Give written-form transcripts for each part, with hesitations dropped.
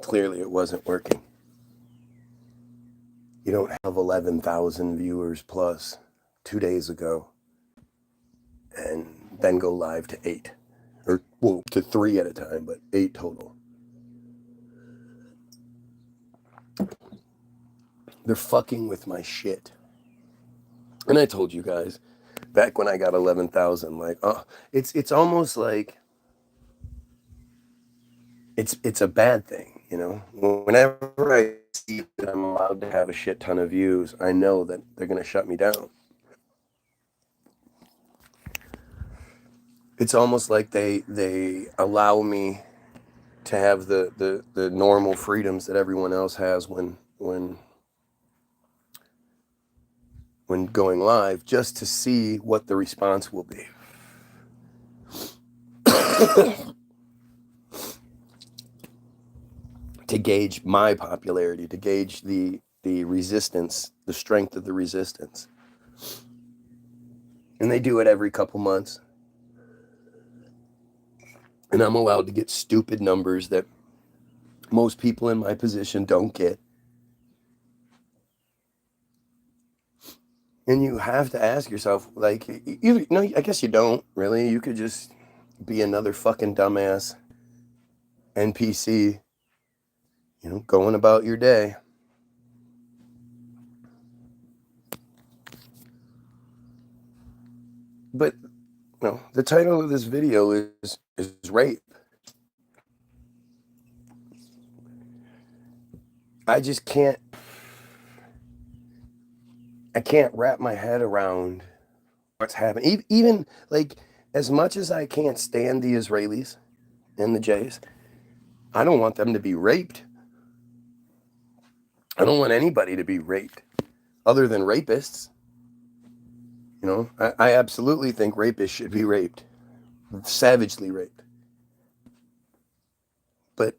clearly it wasn't working. You don't have 11,000 viewers plus 2 days ago and then go live to 8. Or, well, to 3 at a time, but 8 total. They're fucking with my shit. And I told you guys, back when I got 11,000, like, it's almost like it's a bad thing, you know? Whenever I see that I'm allowed to have a shit ton of views, I know that they're going to shut me down. It's almost like they allow me to have the normal freedoms that everyone else has when going live, just to see what the response will be. To gauge my popularity, to gauge the resistance, the strength of the resistance. And they do it every couple months. And I'm allowed to get stupid numbers that most people in my position don't get. And you have to ask yourself, like, no, I guess you don't, really. You could just be another fucking dumbass NPC, you know, going about your day. But, you know, the title of this video is rape. I just can't wrap my head around what's happening. Even, like, as much as I can't stand the Israelis and the Jays, I don't want them to be raped. I don't want anybody to be raped other than rapists. You know, I absolutely think rapists should be raped, savagely raped. But,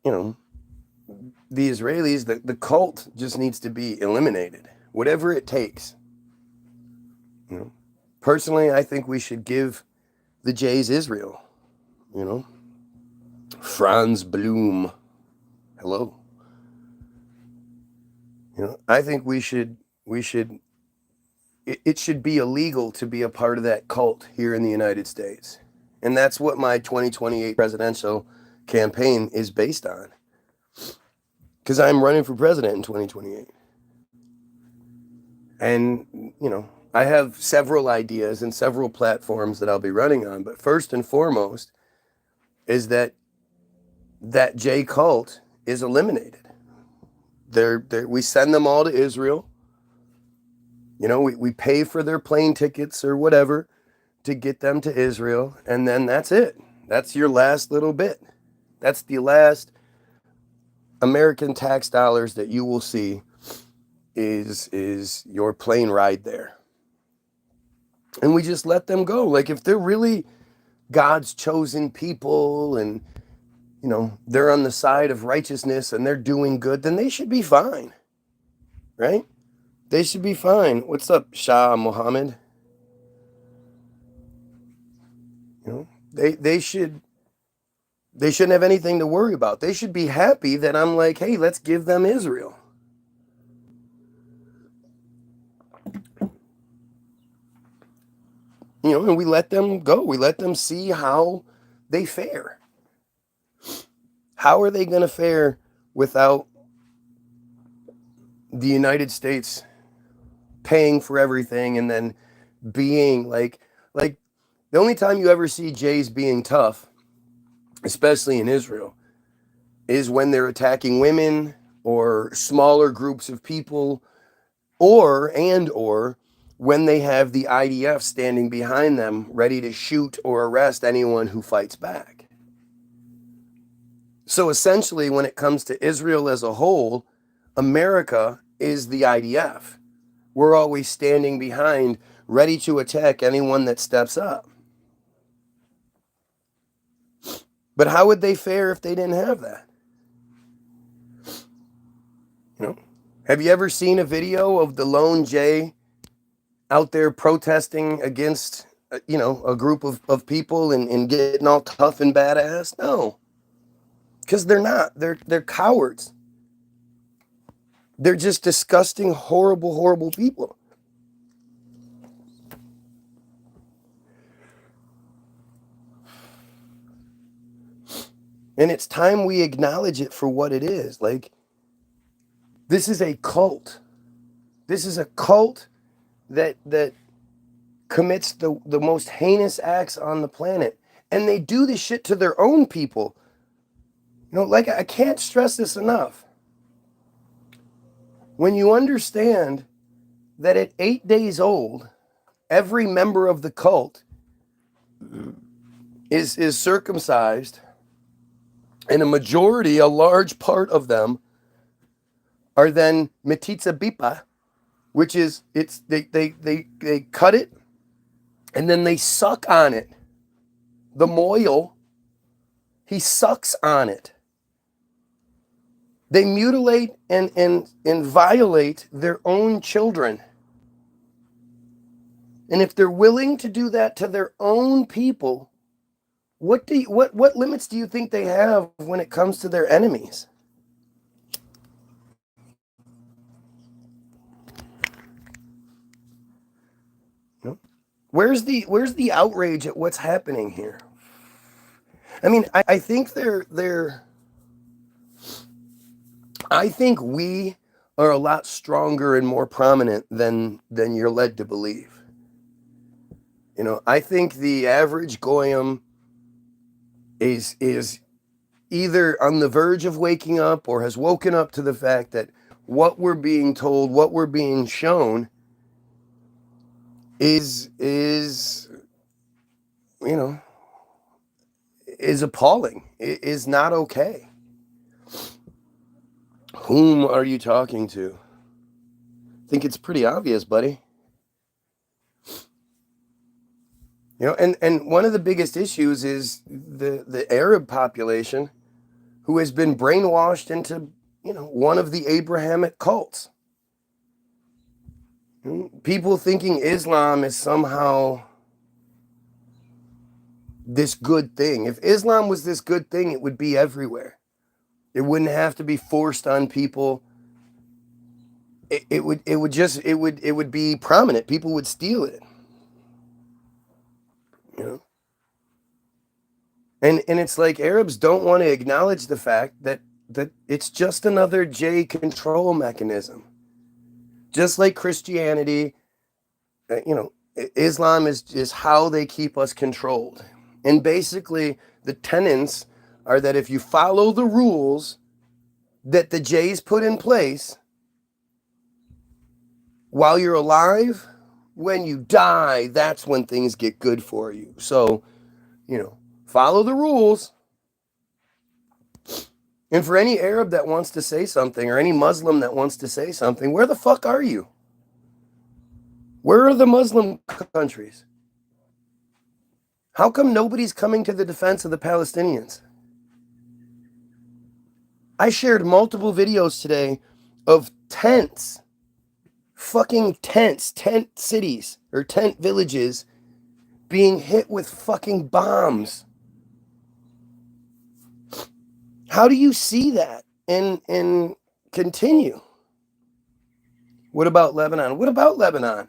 you know, the Israelis, the cult just needs to be eliminated, whatever it takes. You know, personally, I think we should give the Jays Israel. You know, Franz Blum, hello. You know, I think it should be illegal to be a part of that cult here in the United States. And that's what my 2028 presidential campaign is based on. Because I'm running for president in 2028. And, you know, I have several ideas and several platforms that I'll be running on. But first and foremost is that J cult is eliminated. We send them all to Israel. You know, we pay for their plane tickets or whatever to get them to Israel. And then that's it. That's your last little bit. That's the last American tax dollars that you will see is your plane ride there. And we just let them go. Like, if they're really God's chosen people and, you know, they're on the side of righteousness and they're doing good, then they should be fine. Right? They should be fine. What's up, Shah Mohammed? You know, they shouldn't have anything to worry about. They should be happy that I'm like, hey, let's give them Israel. You know, and we let them go. We let them see how they fare. How are they going to fare without the United States paying for everything and then being like the only time you ever see Jays being tough, especially in Israel, is when they're attacking women or smaller groups of people, or when they have the IDF standing behind them ready to shoot or arrest anyone who fights back. So essentially, when it comes to Israel as a whole, America is the IDF. We're always standing behind, ready to attack anyone that steps up. But how would they fare if they didn't have that? You know, have you ever seen a video of the lone J out there protesting against, you know, a group of people and getting all tough and badass? No. Because they're not. They're cowards. They're just disgusting, horrible, horrible people. And it's time we acknowledge it for what it is. Like, this is a cult. This is a cult that commits the most heinous acts on the planet. And they do this shit to their own people. You know, like, I can't stress this enough. When you understand that at 8 days old, every member of the cult is circumcised, and a large part of them are then metitza bipa, which is they cut it and then they suck on it. The moil, he sucks on it. They mutilate and violate their own children. And if they're willing to do that to their own people, what limits do you think they have when it comes to their enemies? Where's the outrage at what's happening here? I mean, I think I think we are a lot stronger and more prominent than you're led to believe. You know, I think the average goyim is either on the verge of waking up or has woken up to the fact that what we're being told, what we're being shown is you know, is appalling. It is not okay. Whom are you talking to? I think it's pretty obvious, buddy. You know, and one of the biggest issues is the Arab population who has been brainwashed into, you know, one of the Abrahamic cults. People thinking Islam is somehow this good thing. If Islam was this good thing, it would be everywhere. It wouldn't have to be forced on people. It would be prominent. People would steal it. You know? And it's like Arabs don't want to acknowledge the fact that it's just another J control mechanism. Just like Christianity, you know, Islam is how they keep us controlled. And basically, the tenets are that if you follow the rules that the J's put in place while you're alive, when you die, that's when things get good for you. So, you know, follow the rules. And for any Arab that wants to say something, or any Muslim that wants to say something, where the fuck are you? Where are the Muslim countries? How come nobody's coming to the defense of the Palestinians? I shared multiple videos today of tents, fucking tents, tent cities, or tent villages being hit with fucking bombs. How do you see that and continue? What about Lebanon? What about Lebanon?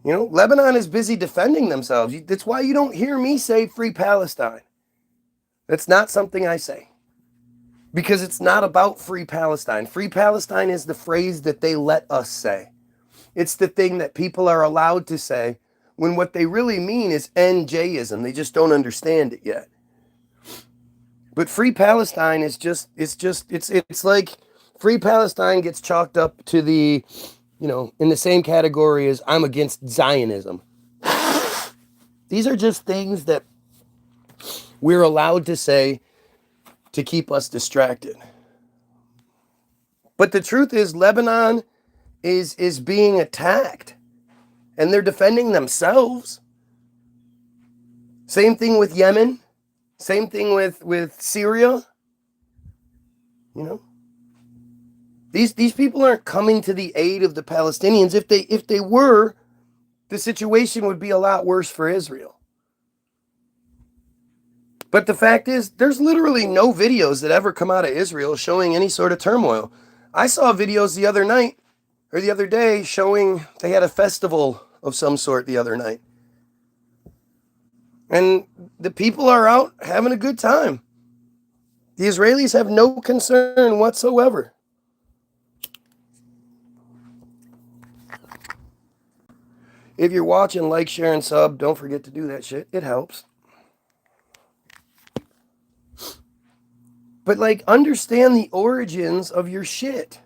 You know, Lebanon is busy defending themselves. That's why you don't hear me say free Palestine. That's not something I say. Because it's not about free Palestine. Free Palestine is the phrase that they let us say. It's the thing that people are allowed to say when what they really mean is end Jism. They just don't understand it yet. But free Palestine is it's like free Palestine gets chalked up to the, you know, in the same category as I'm against Zionism. These are just things that we're allowed to say to keep us distracted. But the truth is Lebanon is being attacked and they're defending themselves. Same thing with Yemen. Same thing with Syria. You know, these people aren't coming to the aid of the Palestinians. If they were, the situation would be a lot worse for Israel. But the fact is, there's literally no videos that ever come out of Israel showing any sort of turmoil. I saw videos the other night, or the other day, showing they had a festival of some sort the other night. And the people are out having a good time. The Israelis have no concern whatsoever. If you're watching, like, share, and sub. Don't forget to do that shit. It helps. But, like, understand the origins of your shit.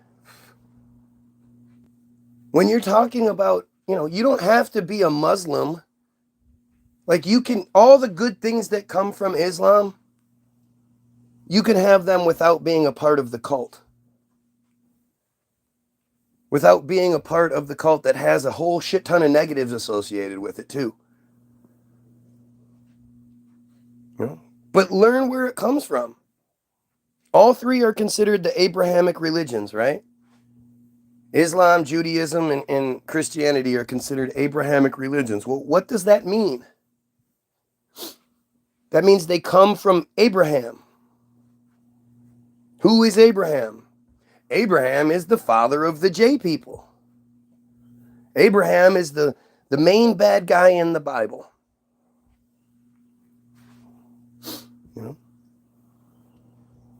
When you're talking about, you don't have to be a Muslim. Like, you can, all the good things that come from Islam, you can have them without being a part of the cult. Without being a part of the cult that has a whole shit ton of negatives associated with it, too. But learn where it comes from. All three are considered the Abrahamic religions, right? Islam, Judaism, and Christianity are considered Abrahamic religions. Well, what does that mean? That means they come from Abraham. Who is Abraham? Abraham is the father of the J people. Abraham is the main bad guy in the Bible.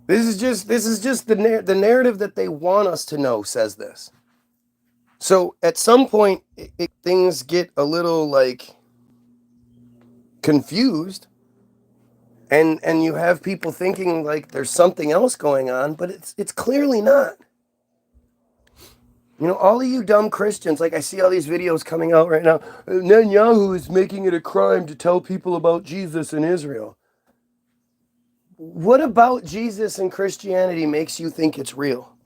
This is just the narrative that they want us to know says this. So at some point, things get a little like confused, and you have people thinking like there's something else going on, but it's clearly not. All of you dumb Christians, like I see all these videos coming out right now. Netanyahu is making it a crime to tell people about Jesus in Israel. What about Jesus and Christianity makes you think it's real?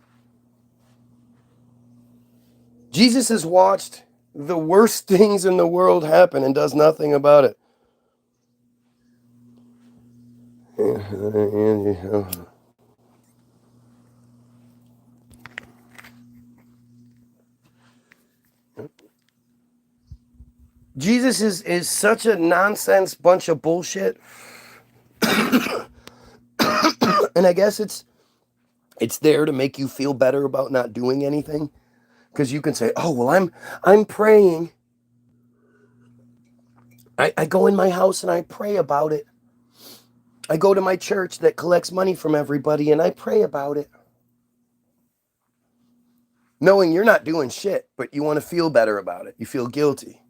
Jesus has watched the worst things in the world happen and does nothing about it. Jesus is such a nonsense bunch of bullshit. And I guess it's there to make you feel better about not doing anything. Because you can say, oh, well, I'm praying. I go in my house and I pray about it. I go to my church that collects money from everybody and I pray about it. Knowing you're not doing shit, but you want to feel better about it. You feel guilty.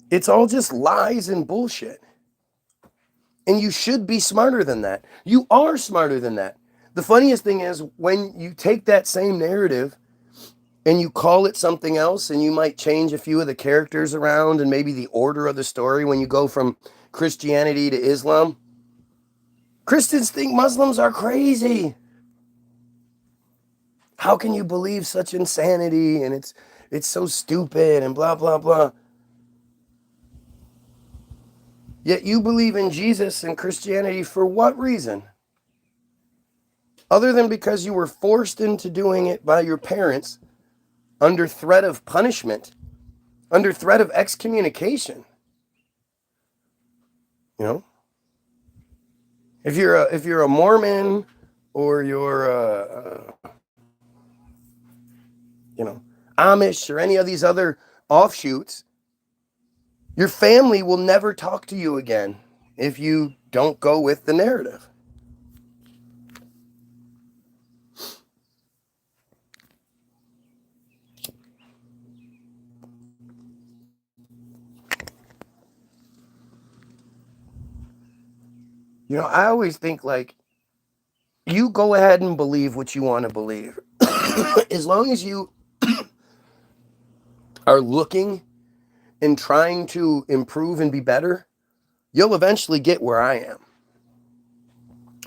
It's all just lies and bullshit. And you should be smarter than that. You are smarter than that. The funniest thing is when you take that same narrative and you call it something else, and you might change a few of the characters around and maybe the order of the story when you go from Christianity to Islam. Christians think Muslims are crazy. How can you believe such insanity? And it's so stupid and blah, blah, blah. Yet you believe in Jesus and Christianity for what reason? Other than because you were forced into doing it by your parents under threat of punishment, under threat of excommunication. If you're a Mormon or you're Amish or any of these other offshoots, your family will never talk to you again if you don't go with the narrative. I always think like, you go ahead and believe what you want to believe. As long as you are looking and trying to improve and be better, you'll eventually get where I am.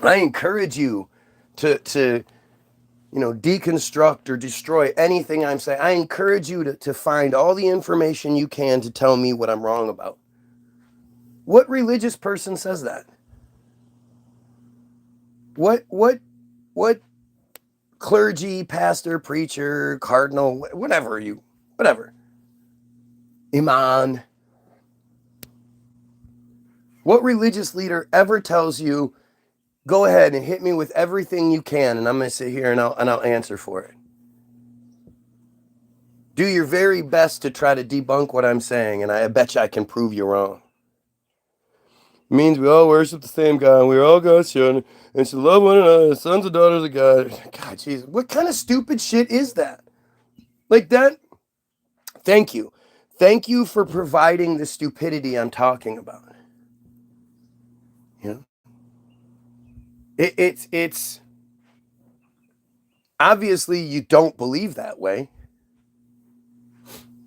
I encourage you to deconstruct or destroy anything I'm saying. I encourage you to find all the information you can to tell me what I'm wrong about. What religious person says that? What clergy, pastor, preacher, cardinal, whatever, imam, What religious leader ever tells you, go ahead and hit me with everything you can, and I'm going to sit here and I'll answer for it? Do your very best to try to debunk what I'm saying, and I bet you I can prove you wrong. It means we all worship the same God, and we're all God's children, and should love one another, sons and daughters of God. God, Jesus, what kind of stupid shit is that? Like that? Thank you. Thank you for providing the stupidity I'm talking about. You know? It's obviously you don't believe that way.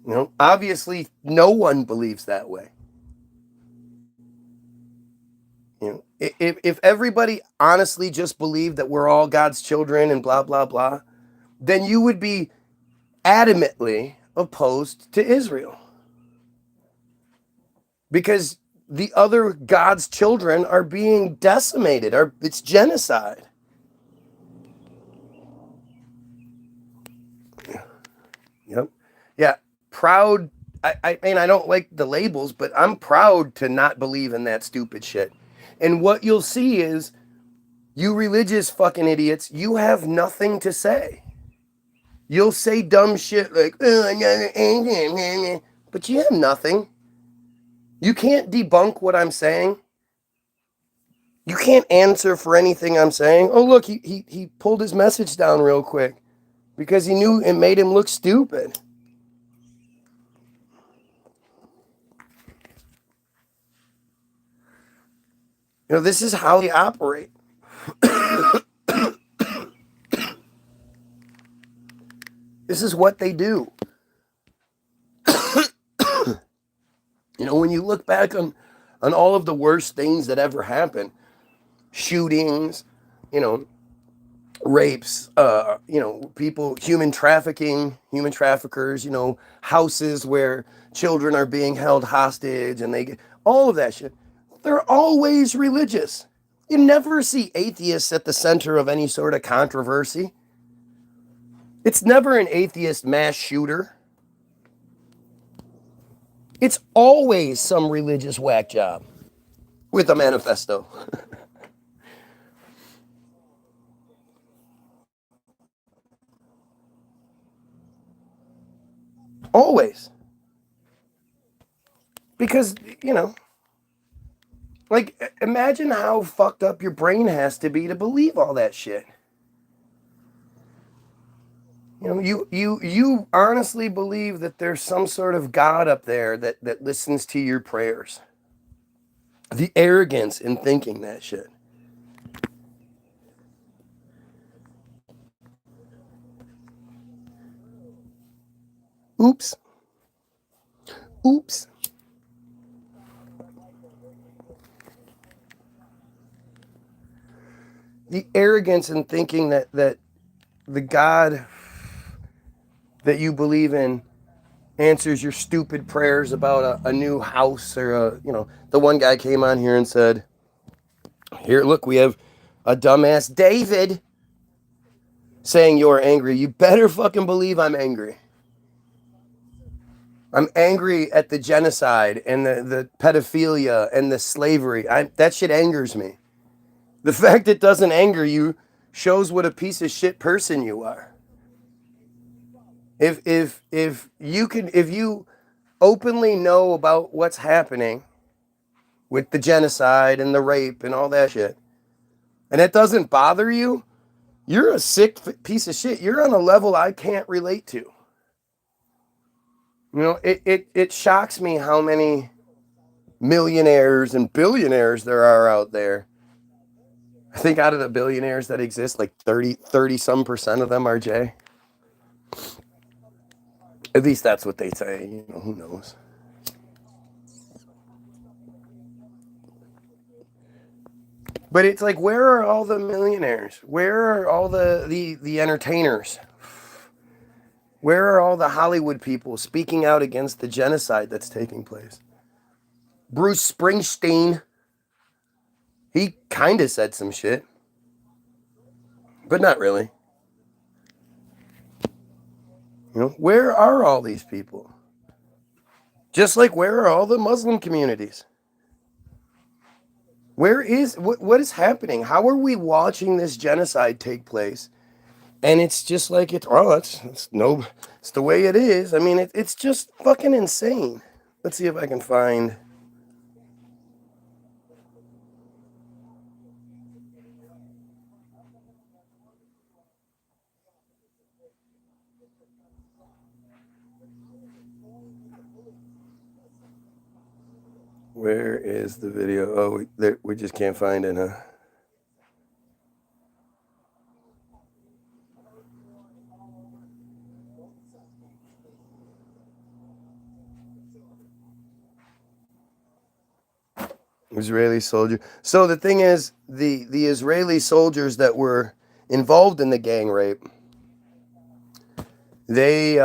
You know, obviously no one believes that way. You know, if everybody honestly just believed that we're all God's children and blah blah blah, then you would be adamantly opposed to Israel. Because the other God's children are being decimated, it's genocide. Yep. Yeah. Proud. I mean, I don't like the labels, but I'm proud to not believe in that stupid shit. And what you'll see is, you religious fucking idiots, you have nothing to say. You'll say dumb shit like, oh, but you have nothing. You can't debunk what I'm saying. You can't answer for anything I'm saying. Oh, look, he pulled his message down real quick because he knew it made him look stupid. You know, this is how they operate. This is what they do. You know, when you look back on all of the worst things that ever happened, shootings, you know, rapes, you know, people, human trafficking, human traffickers, you know, houses where children are being held hostage and they get all of that shit. They're always religious. You never see atheists at the center of any sort of controversy. It's never an atheist mass shooter. It's always some religious whack job with a manifesto. Always. Because, you know, like, imagine how fucked up your brain has to be to believe all that shit. You know, you honestly believe that there's some sort of God up there that listens to your prayers. The arrogance in thinking that shit. Oops. Oops. The arrogance in thinking that the God that you believe in answers your stupid prayers about a new house or you know, the one guy came on here and said, here, look, we have a dumbass David saying you're angry. You better fucking believe I'm angry. I'm angry at the genocide and the pedophilia and the slavery. That shit angers me. The fact it doesn't anger you shows what a piece of shit person you are. If you openly know about what's happening with the genocide and the rape and all that shit, and it doesn't bother you, you're a sick piece of shit. You're on a level I can't relate to. You know, it shocks me how many millionaires and billionaires there are out there. I think out of the billionaires that exist, like 30 some percent of them are Jay. At least that's what they say. You know, who knows? But it's like, where are all the millionaires? Where are all the entertainers? Where are all the Hollywood people speaking out against the genocide that's taking place? Bruce Springsteen, he kind of said some shit, but not really. You know, where are all these people? Just like, where are all the Muslim communities? what is happening? How are we watching this genocide take place? And it's just like it's the way it is. I mean, it's just fucking insane. Let's see if I can find. Where is the video? Oh, we just can't find it, huh? Israeli soldier. So the thing is, the Israeli soldiers that were involved in the gang rape, they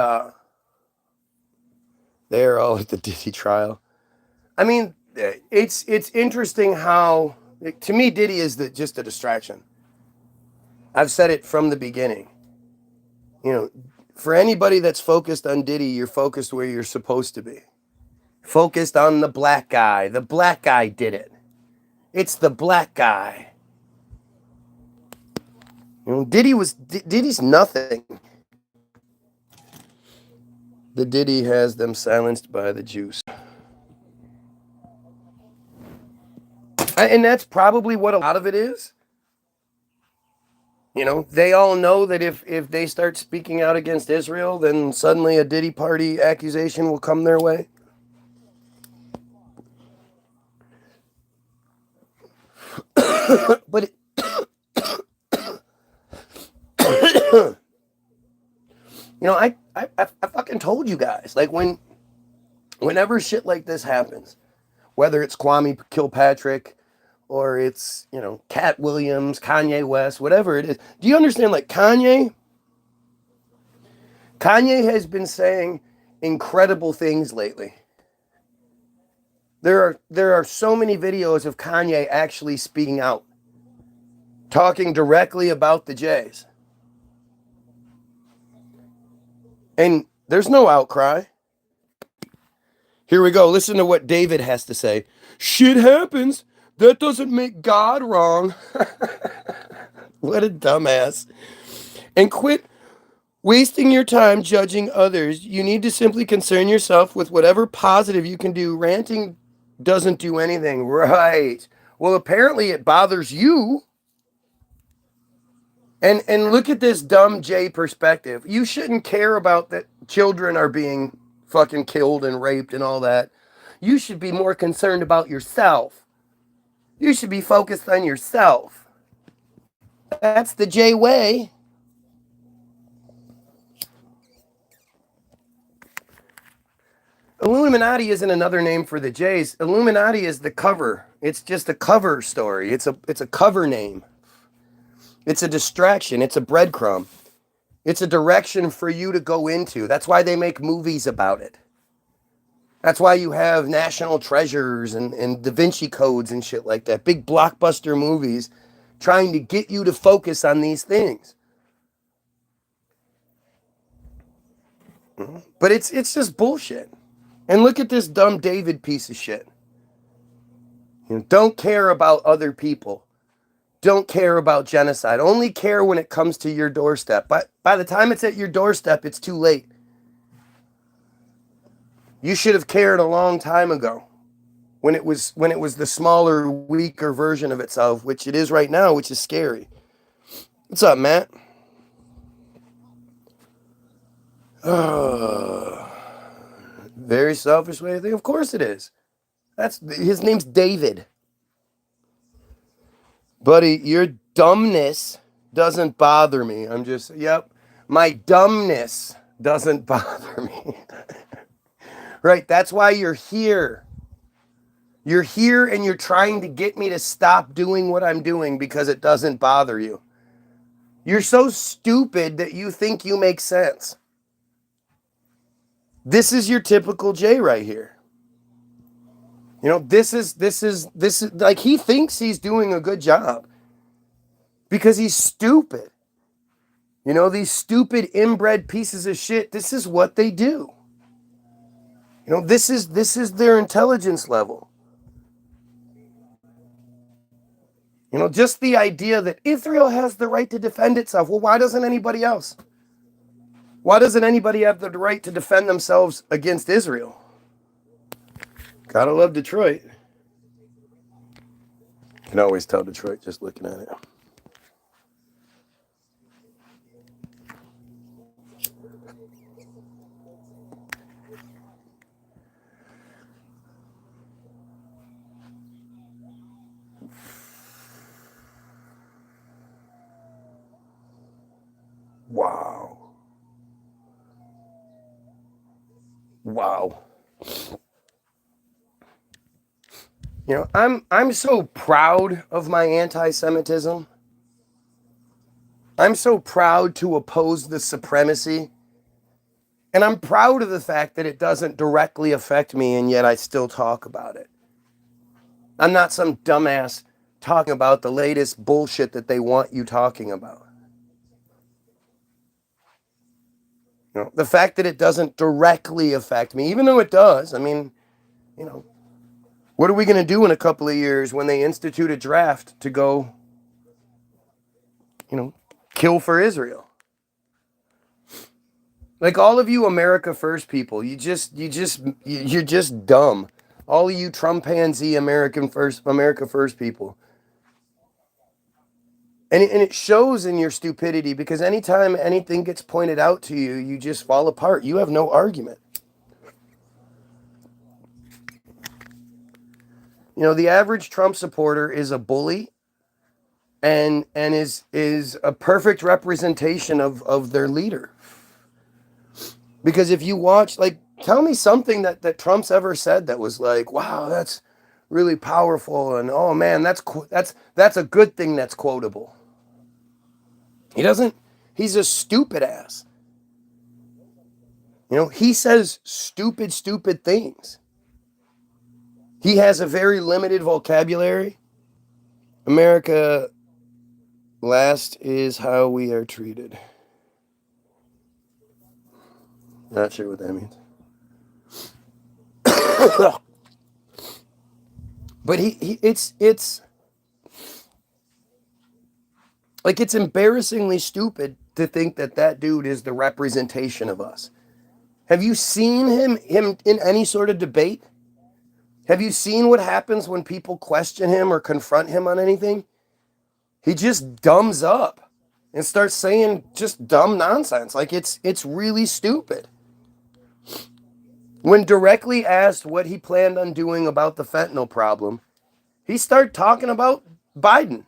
they're all at the Diddy trial. I mean, it's interesting how, to me, Diddy is just a distraction. I've said it from the beginning. You know, for anybody that's focused on Diddy, you're focused where you're supposed to be. Focused on the black guy. The black guy did it. It's the black guy. You know, Diddy's nothing. The Diddy has them silenced by the juice. And that's probably what a lot of it is. You know, they all know that if they start speaking out against Israel, then suddenly a Diddy party accusation will come their way. But you know, I fucking told you guys, like whenever shit like this happens, whether it's Kwame Kilpatrick or it's, you know, Cat Williams, Kanye West, whatever it is. Do you understand? Like Kanye has been saying incredible things lately. There are so many videos of Kanye actually speaking out, talking directly about the Jays. And there's no outcry. Here we go. Listen to what David has to say. Shit happens. That doesn't make God wrong. What a dumbass. And quit wasting your time judging others. You need to simply concern yourself with whatever positive you can do. Ranting doesn't do anything. Right. Well, apparently it bothers you. And look at this dumb J perspective. You shouldn't care about that children are being fucking killed and raped and all that. You should be more concerned about yourself. You should be focused on yourself. That's the J way. Illuminati isn't another name for the Jays. Illuminati is the cover. It's just a cover story. It's a cover name. It's a distraction. It's a breadcrumb. It's a direction for you to go into. That's why they make movies about it. That's why you have National Treasures and Da Vinci Codes and shit like that. Big blockbuster movies trying to get you to focus on these things. But it's just bullshit. And look at this dumb David piece of shit. You know, don't care about other people. Don't care about genocide. Only care when it comes to your doorstep. But by the time it's at your doorstep, it's too late. You should have cared a long time ago, when it was the smaller, weaker version of itself, which it is right now, which is scary. What's up, Matt? Very selfish way to think. Of course it is. His name's David. Buddy, your dumbness doesn't bother me. My dumbness doesn't bother me. Right, that's why you're here. You're here and you're trying to get me to stop doing what I'm doing because it doesn't bother you. You're so stupid that you think you make sense. This is your typical Jay right here. You know, this is like, he thinks he's doing a good job because he's stupid. You know, these stupid inbred pieces of shit, this is what they do. You know, this is their intelligence level. You know, just the idea that Israel has the right to defend itself. Well, why doesn't anybody else? Why doesn't anybody have the right to defend themselves against Israel? Gotta love Detroit. You can always tell Detroit just looking at it. Wow. Wow. You know, I'm so proud of my anti-Semitism. I'm so proud to oppose the supremacy. And I'm proud of the fact that it doesn't directly affect me, and yet I still talk about it. I'm not some dumbass talking about the latest bullshit that they want you talking about. You know, the fact that it doesn't directly affect me, even though it does, I mean, you know, what are we going to do in a couple of years when they institute a draft to go, you know, kill for Israel? Like all of you America First people, you're just dumb. All of you Trumpanzee America First people. And it shows in your stupidity, because anytime anything gets pointed out to you, you just fall apart. You have no argument. You know, the average Trump supporter is a bully and is a perfect representation of their leader. Because if you watch, like, tell me something that Trump's ever said that was like, wow, that's really powerful, and oh man, that's a good thing that's quotable. He doesn't. He's a stupid ass. You know, he says stupid things. He has a very limited vocabulary. America last is how we are treated. Not sure what that means. But it's like, it's embarrassingly stupid to think that dude is the representation of us. Have you seen him in any sort of debate? Have you seen what happens when people question him or confront him on anything? He just dumbs up and starts saying just dumb nonsense. Like, it's really stupid. When directly asked what he planned on doing about the fentanyl problem, he started talking about Biden.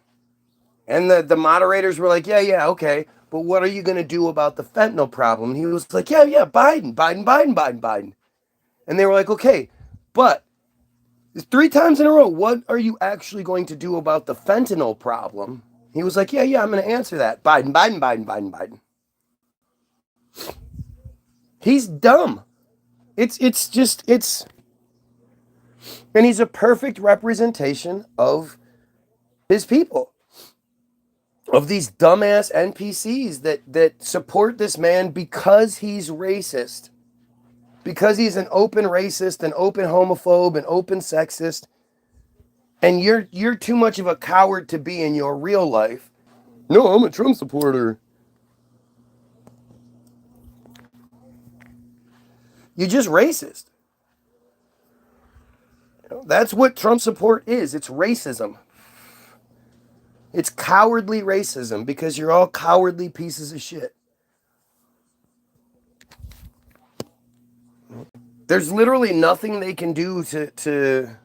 And the moderators were like, yeah, okay, but what are you going to do about the fentanyl problem? And he was like, yeah, Biden. And they were like, okay, but 3 times in a row, what are you actually going to do about the fentanyl problem? He was like, yeah, I'm going to answer that. Biden. He's dumb. And he's a perfect representation of his people, of these dumbass NPCs that support this man because he's racist, because he's an open racist, an open homophobe, an open sexist, and you're too much of a coward to be in your real life. No, I'm a Trump supporter. You're just racist. You know, that's what Trump support is. It's racism. It's cowardly racism, because you're all cowardly pieces of shit. There's literally nothing they can do to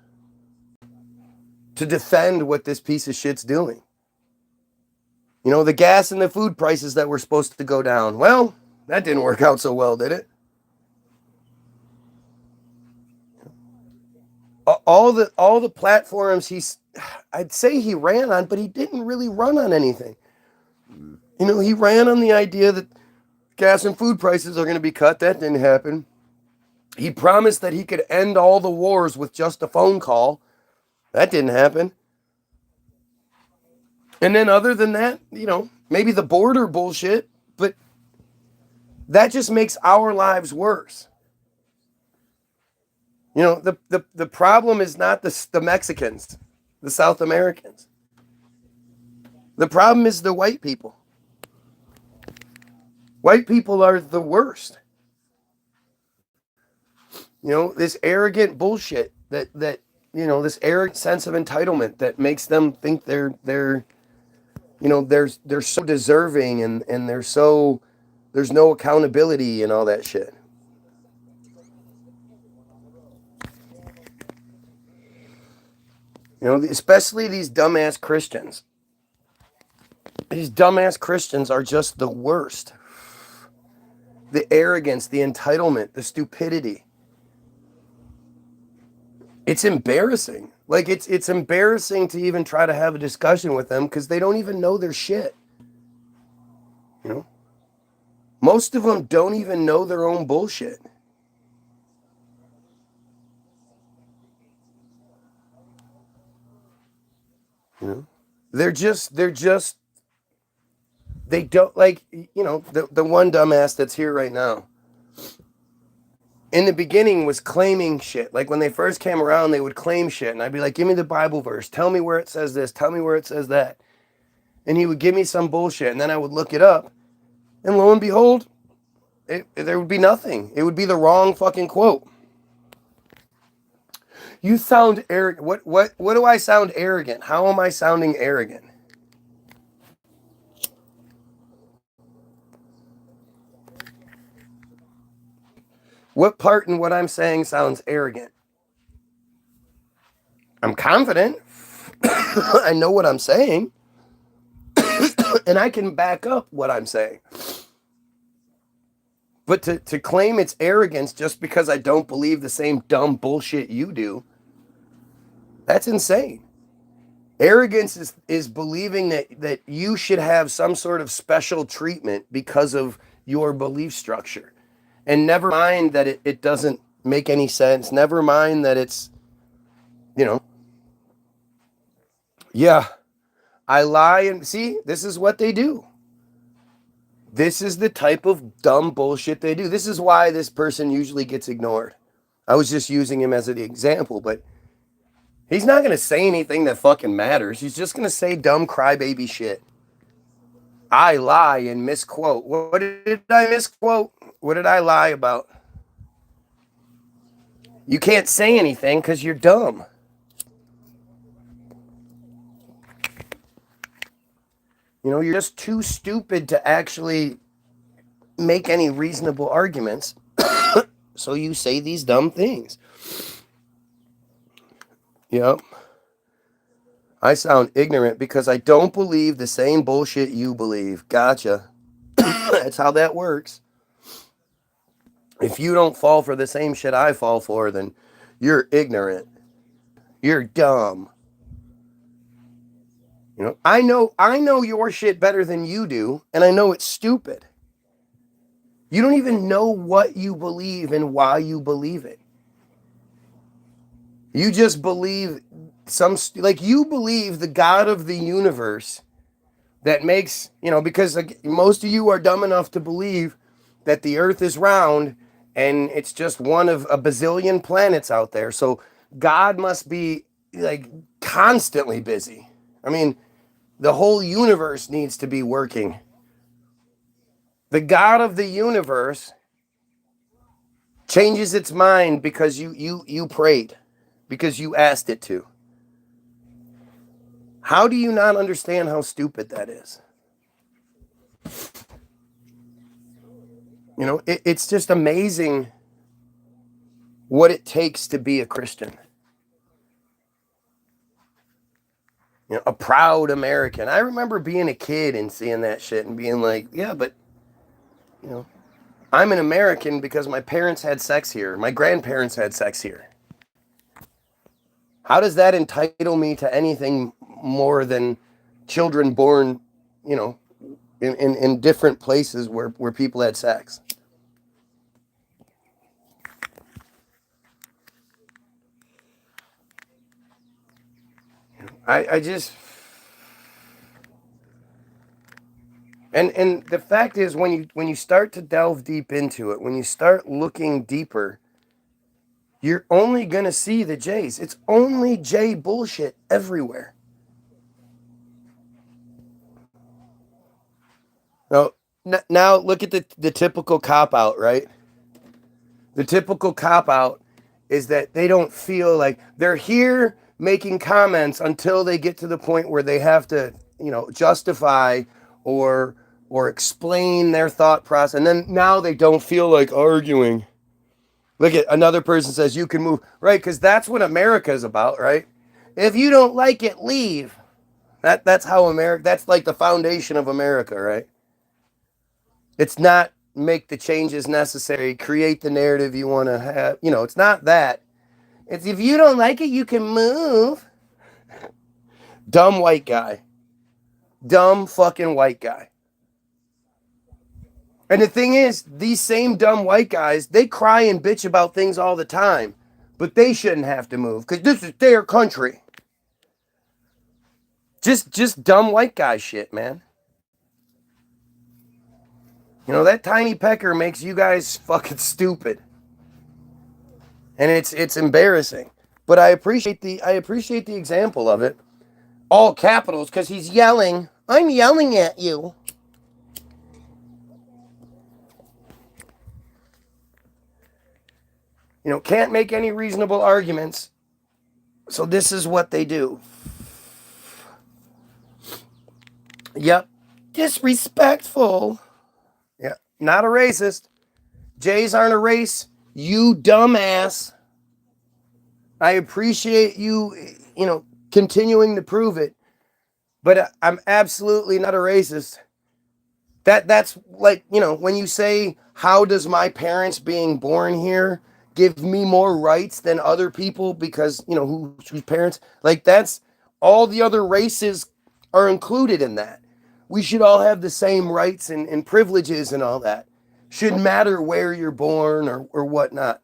defend what this piece of shit's doing. You know, the gas and the food prices that were supposed to go down. Well, that didn't work out so well, did it? All the platforms I'd say he ran on, but he didn't really run on anything. You know, he ran on the idea that gas and food prices are going to be cut. That didn't happen. He promised that he could end all the wars with just a phone call. That didn't happen. And then other than that, you know, maybe the border bullshit, but that just makes our lives worse. You know, the problem is not the Mexicans, the South Americans. The problem is the white people. White people are the worst. You know, this arrogant bullshit that this arrogant sense of entitlement that makes them think they're they're so deserving and there's no accountability and all that shit. You know, especially these dumbass Christians. These dumbass Christians are just the worst. The arrogance, the entitlement, the stupidity. It's embarrassing. Like it's embarrassing to even try to have a discussion with them because they don't even know their shit. You know? Most of them don't even know their own bullshit. You know? They don't like, the one dumbass that's here right now. In the beginning was claiming shit. Like when they first came around, they would claim shit. And I'd be like, give me the Bible verse. Tell me where it says this. Tell me where it says that. And he would give me some bullshit. And then I would look it up. And lo and behold, there would be nothing. It would be the wrong fucking quote. You sound arrogant. What do I sound arrogant? How am I sounding arrogant? What part in what I'm saying sounds arrogant? I'm confident. I know what I'm saying. And I can back up what I'm saying. But to claim it's arrogance just because I don't believe the same dumb bullshit you do, that's insane. Arrogance is believing that you should have some sort of special treatment because of your belief structure. And never mind that it doesn't make any sense. Never mind that it's, yeah, I lie and see, this is what they do. This is the type of dumb bullshit they do. This is why this person usually gets ignored. I was just using him as an example, but he's not going to say anything that fucking matters. He's just going to say dumb crybaby shit. I lie and misquote. What did I misquote? What did I lie about? You can't say anything because you're dumb. You're just too stupid to actually make any reasonable arguments. So you say these dumb things. Yep. I sound ignorant because I don't believe the same bullshit you believe. Gotcha. That's how that works. If you don't fall for the same shit I fall for, then you're ignorant. You're dumb. I know your shit better than you do, and I know it's stupid. You don't even know what you believe and why you believe it. You just believe you believe the God of the universe that makes, because most of you are dumb enough to believe that the earth is round and it's just one of a bazillion planets out there. So God must be constantly busy. I mean, the whole universe needs to be working. The God of the universe changes its mind because you prayed, because you asked it to. How do you not understand how stupid that is? It's just amazing what it takes to be a Christian. A proud American. I remember being a kid and seeing that shit and being like, yeah, but, I'm an American because my parents had sex here. My grandparents had sex here. How does that entitle me to anything more than children born, in different places where people had sex? I just... And the fact is, when you start to delve deep into it, when you start looking deeper, you're only going to see the J's. It's only J bullshit everywhere. Now, now look at the typical cop out, right? The typical cop out is that they don't feel like they're here making comments until they get to the point where they have to, justify or explain their thought process. And then now they don't feel like arguing. Look at another person says you can move, right? Because that's what America is about, right? If you don't like it, leave. That's how America. That's like the foundation of America, right? It's not make the changes necessary, create the narrative you want to have. It's not that. It's if you don't like it, you can move. Dumb white guy. Dumb fucking white guy. And the thing is, these same dumb white guys, they cry and bitch about things all the time. But they shouldn't have to move because this is their country. Just dumb white guy shit, man. That tiny pecker makes you guys fucking stupid. And it's embarrassing. But I appreciate the example of it. All capitals, because he's yelling. I'm yelling at you. Can't make any reasonable arguments. So this is what they do. Yep. Disrespectful. Yeah. Not a racist. Jays aren't a race. You dumbass. I appreciate you, continuing to prove it. But I'm absolutely not a racist. That's like, when you say, how does my parents being born here give me more rights than other people because, whose parents, like that's all the other races are included in that. We should all have the same rights and privileges and all that. Shouldn't matter where you're born or whatnot.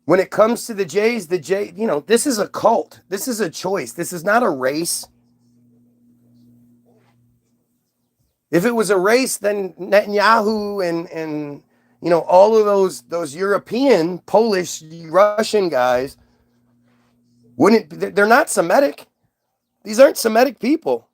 When it comes to the Jays, this is a cult. This is a choice. This is not a race. If it was a race, then Netanyahu and all of those European, Polish, Russian guys they're not Semitic. These aren't Semitic people.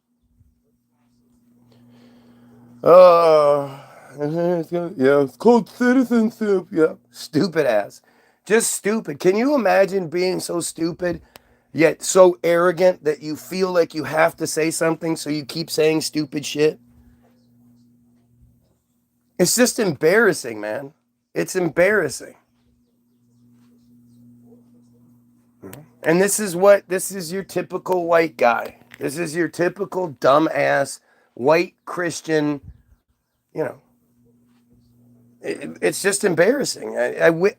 Yeah, it's called citizenship. Yeah, stupid ass. Just stupid. Can you imagine being so stupid, yet so arrogant that you feel like you have to say something, so you keep saying stupid shit? It's just embarrassing, man. It's embarrassing. And this is your typical white guy. This is your typical dumbass white Christian, It's just embarrassing.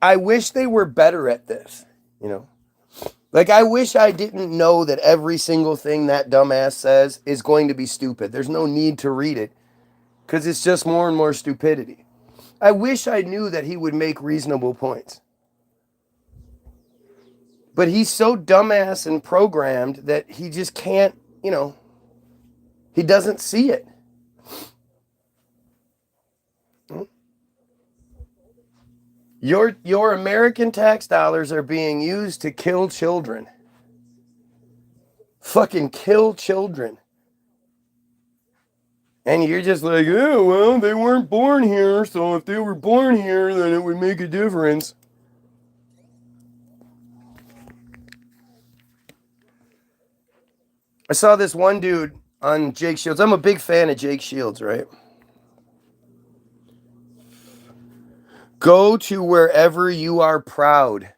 I wish they were better at this, Like, I wish I didn't know that every single thing that dumbass says is going to be stupid. There's no need to read it because it's just more and more stupidity. I wish I knew that he would make reasonable points. But he's so dumbass and programmed that he just can't, he doesn't see it. Your American tax dollars are being used to kill children. Fucking kill children. And you're just like, oh, well, they weren't born here, so if they were born here, then it would make a difference. I saw this one dude on Jake Shields. I'm a big fan of Jake Shields, right? Go to wherever you are proud.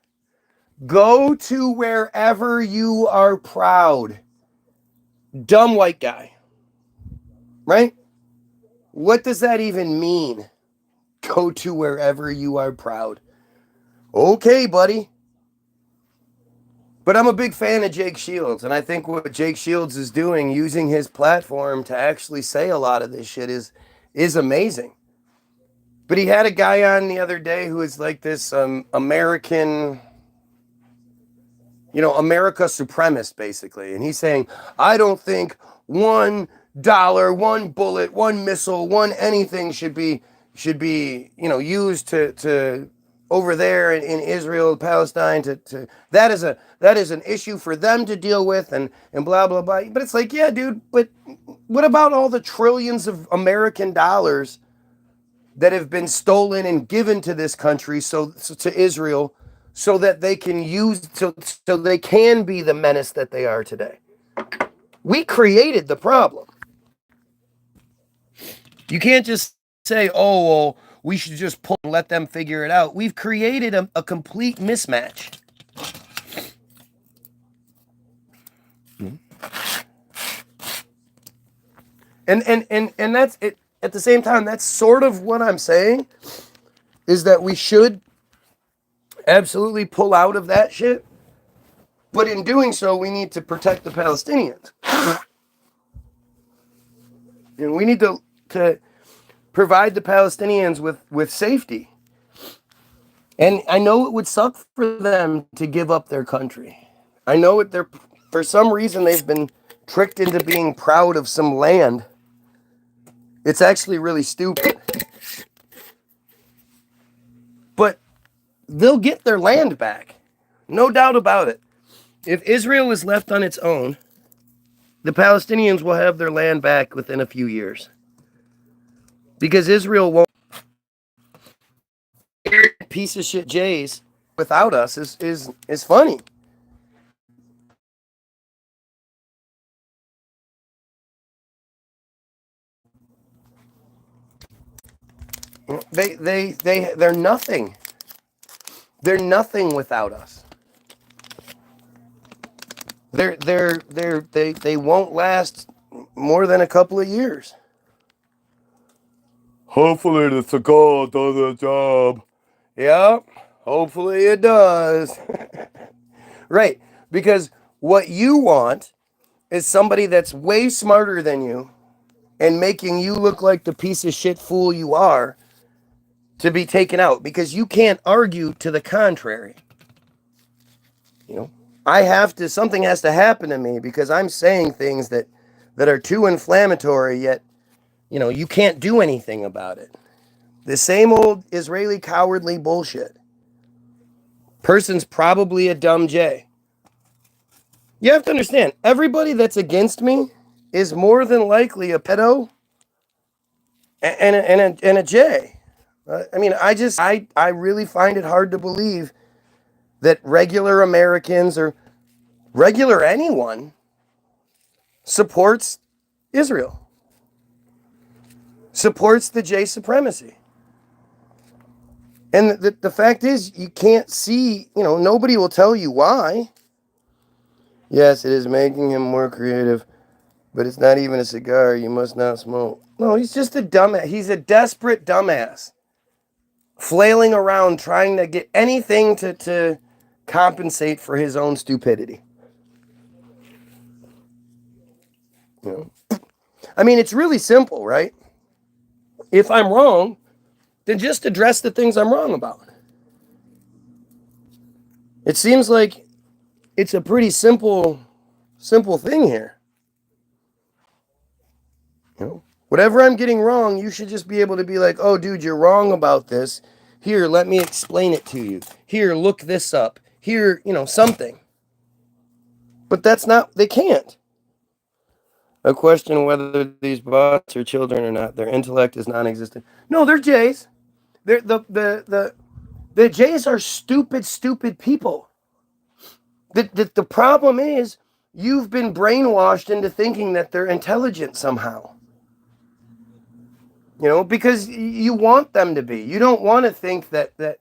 Go to wherever you are proud. Dumb white guy. Right? What does that even mean? Go to wherever you are proud. Okay, buddy. But I'm a big fan of Jake Shields, and I think what Jake Shields is doing, using his platform to actually say a lot of this shit is amazing. But he had a guy on the other day who is like this American, America supremacist, basically. And he's saying, I don't think $1, one bullet, one missile, one anything should be used to over there in Israel, Palestine, that is an issue for them to deal with and blah blah blah. But it's like, yeah, dude, but What about all the trillions of American dollars that have been stolen and given to this country, so to Israel, so that they can so they can be the menace that they are today? We created the problem. You can't just say, oh, well, we should just pull and let them figure it out. We've created a complete mismatch. And that's it. At the same time, that's sort of what I'm saying, is that we should absolutely pull out of that shit. But in doing so, we need to protect the Palestinians. And we need to provide the Palestinians with safety. And I know it would suck for them to give up their country. I know for some reason they've been tricked into being proud of some land. It's actually really stupid. But they'll get their land back. No doubt about it. If Israel is left on its own, the Palestinians will have their land back within a few years. Because Israel won't. Piece of shit Jays without us is funny. They're nothing. They're nothing without us. They won't last more than a couple of years. Hopefully the Seagull does the job. Yep, hopefully it does. Right, because what you want is somebody that's way smarter than you and making you look like the piece of shit fool you are to be taken out, because you can't argue to the contrary. Something has to happen to me because I'm saying things that are too inflammatory, yet, you can't do anything about it. The same old Israeli cowardly bullshit. Person's probably a dumb J. You have to understand, everybody that's against me is more than likely a pedo and a J. I really find it hard to believe that regular Americans or regular anyone supports Israel, supports the J supremacy. And the fact is, you can't see, nobody will tell you why. Yes, it is making him more creative, but it's not even a cigar. You must not smoke. No, he's just a dumbass. He's a desperate dumbass, flailing around trying to get anything to compensate for his own stupidity. It's really simple, right? If I'm wrong, then just address the things I'm wrong about. It seems like it's a pretty simple thing here. Whatever I'm getting wrong, you should just be able to be like, oh, dude, you're wrong about this. Here, let me explain it to you. Here, look this up. Here, something. But they can't. A question whether these bots are children or not. Their intellect is non-existent. No, they're Jays. The Jays are stupid people. The problem is you've been brainwashed into thinking that they're intelligent somehow. Because you want them to be. You don't want to think that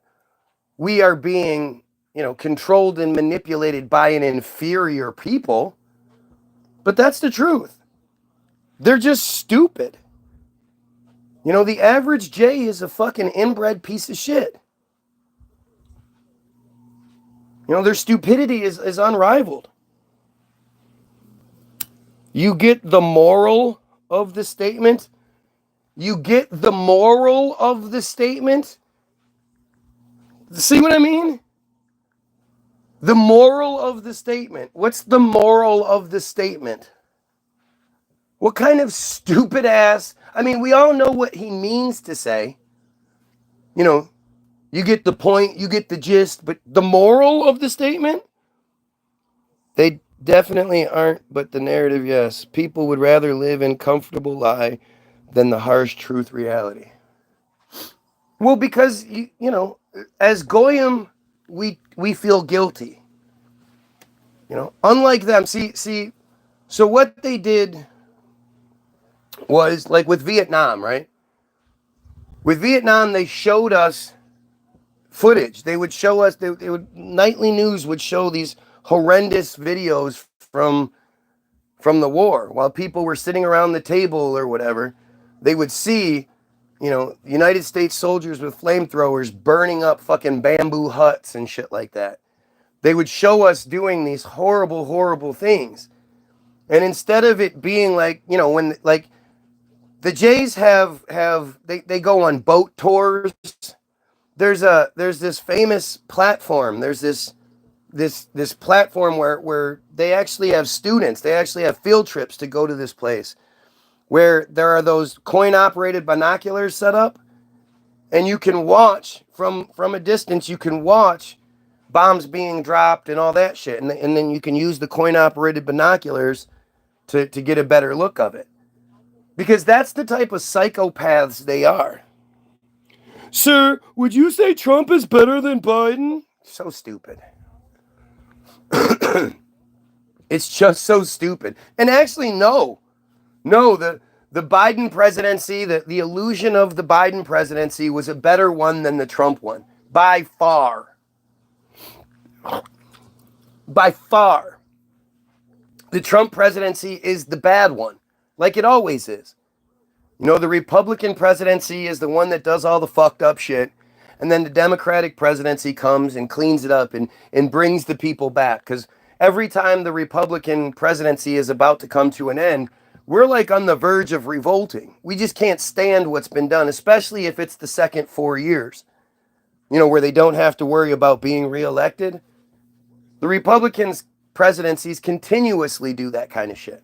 we are being, controlled and manipulated by an inferior people. But that's the truth. They're just stupid. The average J is a fucking inbred piece of shit. Their stupidity is unrivaled. You get the moral of the statement? You get the moral of the statement? See what I mean? The moral of the statement. What's the moral of the statement? What kind of stupid ass... we all know what he means to say. You get the point, you get the gist, but the moral of the statement? They Definitely aren't, but the narrative, yes. People would rather live in comfortable lie than the harsh truth reality. Well, because as goyim, we feel guilty. Unlike them. See. So what they did was like with Vietnam, right? With Vietnam, they showed us footage. They would show us. They would nightly news would show these horrendous videos from the war while people were sitting around the table or whatever. They would see United States soldiers with flamethrowers burning up fucking bamboo huts and shit like that. They would show us doing these horrible, horrible things. And instead of it being like, when like the Jays they go on boat tours. There's this famous platform. There's this platform where they actually have students. They actually have field trips to go to this place where there are those coin operated binoculars set up, and you can watch from a distance. You can watch bombs being dropped and all that shit, and then you can use the coin operated binoculars to get a better look of it, because that's the type of psychopaths they are. Sir, would you say Trump is better than Biden? So stupid. It's just so stupid. And actually, no, the Biden presidency, the illusion of the Biden presidency was a better one than the Trump one. By far. By far. The Trump presidency is the bad one, like it always is. The Republican presidency is the one that does all the fucked up shit. And then the Democratic presidency comes and cleans it up and brings the people back. Because every time the Republican presidency is about to come to an end, we're like on the verge of revolting. We just can't stand what's been done, especially if it's the second 4 years, where they don't have to worry about being reelected. The Republicans' presidencies continuously do that kind of shit.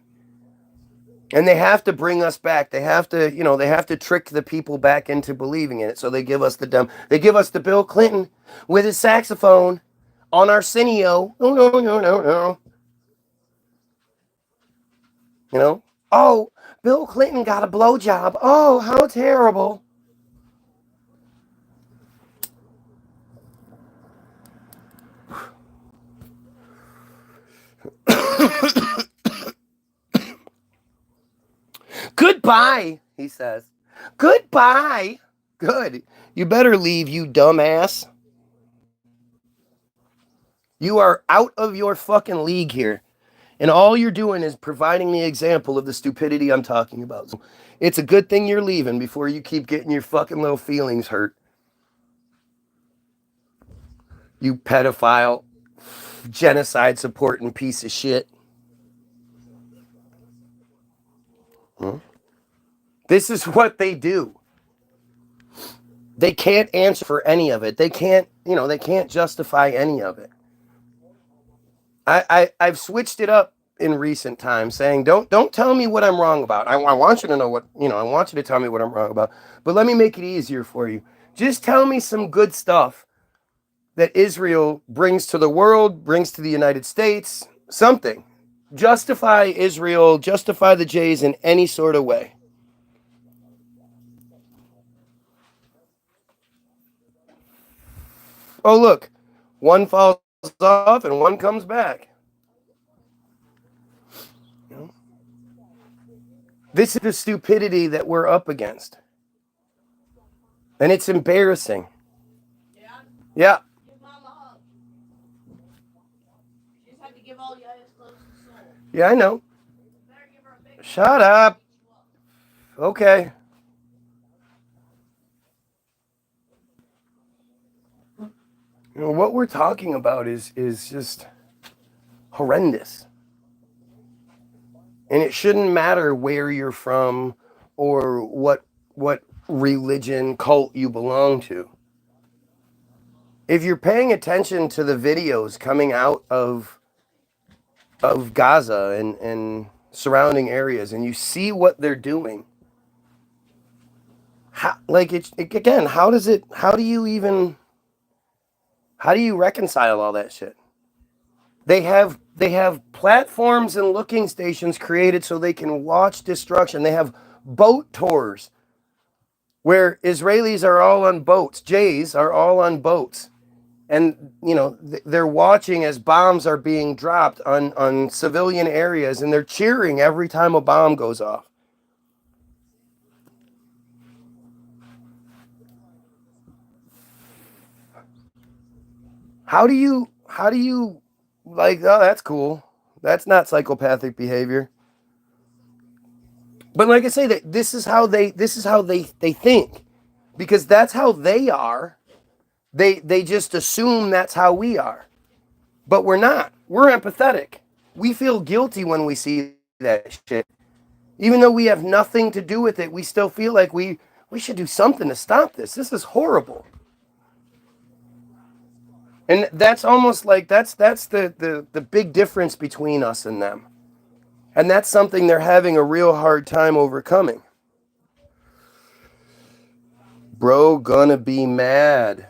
And they have to bring us back. They have to trick the people back into believing in it. So they give us the Bill Clinton with his saxophone on Arsenio. No, no, no, no, no. Oh, Bill Clinton got a blowjob. Oh, how terrible. Goodbye, he says. Goodbye. Good. You better leave, you dumbass. You are out of your fucking league here. And all you're doing is providing the example of the stupidity I'm talking about. So it's a good thing you're leaving before you keep getting your fucking little feelings hurt. You pedophile, genocide supporting piece of shit. This is what they do. They can't answer for any of it. They can't justify any of it. I've switched it up in recent times, saying don't tell me what I'm wrong about. I want you to know what I want you to tell me what I'm wrong about. But let me make it easier for you. Just tell me some good stuff that Israel brings to the world, brings to the United States. Something. Justify Israel, justify the Jays in any sort of way. Oh, look, one falls off and one comes back. This is the stupidity that we're up against. And it's embarrassing. Yeah. Yeah, I know. Shut up. Okay. What we're talking about is just horrendous. And it shouldn't matter where you're from or what religion, cult you belong to. If you're paying attention to the videos coming out of Gaza and surrounding areas, and you see what they're doing, how do you reconcile all that shit? They have They have platforms and looking stations created so they can watch destruction. They have boat tours where Israelis are all on boats, Jays are all on boats. And, you know, they're watching as bombs are being dropped on civilian areas, and they're cheering every time a bomb goes off. How do you like, oh, that's cool. That's not psychopathic behavior. But like I say, that this is how they think. Because that's how they are. They just assume that's how we are. But we're not. We're empathetic. We feel guilty when we see that shit. Even though we have nothing to do with it, we still feel like we should do something to stop this. This is horrible. And that's almost like that's the big difference between us and them. And that's something they're having a real hard time overcoming. Bro, gonna be mad.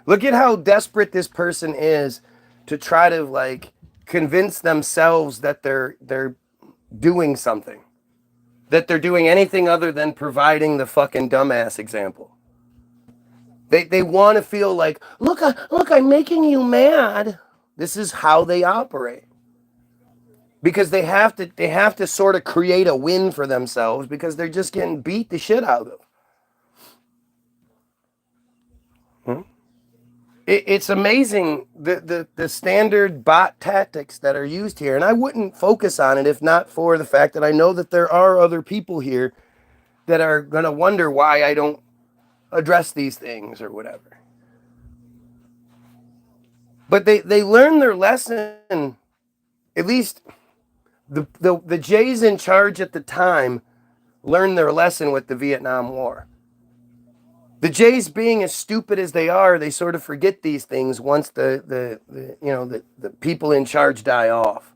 Look at how desperate this person is to try to like convince themselves that they're doing something. That they're doing anything other than providing the fucking dumbass example. They want to feel like, look, I'm making you mad. This is how they operate. Because they have to sort of create a win for themselves because they're just getting beat the shit out of. It's amazing the standard bot tactics that are used here. And I wouldn't focus on it if not for the fact that I know that there are other people here that are going to wonder why I don't address these things or whatever. But they learn their lesson, at least the Jays in charge at the time learned their lesson with the Vietnam War. The Jays, being as stupid as they are, they sort of forget these things once the people in charge die off.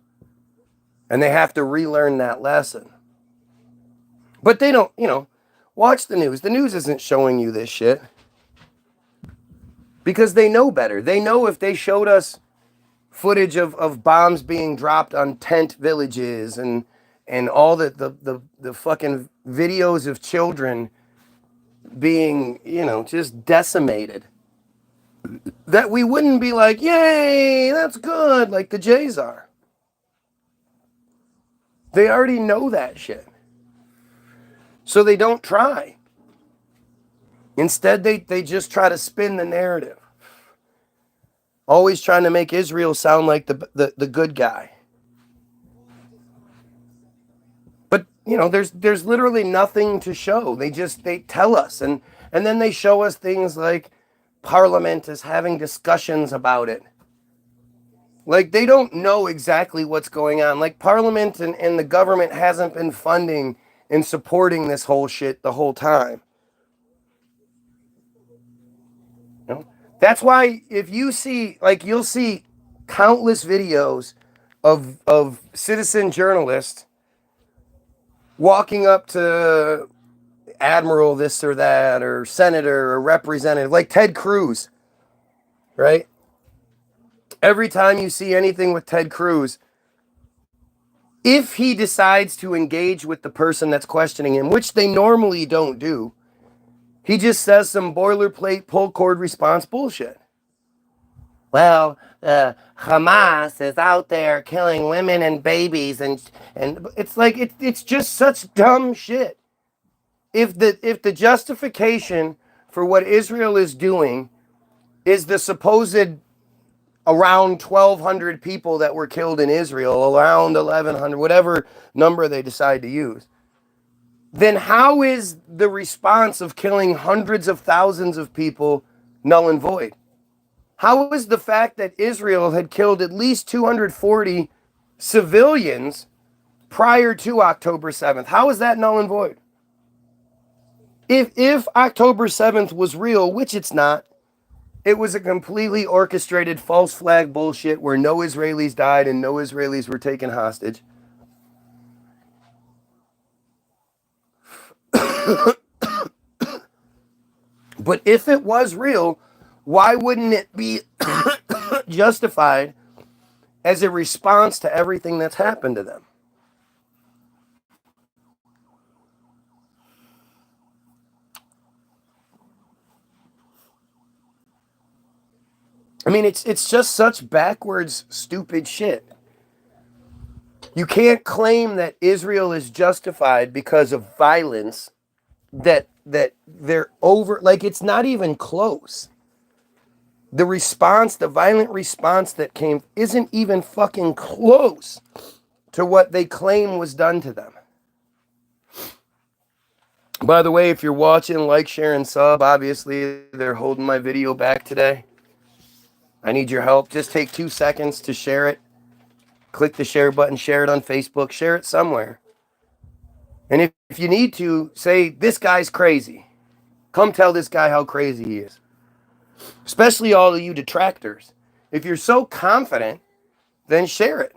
And they have to relearn that lesson. But they don't, watch the news. The news isn't showing you this shit. Because they know better. They know if they showed us footage of bombs being dropped on tent villages and all the fucking videos of children being, just decimated, that we wouldn't be like, yay, that's good, like the Jays are. They already know that shit. So they don't try. Instead, they just try to spin the narrative. Always trying to make Israel sound like the good guy. But, there's literally nothing to show. They tell us. And then they show us things like Parliament is having discussions about it. Like, they don't know exactly what's going on. Like, Parliament and the government hasn't been funding and supporting this whole shit the whole time. That's why if you see, you'll see countless videos of citizen journalists walking up to admiral this or that, or senator or representative, like Ted Cruz, right? Every time you see anything with Ted Cruz, if he decides to engage with the person that's questioning him, which they normally don't do, he just says some boilerplate pull cord response bullshit. Well, Hamas is out there killing women and babies, and it's like it's just such dumb shit. If the justification for what Israel is doing is the supposed around 1,200 people that were killed in Israel, around 1,100, whatever number they decide to use, then how is the response of killing hundreds of thousands of people null and void? How is the fact that Israel had killed at least 240 civilians prior to October 7th, how is that null and void? If October 7th was real, which it's not, it was a completely orchestrated false flag bullshit where no Israelis died and no Israelis were taken hostage. But if it was real, why wouldn't it be justified as a response to everything that's happened to them. I mean, it's just such backwards, stupid shit. You can't claim that Israel is justified because of violence, that they're over, like, it's not even close. The response, the violent response that came isn't even fucking close to what they claim was done to them. By the way, if you're watching, like, share, and sub. Obviously, they're holding my video back today. I need your help. Just take 2 seconds to share it. Click the share button, share it on Facebook, share it somewhere. And if you need to, say, this guy's crazy. Come tell this guy how crazy he is. Especially all of you detractors. If you're so confident, then share it.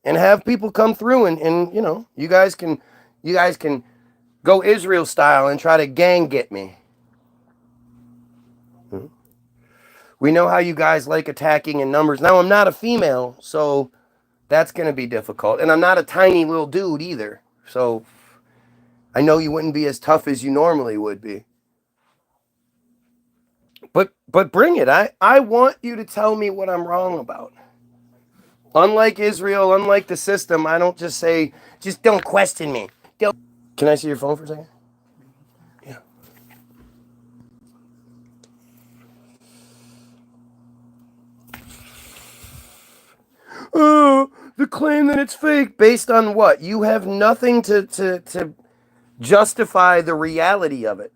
And have people come through and you know, you guys can go Israel style and try to gang get me. We know how you guys like attacking in numbers. Now, I'm not a female, so that's going to be difficult. And I'm not a tiny little dude either. So I know you wouldn't be as tough as you normally would be. But bring it. I want you to tell me what I'm wrong about. Unlike Israel, unlike the system, I don't just say, just don't question me. Can I see your phone for a second? Yeah. Oh, the claim that it's fake. Based on what? You have nothing to justify the reality of it.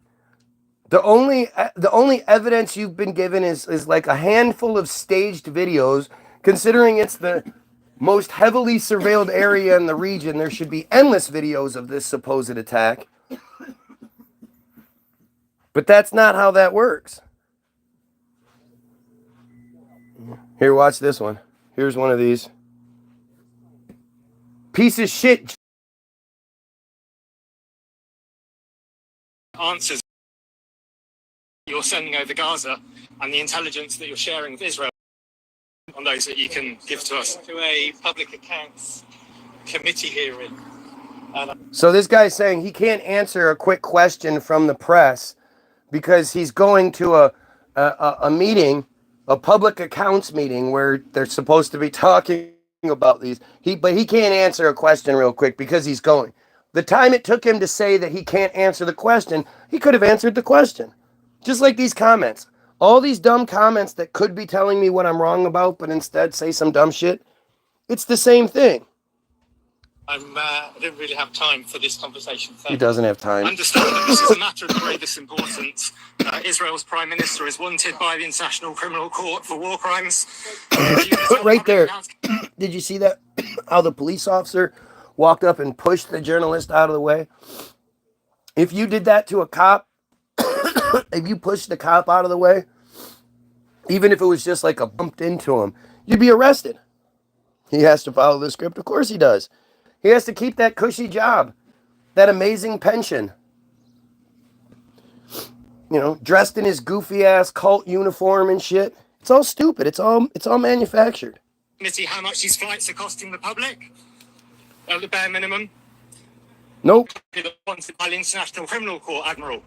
The only evidence you've been given is like a handful of staged videos. Considering it's the most heavily surveilled area in the region, there should be endless videos of this supposed attack. But that's not how that works. Here, watch this one. Here's one of these. Piece of shit. Answers you're sending over Gaza and the intelligence that you're sharing with Israel on those that you can give to us to a public accounts committee hearing. So this guy's saying he can't answer a quick question from the press because he's going to a meeting, a public accounts meeting where they're supposed to be talking about these. But he can't answer a question real quick because he's going. The time it took him to say that he can't answer the question, he could have answered the question. Just like these comments. All these dumb comments that could be telling me what I'm wrong about, but instead say some dumb shit. It's the same thing. I don't really have time for this conversation. He doesn't have time. Understand that this is a matter of the greatest importance. Israel's Prime Minister is wanted by the International Criminal Court for war crimes. Right there. Did you see that? How the police officer walked up and pushed the journalist out of the way? If you did that to a cop, if you pushed the cop out of the way, even if it was just like a bumped into him, you'd be arrested. He has to follow the script. Of course he does. He has to keep that cushy job, that amazing pension. You know, dressed in his goofy ass cult uniform and shit. It's all stupid. It's all manufactured. See how much these flights are costing the public? At the bare minimum. Nope. Wanted by the International Criminal Court, Admiral.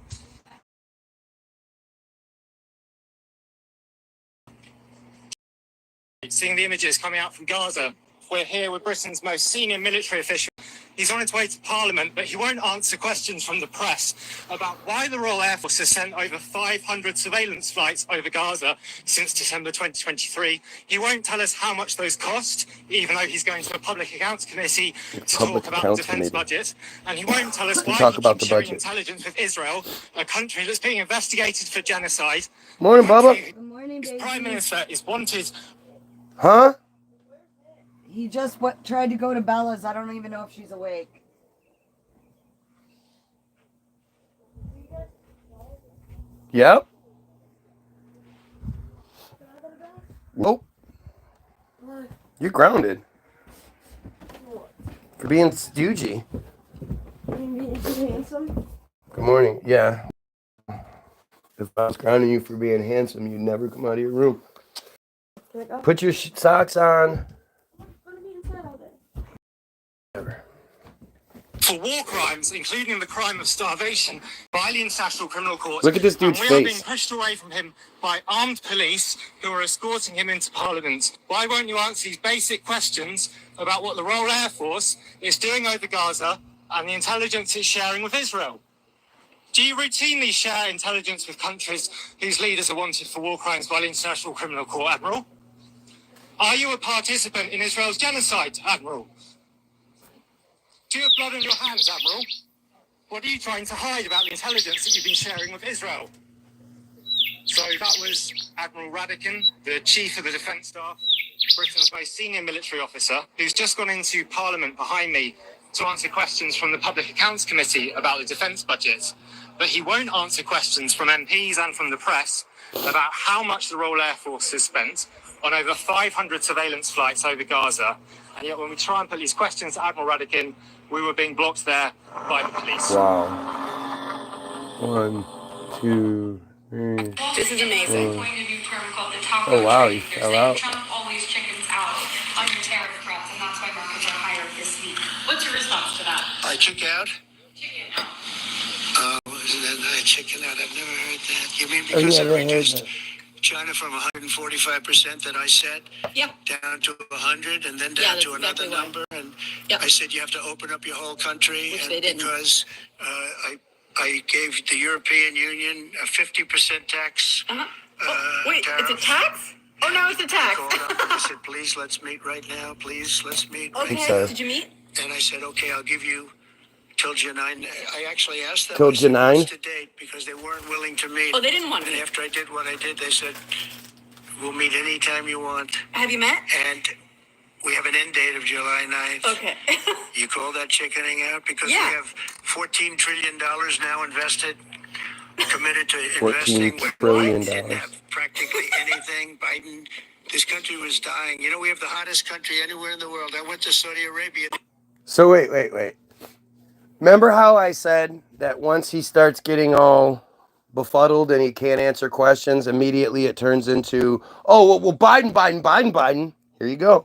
Seeing the images coming out from Gaza, we're here with Britain's most senior military official. He's on his way to Parliament, but he won't answer questions from the press about why the Royal Air Force has sent over 500 surveillance flights over Gaza since December 2023. He won't tell us how much those cost, even though he's going to a public accounts committee to talk about the defence budget. And he won't tell us why he keeps sharing intelligence with Israel, a country that's being investigated for genocide. Morning, Bubba. Good morning, baby. The Prime Minister is wanted. Huh? He just tried to go to Bella's. I don't even know if she's awake. Yep. Whoa. You're grounded. For being stoogey. Handsome? Good morning. Yeah. If I was grounding you for being handsome, you'd never come out of your room. Put your socks on. for war crimes, including the crime of starvation, by the International Criminal Court. Look at this dude's and we are being face. pushed away from him by armed police who are escorting him into Parliament. Why won't you answer these basic questions about what the Royal Air Force is doing over Gaza and the intelligence it's sharing with Israel? Do you routinely share intelligence with countries whose leaders are wanted for war crimes by the International Criminal Court, Admiral? Are you a participant in Israel's genocide, Admiral? Do you have blood on your hands, Admiral? What are you trying to hide about the intelligence that you've been sharing with Israel? So that was Admiral Radican, the Chief of the Defence Staff, Britain's most senior military officer, who's just gone into Parliament behind me to answer questions from the Public Accounts Committee about the defence budget. But he won't answer questions from MPs and from the press about how much the Royal Air Force has spent on over 500 surveillance flights over Gaza. And yet when we try and put these questions to Admiral Radican, we were being blocked there by the police. Wow. 1, 2, 3. This is amazing. Oh wow, he fell out. Trump always chickens out on your tariff threats, and that's why markets are higher this week. What's your response to that? I chick out? Chicken out. Isn't that nice? Chicken out. I've never heard that. You mean I've because I never heard reduced that. China from 145% that I said Yep. down to 100 and then Yeah, down that's to another exactly why. number? And Yep. I said you have to open up your whole country. Which and they didn't. Because I gave the European Union a 50% tax. Wait, tariff. it's a tax? Oh, no, it's a I tax. called up and I said, please, let's meet right now. Please, let's meet right Okay, so. did you meet? And I said, okay, I'll give you till Janine. I actually asked them. Till I said, Janine? what's the date? Because they weren't willing to meet. Oh, they didn't want to And meet. after I did what I did, they said, we'll meet anytime you want. Have you met? And we have an end date of July 9th. Okay. You call that chickening out? Because Yeah. we have $14 trillion now invested, committed to $14 investing. We trillion. didn't have practically anything. Biden, this country was dying. You know, we have the hottest country anywhere in the world. I went to Saudi Arabia. So wait. Remember how I said that once he starts getting all befuddled and he can't answer questions, immediately it turns into, oh, well, Biden. Here you go.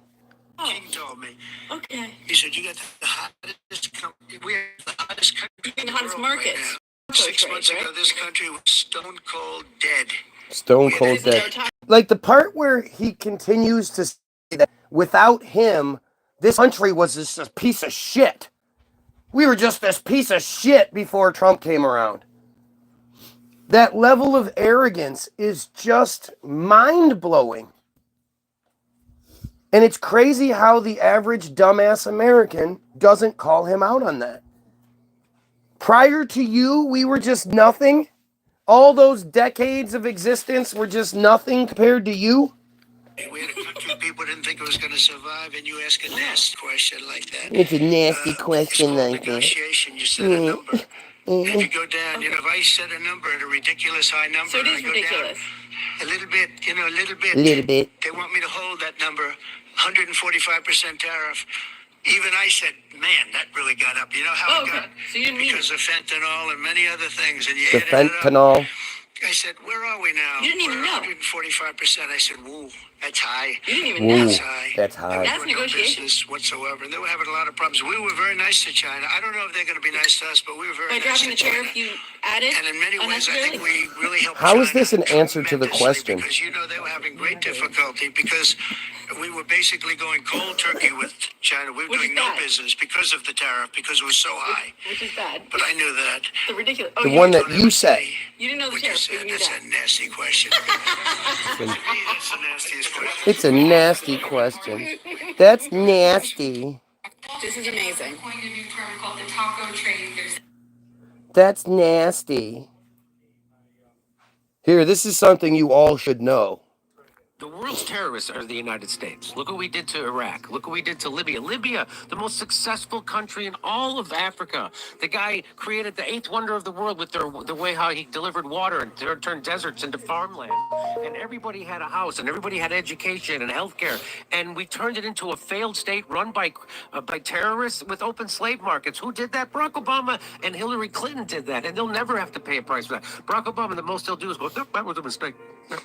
King told me. Okay. He said, you got the hottest country. We have the hottest country in The the hottest world market. right now. So 6 trade, months ago, right? this country was stone cold dead. Stone cold Is there a dead. time? Like the part where he continues to say that without him, this country was just a piece of shit. We were just this piece of shit before Trump came around. That level of arrogance is just mind-blowing. And it's crazy how the average dumbass American doesn't call him out on that. Prior to you, we were just nothing. All those decades of existence were just nothing compared to you. We had a country people didn't think it was going to survive, and you ask a nasty question like that. It's a nasty It's question called like that. negotiation. You set a number. And if you go down, if I set a number at a ridiculous high number, So it and is I go ridiculous. down a little bit, a little bit. Little bit. They want me to hold that number, 145% tariff. Even I said, man, that really got up. You know how Oh, it okay. got? So you didn't mean Because of fentanyl and many other things. And you The added it up. fentanyl. I said, where are we now? You didn't even We're know. 145%. I said, whoa, that's high. You didn't even Whoa. know. That's high. That's high. They That's were no negotiation. business whatsoever. And they were having a lot of problems. We were very nice to China. I don't know if they're going to be nice to us, but we were very By nice dropping to the China. tariff, you added And in many ways, I think unnecessarily? we really helped How China is this an answer to the tremendously question? Because, they were having great difficulty because we were basically going cold turkey with China. We were Which is doing no bad. business because of the tariff, because it was so high. Which is bad. But I knew that. The ridiculous. Oh, The you one didn't that know you said. You didn't know the What you tariff, said, but you knew that's that. a nasty question. To me, that's the nastiest question. It's a nasty question. That's nasty. This is amazing. Coined a new term called the taco trade. There's That's nasty. Here, this is something you all should know. The world's terrorists are the United States. Look what we did to Iraq. Look what we did to Libya. Libya, the most successful country in all of Africa. The guy created the eighth wonder of the world with the way how he delivered water and turned deserts into farmland. And everybody had a house and everybody had education and healthcare. And we turned it into a failed state run by terrorists with open slave markets. Who did that? Barack Obama and Hillary Clinton did that. And they'll never have to pay a price for that. Barack Obama, the most they'll do is go, "No, that was a mistake."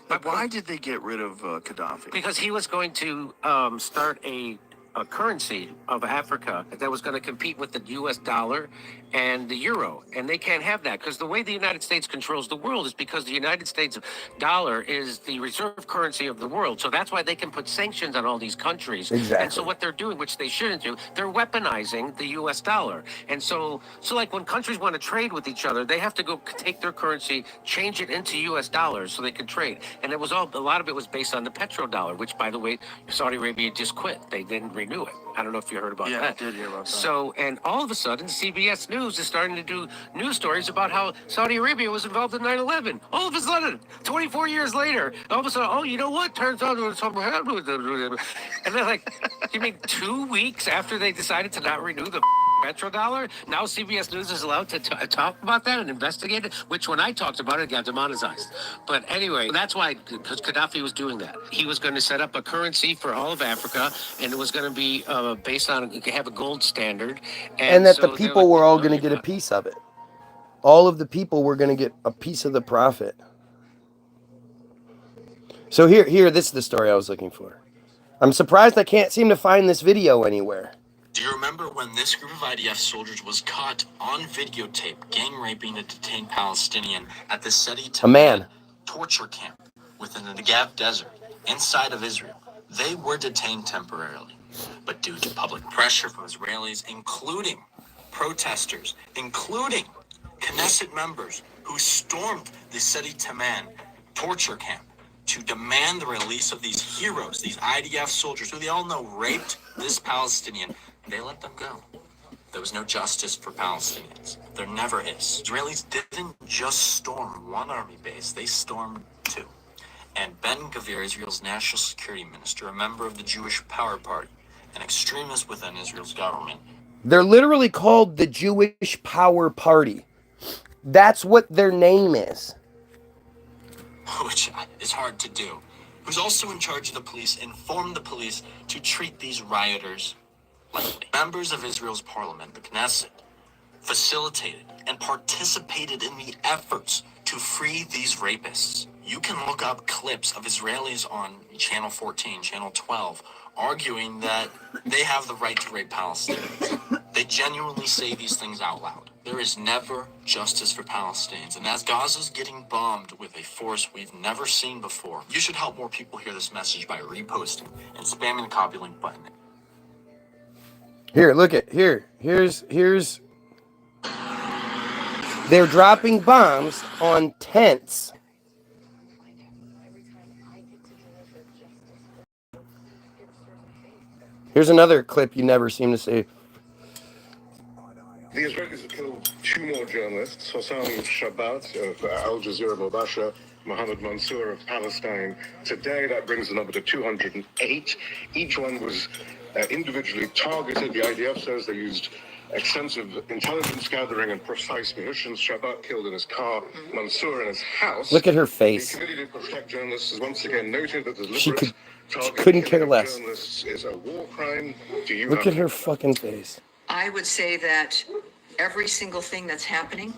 But why did they get rid of Gaddafi? Because he was going to start a a currency of Africa that was going to compete with the U.S. dollar and the euro, and they can't have that because the way the United States controls the world is because the United States dollar is the reserve currency of the world. So that's why they can put sanctions on all these countries. Exactly. And so what they're doing, which they shouldn't do, they're weaponizing the U.S. dollar. And so like when countries want to trade with each other, they have to go take their currency, change it into U.S. dollars so they can trade. And it was a lot of it was based on the petrodollar, which, by the way, Saudi Arabia just quit. They didn't renew it. I don't know if you heard about that. Yeah, I did hear about that. So, and all of a sudden, CBS News is starting to do news stories about how Saudi Arabia was involved in 9/11. All of a sudden, 24 years later, all of a sudden, oh, you know what? Turns out there was something happened with them. And they're like, you mean 2 weeks after they decided to not renew the petrodollar? Now CBS News is allowed to talk about that and investigate it, which when I talked about it, it got demonetized. But anyway, that's why, because Gaddafi was doing that. He was going to set up a currency for all of Africa, and it was going to be based on, have a gold standard. And that so the people were all going to get a piece of it. All of the people were going to get a piece of the profit. So here, this is the story I was looking for. I'm surprised I can't seem to find this video anywhere. Do you remember when this group of IDF soldiers was caught on videotape gang raping a detained Palestinian at the Seti A man. torture camp within the Negev desert inside of Israel? They were detained temporarily, but due to public pressure from Israelis, including protesters, including Knesset members who stormed the Seti Taman torture camp to demand the release of these heroes, these IDF soldiers who they all know raped this Palestinian, they let them go. There was no justice for Palestinians. There never is. Israelis didn't just storm one army base, they stormed two. And Ben Gvir, Israel's national security minister, a member of the Jewish Power Party, an extremist within Israel's government. They're literally called the Jewish Power Party. That's what their name is. Which is hard to do. Who's also in charge of the police, informed the police to treat these rioters lightly. Members of Israel's parliament, the Knesset, facilitated and participated in the efforts to free these rapists. You can look up clips of Israelis on Channel 14, Channel 12, arguing that they have the right to rape Palestinians. They genuinely say these things out loud. There is never justice for Palestinians. And as Gaza's getting bombed with a force we've never seen before, you should help more people hear this message by reposting and spamming the copy link button. Here, look at, here's, they're dropping bombs on tents. Here's another clip you never seem to see. The Israelis have killed 2 more journalists, Hassan Shabbat of Al Jazeera Mubashir, Mohammed Mansour of Palestine. Today, that brings the number to 208. Each one was individually targeted. The IDF says they used extensive intelligence gathering and precise munitions. Shabbat killed in his car, Mansour in his house. Look at her face. The Committee to Protect Journalists has once again noted that the She deliberate couldn't care less. journalists is a war crime. Do you Look at her fucking face. I would say that every single thing that's happening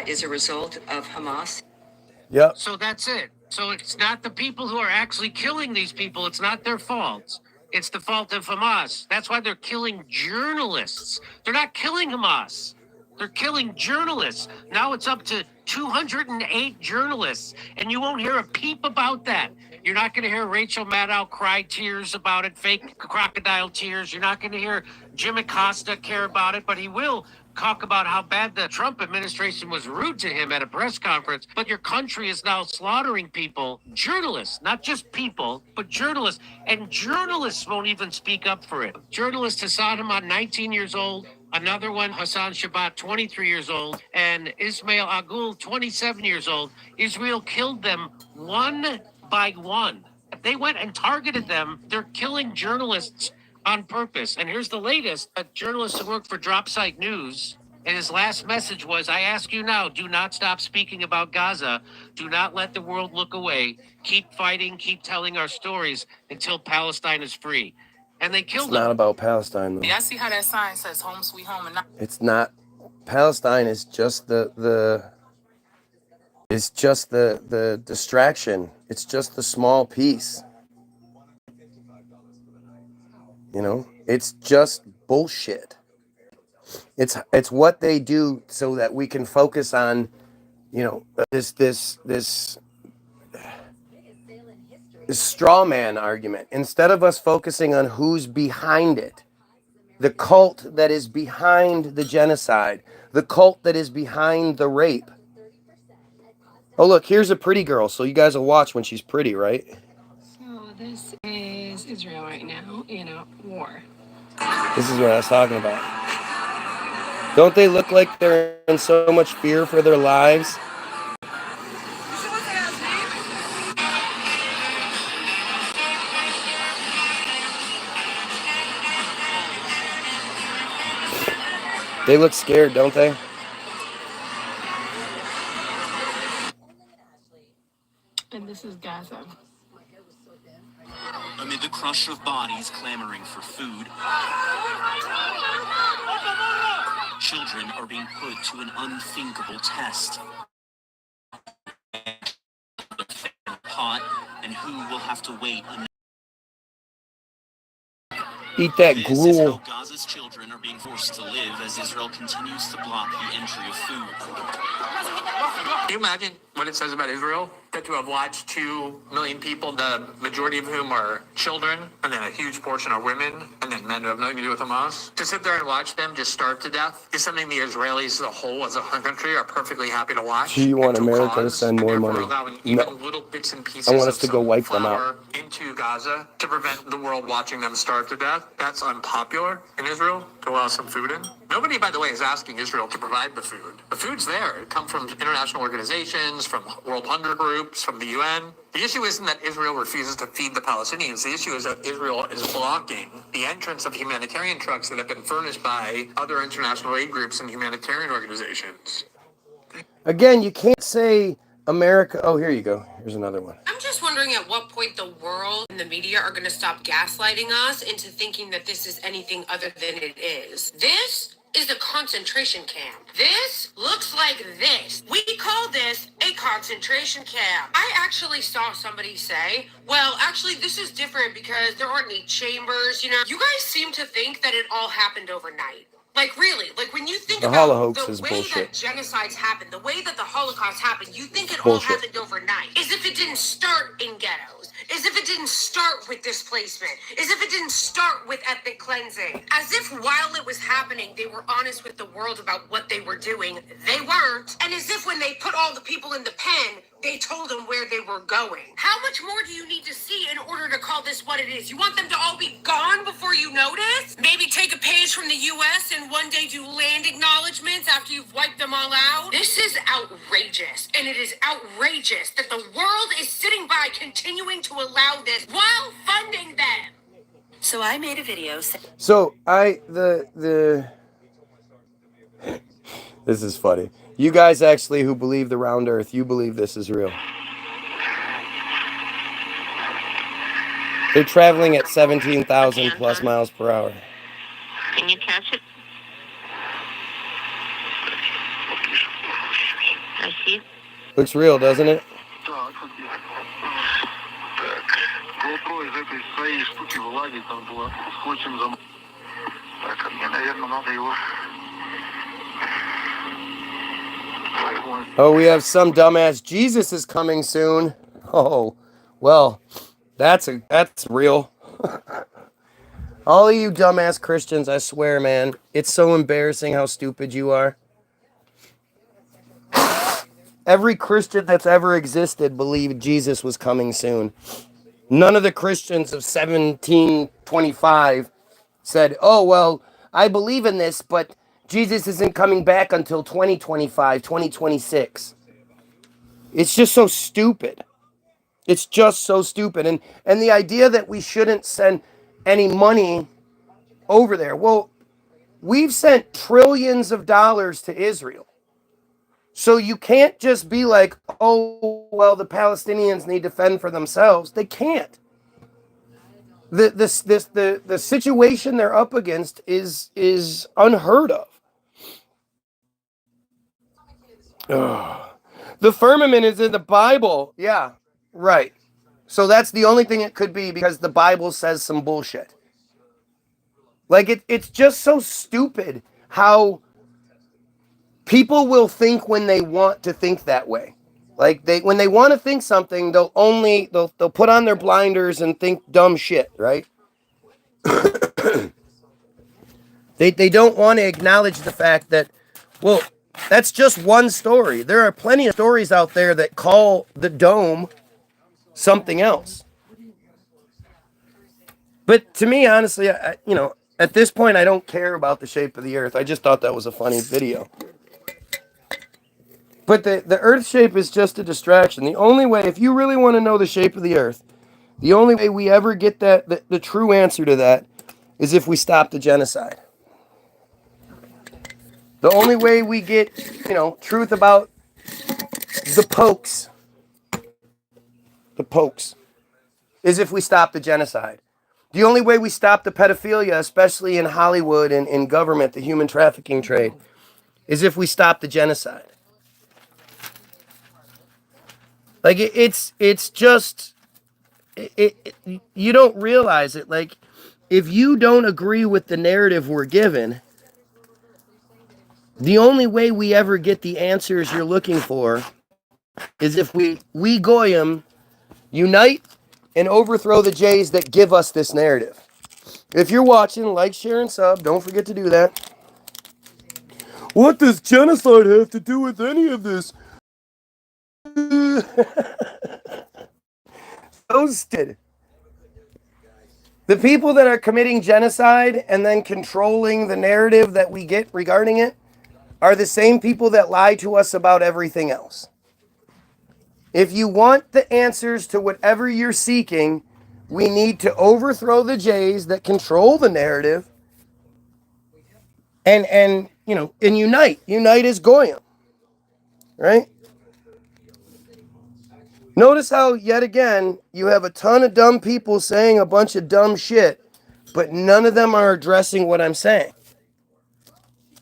is a result of Hamas. Yep. So that's it. So it's not the people who are actually killing these people. It's not their fault. It's the fault of Hamas. That's why they're killing journalists. They're not killing Hamas. They're killing journalists. Now it's up to 208 journalists, and you won't hear a peep about that. You're not going to hear Rachel Maddow cry tears about it, fake crocodile tears. You're not going to hear Jim Acosta care about it, but he will talk about how bad the Trump administration was rude to him at a press conference. But your country is now slaughtering people, journalists, not just people, but journalists. And journalists won't even speak up for it. Journalist Hassan Hamad, 19 years old. Another one, Hassan Shabbat, 23 years old. And Ismail Agul, 27 years old. Israel killed them one by one. If they went and targeted them, they're killing journalists on purpose. And here's the latest. A journalist who worked for Dropsite News, and his last message was, I ask you now, do not stop speaking about Gaza. Do not let the world look away. Keep fighting, keep telling our stories until Palestine is free. And they killed him. It's not about Palestine, though. Yeah, I see how that sign says home sweet home and not. It's not. Palestine is just the distraction. It's just the small piece. You know? It's just bullshit. It's what they do so that we can focus on, this straw man argument instead of us focusing on who's behind it. The cult that is behind the genocide, the cult that is behind the rape. Oh, look, here's a pretty girl, so you guys will watch when she's pretty, right? So this is Israel right now in a war. This is what I was talking about. Don't they look like they're in so much fear for their lives? They look scared, don't they? And this is Gaza. Amid the crush of bodies clamoring for food, children are being put to an unthinkable test. Pot, and who will have to wait until Eat that this is how gruel. Gaza's children are being forced to live as Israel continues to block the entry of food. Can you imagine what it says about Israel? That to have watched 2 million people, the majority of whom are children, and then a huge portion are women, and then men who have nothing to do with Hamas. To sit there and watch them just starve to death is something the Israelis as a whole, as a country, are perfectly happy to watch. Do you want and to America to cause, send and more therefore money? allowing No. even little bits and pieces I want us of to go some wipe them flour out. into Gaza to prevent the world watching them starve to death. That's unpopular in Israel, to allow some food in. Nobody, by the way, is asking Israel to provide the food. The food's there. It comes from international organizations, from World Hunger Groups, from the UN. The issue isn't that Israel refuses to feed the Palestinians. The issue is that Israel is blocking the entrance of humanitarian trucks that have been furnished by other international aid groups and humanitarian organizations. Again, you can't say America. Oh, here you go. Here's another one. I'm just wondering at what point the world and the media are going to stop gaslighting us into thinking that this is anything other than it is. This is a concentration camp. This looks like this. We call this a concentration camp. I actually saw somebody say, well, actually, this is different because there aren't any chambers. You guys seem to think that it all happened overnight. Like, really, like when you think The about Holocaust the is way bullshit. that genocides happen, the way that the Holocaust happened, you think it all Bullshit. happened overnight. As if it didn't start in ghettos. As if it didn't start with displacement. As if it didn't start with ethnic cleansing. As if while it was happening, they were honest with the world about what they were doing. They weren't. And as if when they put all the people in the pen, they told them where they were going. How much more do you need to see in order to call this what it is? You want them to all be gone before you notice? Maybe take a page from the U.S. and one day do land acknowledgements after you've wiped them all out? This is outrageous. And it is outrageous that the world is sitting by continuing to allow this while funding them. So I made a video. So this is funny. You guys actually who believe the round earth, you believe this is real. They're traveling at 17,000 plus miles per hour. Can you catch it? I see. Looks real, doesn't it? GoPro из этой своей штуки вылазит, там было скотчем замок. Так, а мне, наверное, надо его... Oh, we have some dumbass. Jesus is coming soon. Oh, well, that's real. All of you dumbass Christians, I swear, man, it's so embarrassing how stupid you are. Every Christian that's ever existed believed Jesus was coming soon. None of the Christians of 1725 said, oh, well, I believe in this, but Jesus isn't coming back until 2025, 2026. It's just so stupid. It's just so stupid. And the idea that we shouldn't send any money over there. Well, we've sent trillions of dollars to Israel. So you can't just be like, oh, well, the Palestinians need to fend for themselves. They can't. The situation they're up against is unheard of. Ugh. The firmament is in the Bible. Yeah, right. So that's the only thing it could be because the Bible says some bullshit. Like it's just so stupid how people will think when they want to think that way. Like when they want to think something, they'll put on their blinders and think dumb shit, right? They don't want to acknowledge the fact that, well, that's just one story. There are plenty of stories out there that call the dome something else. But to me, honestly, at this point, I don't care about the shape of the earth. I just thought that was a funny video. But the earth shape is just a distraction. The only way, if you really want to know the shape of the earth, the only way we ever get the true answer to that is if we stop the genocide. The only way we get, truth about the pokes, is if we stop the genocide. The only way we stop the pedophilia, especially in Hollywood and in government, the human trafficking trade, is if we stop the genocide. Like it's just, you don't realize it. Like, if you don't agree with the narrative we're given, the only way we ever get the answers you're looking for is if we Goyim unite and overthrow the Jays that give us this narrative. If you're watching, like, share, and sub. Don't forget to do that. What does genocide have to do with any of this? So stupid. The people that are committing genocide and then controlling the narrative that we get regarding it are the same people that lie to us about everything else. If you want the answers to whatever you're seeking, we need to overthrow the Jays that control the narrative and unite. Unite as Goyim. Right? Notice how, yet again, you have a ton of dumb people saying a bunch of dumb shit, but none of them are addressing what I'm saying.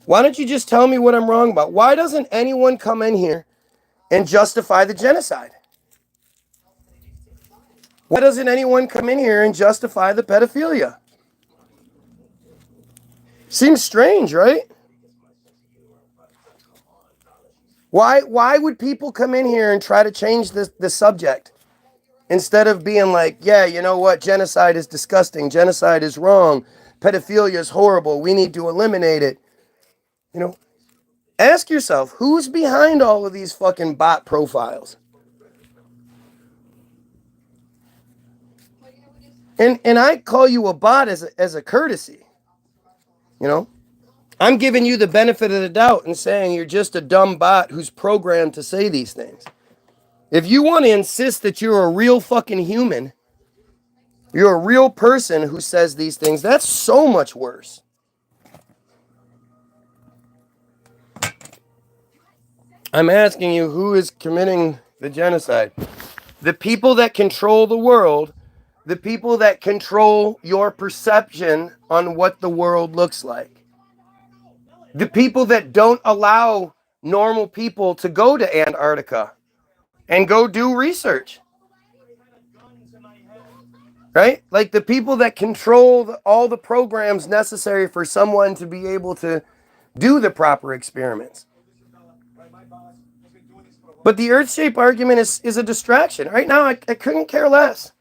Why don't you just tell me what I'm wrong about? Why doesn't anyone come in here and justify the genocide? Why doesn't anyone come in here and justify the pedophilia? Seems strange, right? Why would people come in here and try to change the subject instead of being like, yeah, you know what, genocide is disgusting, genocide is wrong, pedophilia is horrible, we need to eliminate it. Ask yourself, who's behind all of these fucking bot profiles? And I call you a bot as a courtesy. I'm giving you the benefit of the doubt and saying you're just a dumb bot who's programmed to say these things. If you want to insist that you're a real fucking human, you're a real person who says these things, that's so much worse. I'm asking you, who is committing the genocide? The people that control the world, the people that control your perception on what the world looks like. The people that don't allow normal people to go to Antarctica and go do research. Right? Like the people that control all the programs necessary for someone to be able to do the proper experiments. But the earth-shape argument is a distraction. Right now, I couldn't care less.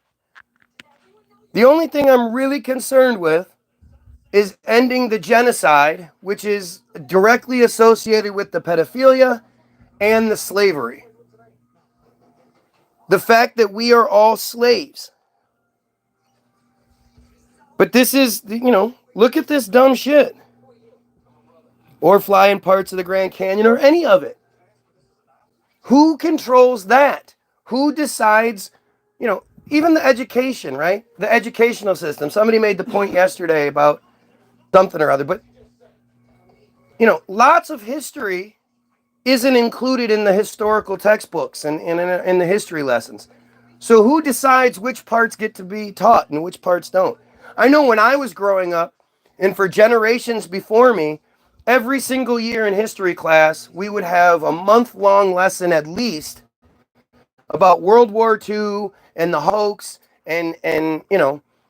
The only thing I'm really concerned with is ending the genocide, which is directly associated with the pedophilia and the slavery. The fact that we are all slaves. But this is, look at this dumb shit. Or fly in parts of the Grand Canyon or any of it. Who controls that? Who decides, even the education, right? The educational system. Somebody made the point yesterday about something or other, but lots of history isn't included in the historical textbooks and in the history lessons. So who decides which parts get to be taught and which parts don't? I know when I was growing up, and for generations before me, every single year in history class, we would have a month-long lesson at least about World War II and the hoax and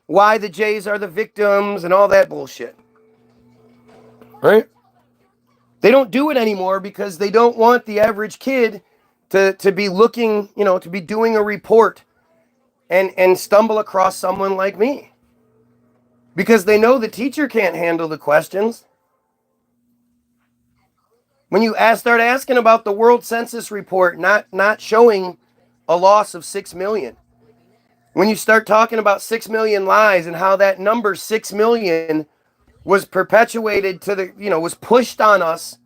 why the Jays are the victims and all that bullshit. right? They don't do it anymore because they don't want the average kid to be looking, to be doing a report and stumble across someone like me. Because they know the teacher can't handle the questions. When you start asking about the World Census report not showing a loss of 6 million. When you start talking about 6 million lies and how that number 6 million was perpetuated was pushed on us,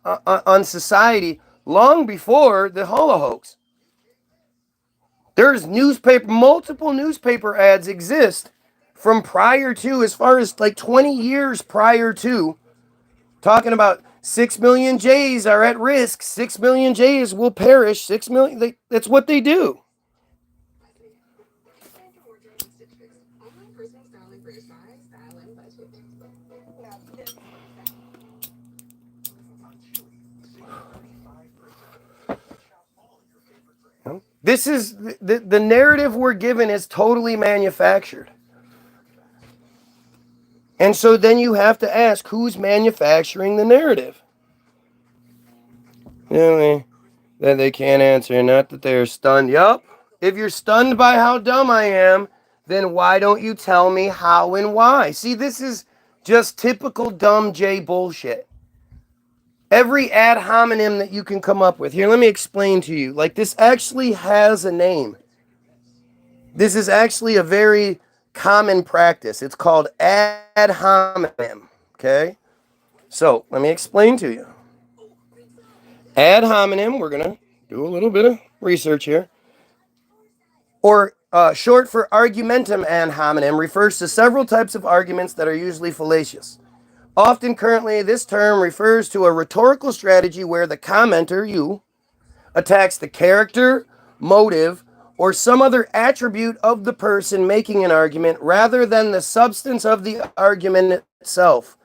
on society long before the Holocaust. There's multiple newspaper ads exist from prior to, as far as like 20 years prior to, talking about 6 million Jays are at risk. 6 million Jays will perish. 6 million. That's what they do. This is the narrative we're given is totally manufactured. And so then you have to ask, who's manufacturing the narrative? That they can't answer, not that they're stunned. Yup. If you're stunned by how dumb I am, then why don't you tell me how and why? See, this is just typical dumb J bullshit. Every ad hominem that you can come up with. Here, let me explain to you. Like, this actually has a name. This is actually a very common practice. It's called ad hominem. Okay? So, let me explain to you. Ad hominem, we're going to do a little bit of research here. Or short for argumentum ad hominem, refers to several types of arguments that are usually fallacious. Often, currently, this term refers to a rhetorical strategy where the commenter, you, attacks the character, motive, or some other attribute of the person making an argument rather than the substance of the argument itself.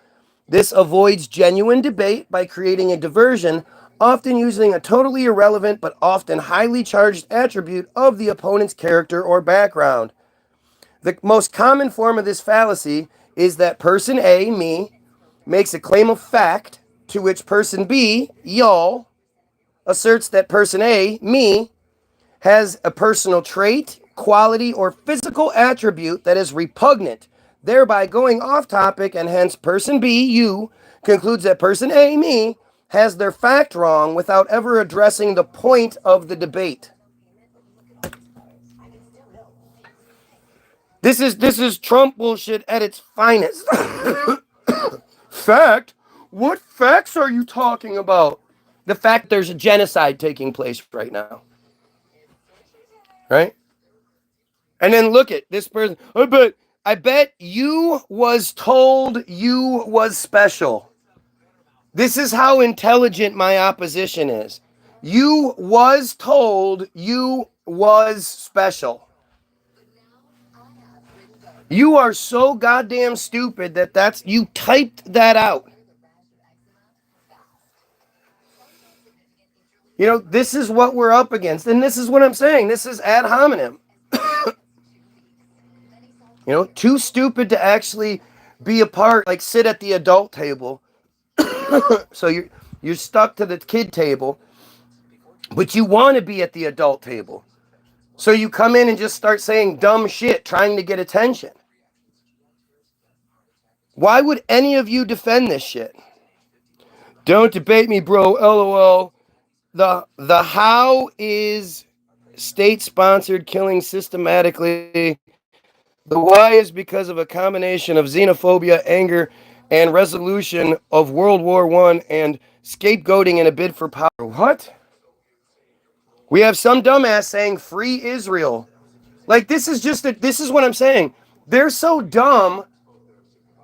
This avoids genuine debate by creating a diversion, often using a totally irrelevant but often highly charged attribute of the opponent's character or background. The most common form of this fallacy is that person A, me, makes a claim of fact to which person B, y'all, asserts that person A, me, has a personal trait, quality, or physical attribute that is repugnant, thereby going off topic, and hence person B, you, concludes that person A, me, has their fact wrong without ever addressing the point of the debate. This is Trump bullshit at its finest. Fact? What facts are you talking about? The fact there's a genocide taking place right now. Right? And then look at this person. I bet you was told you was special. This is how intelligent my opposition is. You was told you was special. You are so goddamn stupid that you typed that out. This is what we're up against. And this is what I'm saying. This is ad hominem. Too stupid to actually be a part, like sit at the adult table. So you're stuck to the kid table, but you want to be at the adult table. So you come in and just start saying dumb shit, trying to get attention. Why would any of you defend this shit? Don't debate me, bro. LOL. The how is state-sponsored killing systematically. The why is because of a combination of xenophobia, anger, and resolution of World War I and scapegoating in a bid for power. What? We have some dumbass saying free Israel. Like, this is what I'm saying. They're so dumb,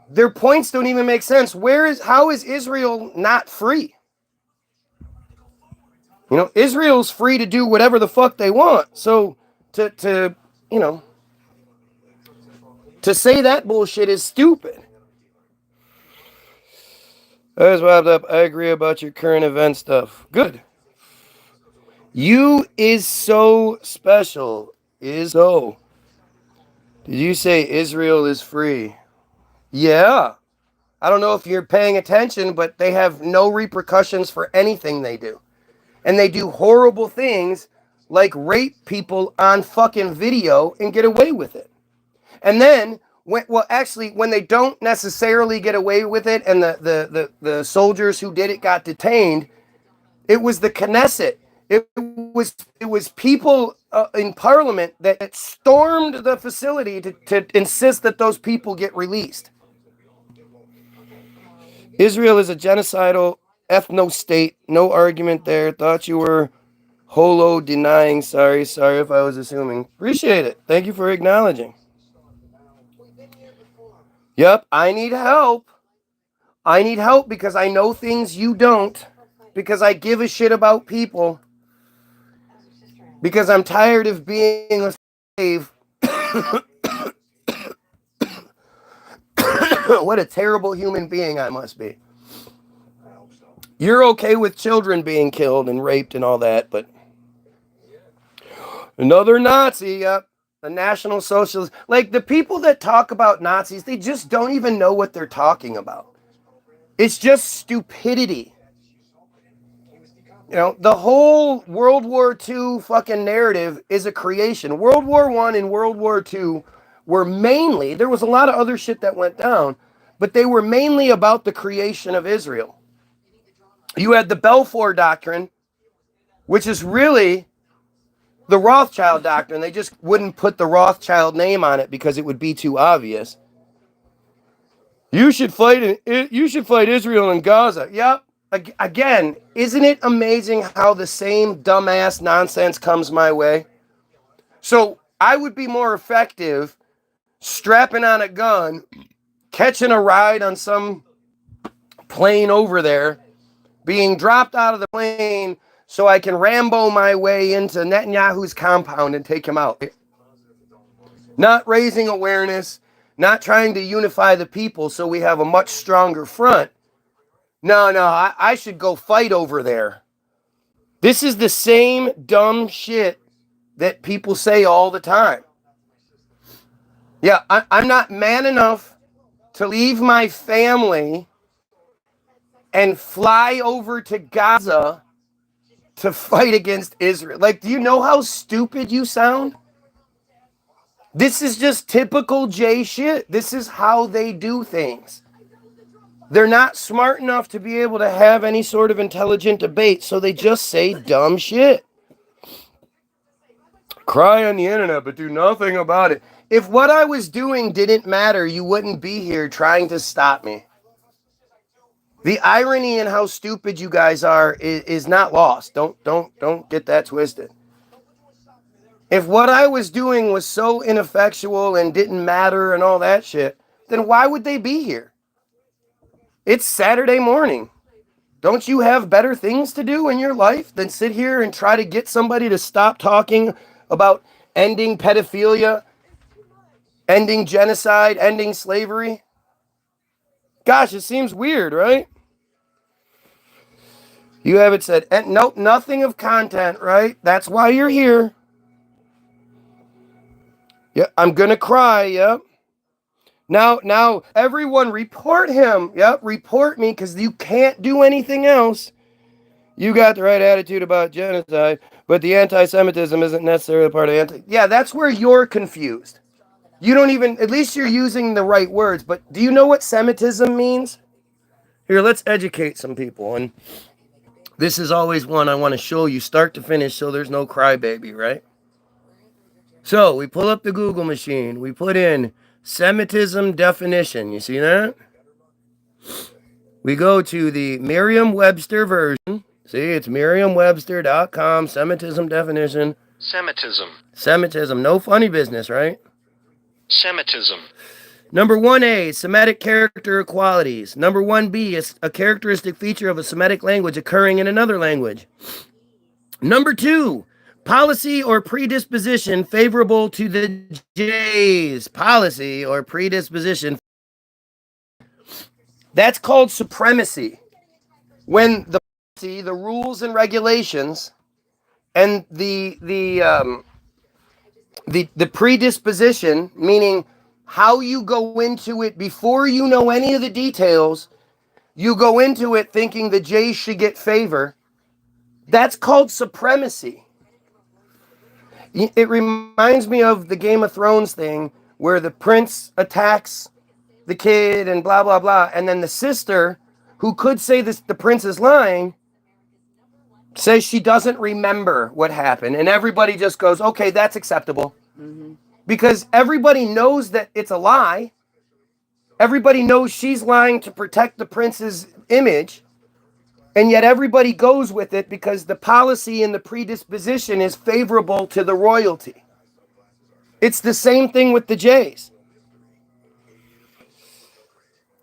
their points don't even make sense. How is Israel not free? Israel's free to do whatever the fuck they want. So to say that bullshit is stupid. That's wrapped up. I agree about your current event stuff. Good. You is so special. Is so. Did you say Israel is free? Yeah. I don't know if you're paying attention, but they have no repercussions for anything they do. And they do horrible things like rape people on fucking video and get away with it. And then, when they don't necessarily get away with it and the soldiers who did it got detained, it was the Knesset. It was people in Parliament that stormed the facility to insist that those people get released. Israel is a genocidal ethno-state. No argument there. Thought you were holo denying. Sorry if I was assuming. Appreciate it. Thank you for acknowledging. Yep, I need help. I need help because I know things you don't. Because I give a shit about people. Because I'm tired of being a slave. What a terrible human being I must be. You're okay with children being killed and raped and all that, but another Nazi, yep. The National Socialist. Like, the people that talk about Nazis, they just don't even know what they're talking about. It's just stupidity. You know, the whole World War II fucking narrative is a creation. World War I and World War II were mainly, there was a lot of other shit that went down, but they were mainly about the creation of Israel. You had the Balfour Doctrine, which is really the Rothschild Doctrine. They just wouldn't put the Rothschild name on it because it would be too obvious. You should fight Israel and Gaza. Yep. Again, isn't it amazing how the same dumbass nonsense comes my way? So I would be more effective strapping on a gun, catching a ride on some plane over there, being dropped out of the plane so I can Rambo my way into Netanyahu's compound and take him out. Not raising awareness, not trying to unify the people so we have a much stronger front. No, I should go fight over there. This is the same dumb shit that people say all the time. Yeah, I'm not man enough to leave my family and fly over to Gaza to fight against Israel. Like, do you know how stupid you sound? This is just typical Jay shit. This is how they do things. They're not smart enough to be able to have any sort of intelligent debate, so they just say dumb shit. Cry on the internet, but do nothing about it. If what I was doing didn't matter, you wouldn't be here trying to stop me. The irony in how stupid you guys are is not lost. Don't get that twisted. If what I was doing was so ineffectual and didn't matter and all that shit, then why would they be here? It's Saturday morning. Don't you have better things to do in your life than sit here and try to get somebody to stop talking about ending pedophilia, ending genocide, ending slavery? Gosh, it seems weird, right? You haven't said, nope, nothing of content, right? That's why you're here. Yeah, I'm gonna cry, yep. Now, everyone report him. Yep, report me, because you can't do anything else. You got the right attitude about genocide, but the anti-Semitism isn't necessarily part of anti... Yeah, that's where you're confused. You don't even... At least you're using the right words, but do you know what Semitism means? Here, let's educate some people, and this is always one I want to show you start to finish so there's no crybaby, right? So, we pull up the Google machine. We put in Semitism definition. You see that? We go to the Merriam-Webster version. See, it's merriam-webster.com, Semitism definition. Semitism. No funny business, right? Semitism. Number 1A, Semitic character qualities. Number 1B, is a characteristic feature of a Semitic language occurring in another language. Number 2, policy or predisposition favorable to the Jays. Policy or predisposition. That's called supremacy. When the policy, the rules and regulations, and the predisposition, meaning how you go into it before you know any of the details. You go into it thinking the Jays should get favor. That's called supremacy. It reminds me of the Game of Thrones thing where the prince attacks the kid and blah, blah, blah. And then the sister, who could say this, the prince is lying, says she doesn't remember what happened. And everybody just goes, okay, that's acceptable. Mm-hmm. Because everybody knows that it's a lie. Everybody knows she's lying to protect the prince's image. And yet everybody goes with it because the policy and the predisposition is favorable to the royalty. It's the same thing with the Jays.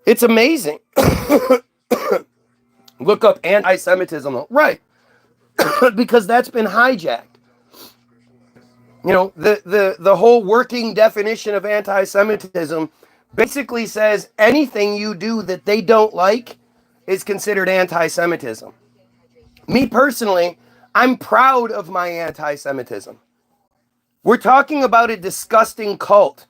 It's amazing. Look up anti-Semitism. Right. Because that's been hijacked. You know, the whole working definition of anti-Semitism basically says anything you do that they don't like is considered anti-Semitism. Me personally, I'm proud of my anti-Semitism. We're talking about a disgusting cult.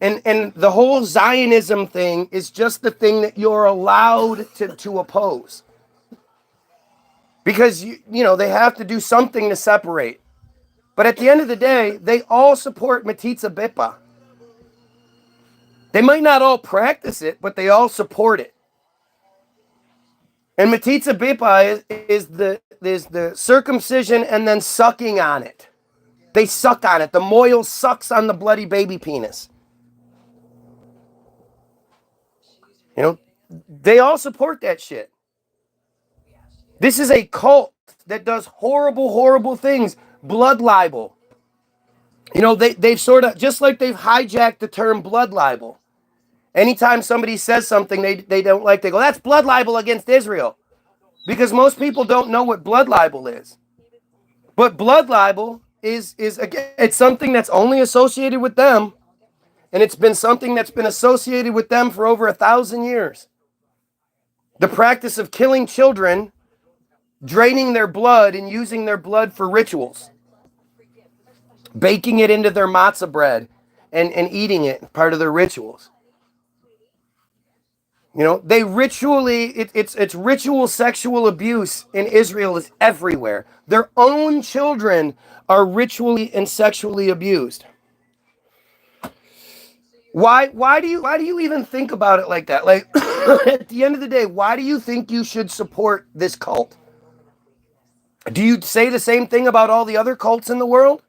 And the whole Zionism thing is just the thing that you're allowed to oppose. Because, you know, they have to do something to separate. But at the end of the day, they all support Matitza Bippa. They might not all practice it, but they all support it. And Matitza Bippa is the circumcision and then sucking on it. They suck on it. The moil sucks on the bloody baby penis. You know, they all support that shit. This is a cult that does horrible, horrible things. Blood libel. You know, they've sort of, just like they've hijacked the term blood libel. Anytime somebody says something they don't like, they go, that's blood libel against Israel. Because most people don't know what blood libel is. But blood libel is again, it's something that's only associated with them. And it's been something that's been associated with them for over 1,000 years. The practice of killing children, draining their blood and using their blood for rituals. Baking it into their matzah bread and eating it, part of their rituals. You know, they ritually, it's ritual sexual abuse in Israel is everywhere. Their own children are ritually and sexually abused. Why do you even think about it like that? Like, at the end of the day, why do you think you should support this cult? Do you say the same thing about all the other cults in the world?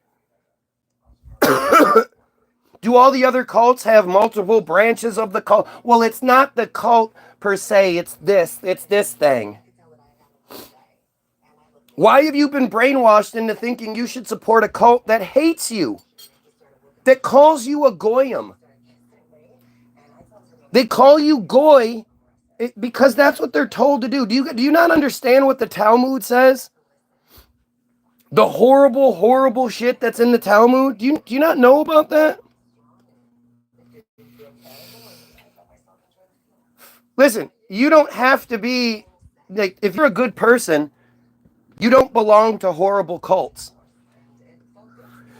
Do all the other cults have multiple branches of the cult? Well, it's not the cult per se, it's this thing. Why have you been brainwashed into thinking you should support a cult that hates you? That calls you a goyim? They call you goy because that's what they're told to do. Do you not understand what the Talmud says? The horrible, horrible shit that's in the Talmud? Do you not know about that? Listen, you don't have to be, like, if you're a good person, you don't belong to horrible cults.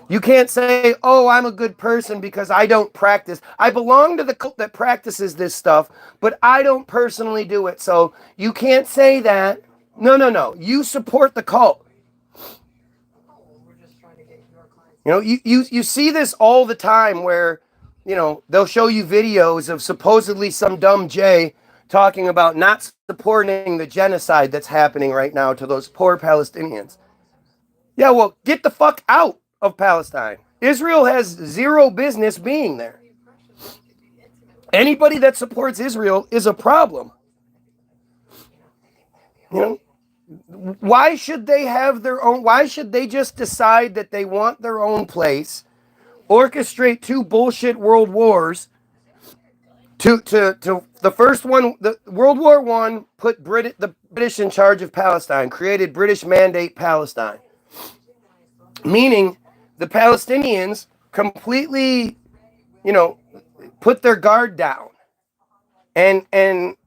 You can't say, oh, I'm a good person because I don't practice. I belong to the cult that practices this stuff, but I don't personally do it. So you can't say that. No. You support the cult. You know, you see this all the time where, you know, they'll show you videos of supposedly some dumb Jay talking about not supporting the genocide that's happening right now to those poor Palestinians. Yeah, well, get the fuck out of Palestine. Israel has zero business being there. Anybody that supports Israel is a problem. You know, why should they have their own? Why should they just decide that they want their own place, orchestrate 2 bullshit world wars? To the first one, the World War I put the British in charge of Palestine, created British Mandate Palestine. Meaning the Palestinians completely, you know, put their guard down. And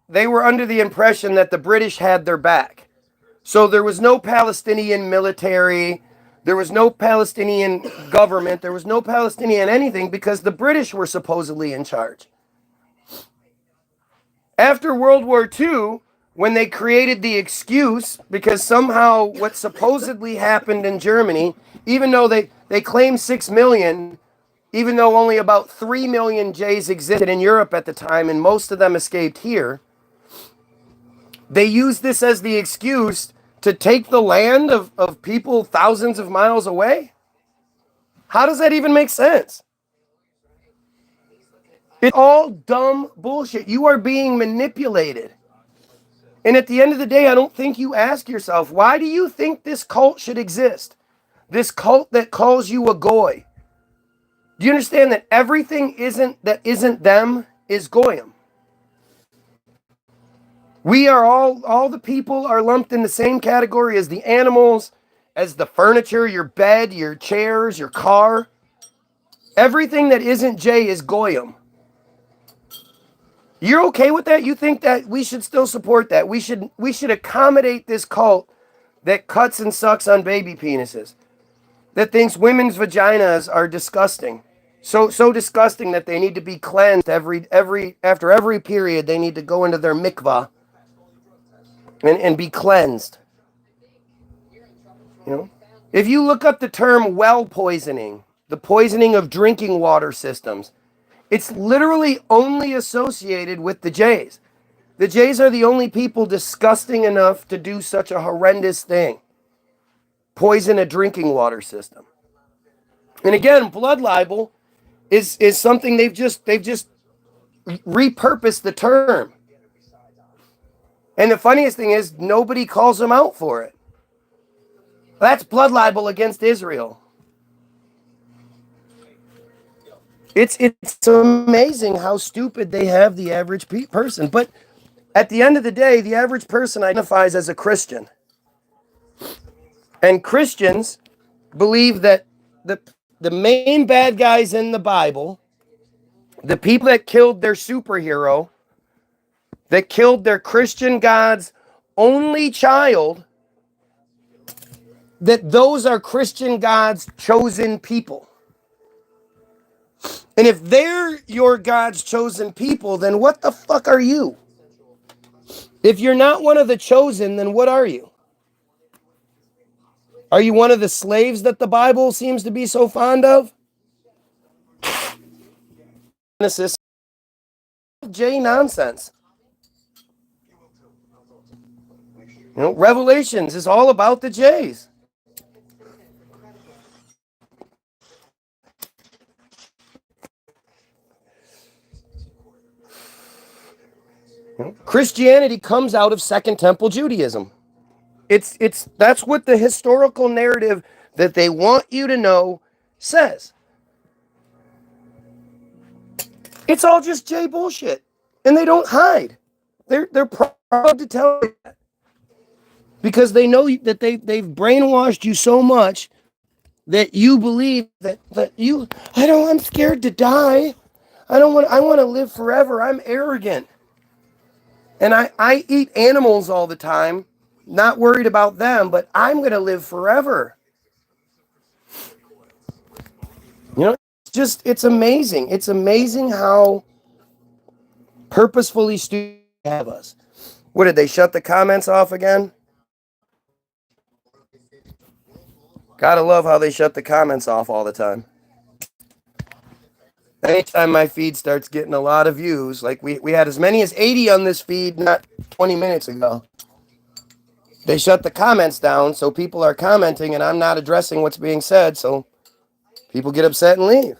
they were under the impression that the British had their back. So there was no Palestinian military. There was no Palestinian government. There was no Palestinian anything because the British were supposedly in charge. After World War II, when they created the excuse, because somehow what supposedly happened in Germany, even though they claimed 6 million, even though only about 3 million Jays existed in Europe at the time, and most of them escaped here, they used this as the excuse to take the land of people thousands of miles away? How does that even make sense? It's all dumb bullshit. You are being manipulated. And at the end of the day, I don't think you ask yourself, why do you think this cult should exist? This cult that calls you a goy. Do you understand that everything that isn't them is goyim? We are all the people are lumped in the same category as the animals, as the furniture, your bed, your chairs, your car. Everything that isn't J is goyim. You're okay with that? You think that we should still support that? We should accommodate this cult that cuts and sucks on baby penises, that thinks women's vaginas are disgusting. So disgusting that they need to be cleansed after every period. They need to go into their mikvah and be cleansed. You know, if you look up the term well poisoning, the poisoning of drinking water systems, it's literally only associated with the Jays. The Jays are the only people disgusting enough to do such a horrendous thing. Poison a drinking water system. And again, blood libel is something they've just repurposed the term. And the funniest thing is nobody calls them out for it. That's blood libel against Israel. It's amazing how stupid they have the average person. But at the end of the day, the average person identifies as a Christian. And Christians believe that the main bad guys in the Bible, the people that killed their superhero, that killed their Christian God's only child, that those are Christian God's chosen people. And if they're your God's chosen people, then what the fuck are you? If you're not one of the chosen, then what are you? Are you one of the slaves that the Bible seems to be so fond of? Genesis, J nonsense. You know, Revelations is all about the J's. You know, Christianity comes out of Second Temple Judaism. That's what the historical narrative that they want you to know says. It's all just J bullshit, and they don't hide. They're proud to tell you that because they know that they've brainwashed you so much that you believe that you. I'm scared to die. I want to live forever. I'm arrogant, and I eat animals all the time. Not worried about them, but I'm going to live forever. You know, it's amazing. It's amazing how purposefully stupid they have us. What, did they shut the comments off again? Gotta love how they shut the comments off all the time. Anytime my feed starts getting a lot of views, like we had as many as 80 on this feed not 20 minutes ago. They shut the comments down, so people are commenting and I'm not addressing what's being said, so people get upset and leave.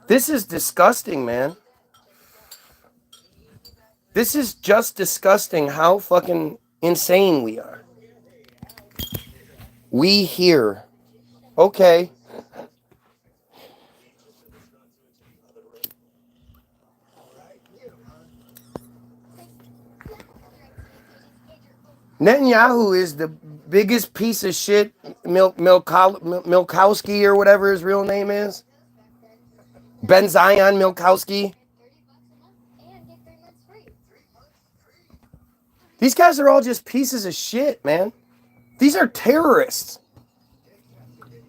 This is disgusting, man. This is just disgusting how fucking insane we are. We here. Okay. Netanyahu is the biggest piece of shit, Milkowski or whatever his real name is. Ben Zion Milkowski. These guys are all just pieces of shit, man. These are terrorists.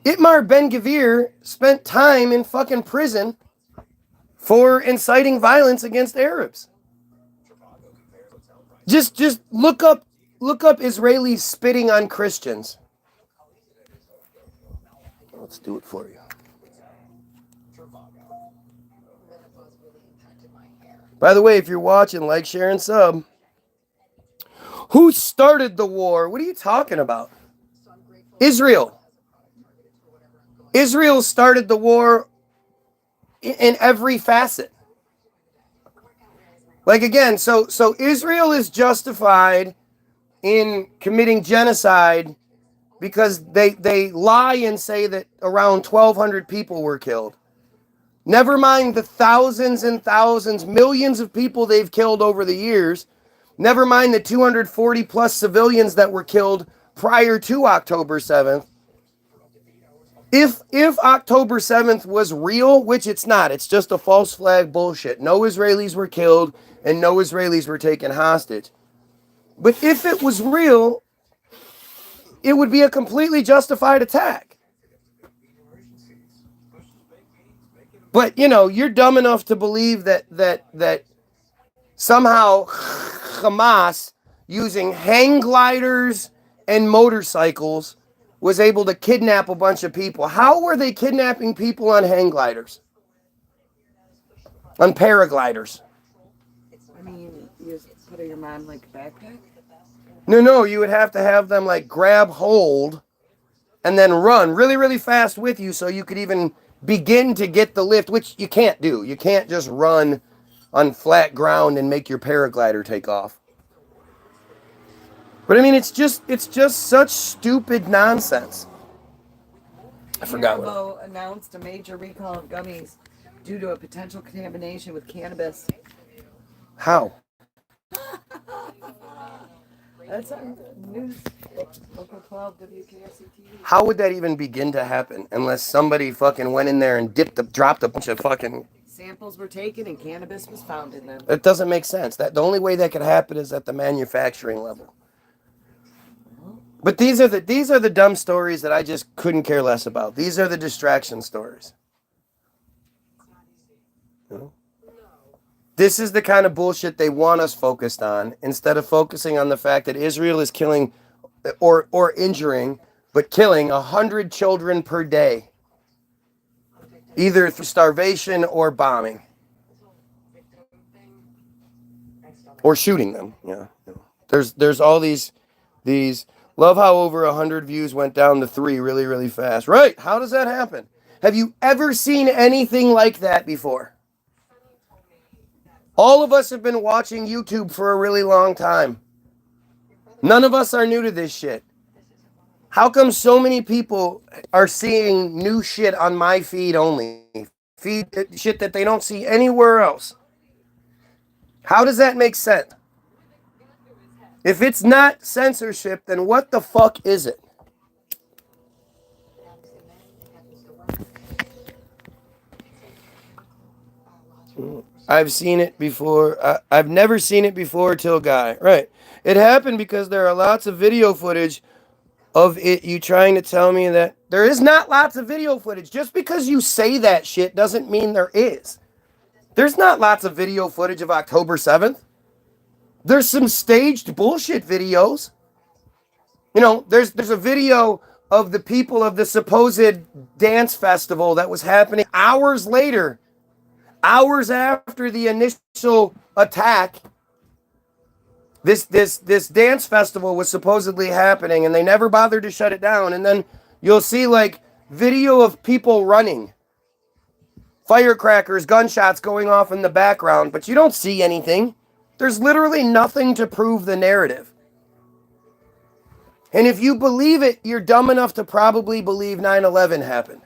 Itamar Ben-Gvir spent time in fucking prison for inciting violence against Arabs. Just look up Israelis spitting on Christians. Let's do it for you. By the way, if you're watching, like, share, and sub. Who started the war? What are you talking about? Israel. Israel started the war in every facet. Like, again, so Israel is justified in committing genocide because they lie and say that around 1,200 people were killed. Never mind the thousands and thousands, millions of people they've killed over the years. Never mind the 240 plus civilians that were killed prior to October 7th. If October 7th was real, which it's not, it's just a false flag bullshit. No Israelis were killed and no Israelis were taken hostage. But if it was real, it would be a completely justified attack. But, you know, you're dumb enough to believe that somehow Hamas, using hang gliders and motorcycles, was able to kidnap a bunch of people. How were they kidnapping people on hang gliders? On paragliders? I mean, you just put your mom like a backpack? No, you would have to have them like grab hold and then run really, really fast with you so you could even begin to get the lift, which you can't do. You can't just run on flat ground and make your paraglider take off. But I mean, it's just such stupid nonsense. I forgot what. Announced a major recall of gummies due to a potential contamination with cannabis. How? That's on news. Local 12 WKRC-TV. How would that even begin to happen unless somebody fucking went in there and dropped a bunch of fucking... Samples were taken and cannabis was found in them. It doesn't make sense. The only way that could happen is at the manufacturing level. But these are the dumb stories that I just couldn't care less about. These are the distraction stories. You know? This is the kind of bullshit they want us focused on, instead of focusing on the fact that Israel is killing or injuring, but killing 100 children per day, either through starvation or bombing. Or shooting them. Yeah. There's all these love how over 100 views went down to 3 really, really fast. Right. How does that happen? Have you ever seen anything like that before? All of us have been watching YouTube for a really long time. None of us are new to this shit. How come so many people are seeing new shit on my feed only? Feed shit that they don't see anywhere else. How does that make sense? If it's not censorship, then what the fuck is it? I've seen it before. I've never seen it before till Guy. Right. It happened because there are lots of video footage of it. You trying to tell me that there is not lots of video footage. Just because you say that shit doesn't mean there is. There's not lots of video footage of October 7th. There's some staged bullshit videos. You know, there's a video of the people of the supposed dance festival that was happening hours later. Hours after the initial attack, this dance festival was supposedly happening, and they never bothered to shut it down. And then you'll see like video of people running, firecrackers, gunshots going off in the background, but you don't see anything. There's literally nothing to prove the narrative. And if you believe it, you're dumb enough to probably believe 9/11 happened.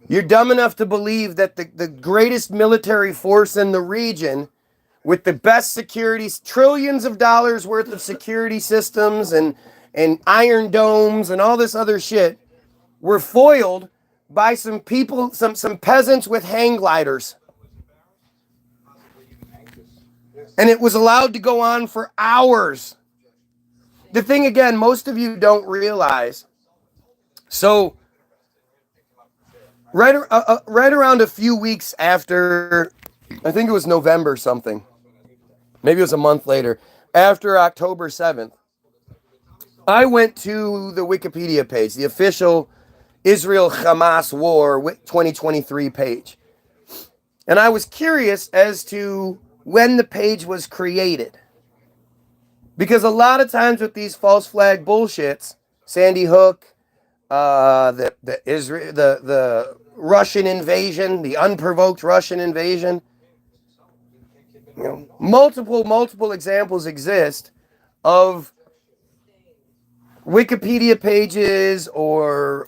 You're dumb enough to believe that the greatest military force in the region, with the best security, trillions of dollars worth of security systems and iron domes and all this other shit, were foiled by some people, some peasants with hang gliders. And it was allowed to go on for hours. The thing, again, most of you don't realize. So, right around a few weeks after, I think it was November something, maybe it was a month later, after October 7th, I went to the Wikipedia page, the official Israel-Hamas War 2023 page. And I was curious as to when the page was created. Because a lot of times with these false flag bullshits, Sandy Hook, the Russian invasion, the unprovoked Russian invasion, you know, multiple examples exist of Wikipedia pages or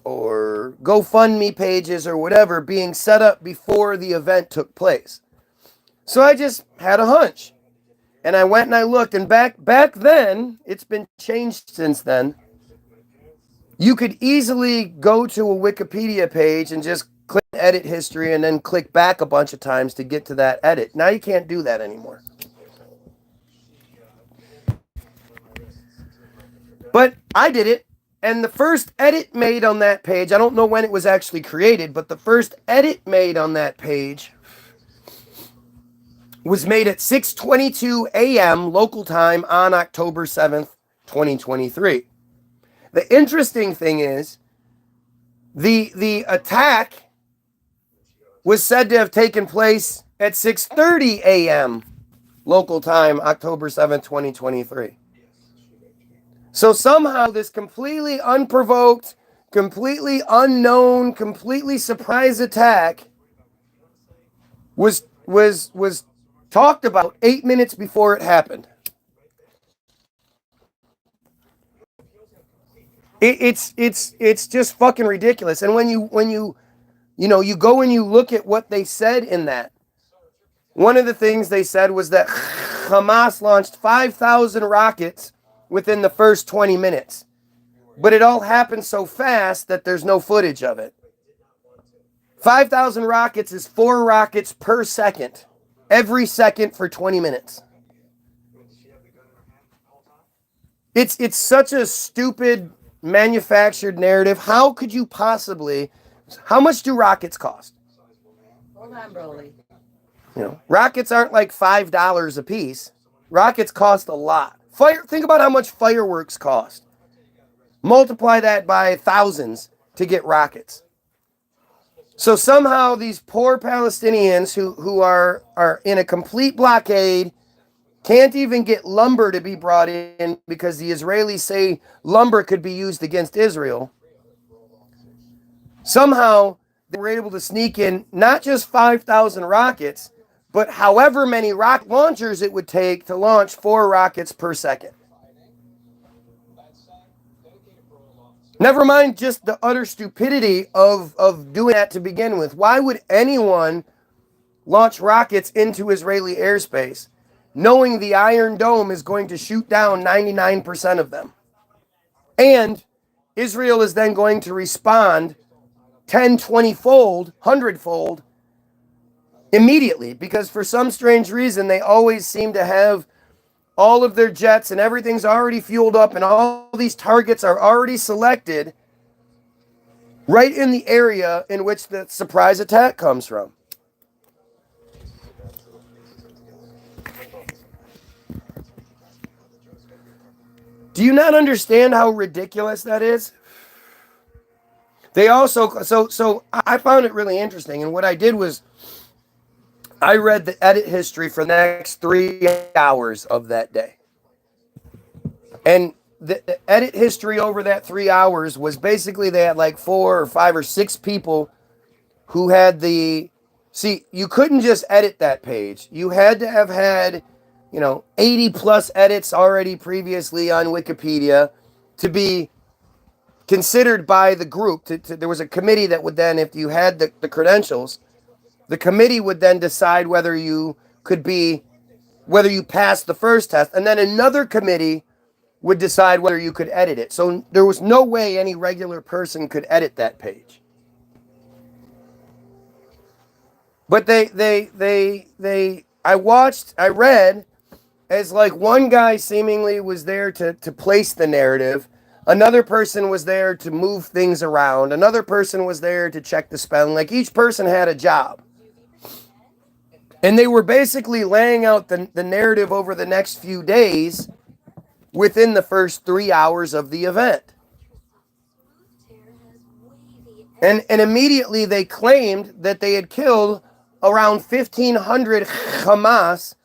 GoFundMe pages or whatever being set up before the event took place. So I just had a hunch. And I went and I looked, and back then, it's been changed since then. You could easily go to a Wikipedia page and just click edit history and then click back a bunch of times to get to that edit. Now you can't do that anymore. But I did it, and the first edit made on that page, I don't know when it was actually created, but the first edit made on that page was made at 6:22 a.m. local time on October 7th, 2023. The interesting thing is, the attack was said to have taken place at 6:30 a.m. local time, October 7th, 2023. So somehow this completely unprovoked, completely unknown, completely surprise attack was talked about 8 minutes before it happened. It's just fucking ridiculous. And when you go and you look at what they said in that, one of the things they said was that Hamas launched 5,000 rockets within the first 20 minutes. But it all happened so fast that there's no footage of it. 5,000 rockets is 4 rockets per second. Every second for 20 minutes. It's such a stupid manufactured narrative. How could you possibly... How much do rockets cost? Hold on, Broly. You know, rockets aren't like $5 a piece. Rockets cost a lot. Think about how much fireworks cost. Multiply that by thousands to get rockets. So somehow these poor Palestinians who are in a complete blockade can't even get lumber to be brought in because the Israelis say lumber could be used against Israel. Somehow they were able to sneak in not just 5,000 rockets, but however many rocket launchers it would take to launch 4 rockets per second. Never mind just the utter stupidity of doing that to begin with. Why would anyone launch rockets into Israeli airspace knowing the Iron Dome is going to shoot down 99% of them? And Israel is then going to respond 10, 20-fold, 100-fold immediately, because for some strange reason they always seem to have all of their jets and everything's already fueled up and all these targets are already selected right in the area in which the surprise attack comes from. Do you not understand how ridiculous that is? They also, so I found it really interesting, and what I did was I read the edit history for the next 3 hours of that day. And the edit history over that 3 hours was basically they had like 4 or 5 or 6 people who had the... See, you couldn't just edit that page. You had to have had, 80 plus edits already previously on Wikipedia to be considered by the group. There was a committee that would then, if you had the credentials, the committee would then decide whether you passed the first test, and then another committee would decide whether you could edit it. So there was no way any regular person could edit that page. But I read as like one guy seemingly was there to place the narrative, another person was there to move things around, another person was there to check the spelling. Like each person had a job. And they were basically laying out the narrative over the next few days within the first 3 hours of the event. And immediately they claimed that they had killed around 1,500 Hamas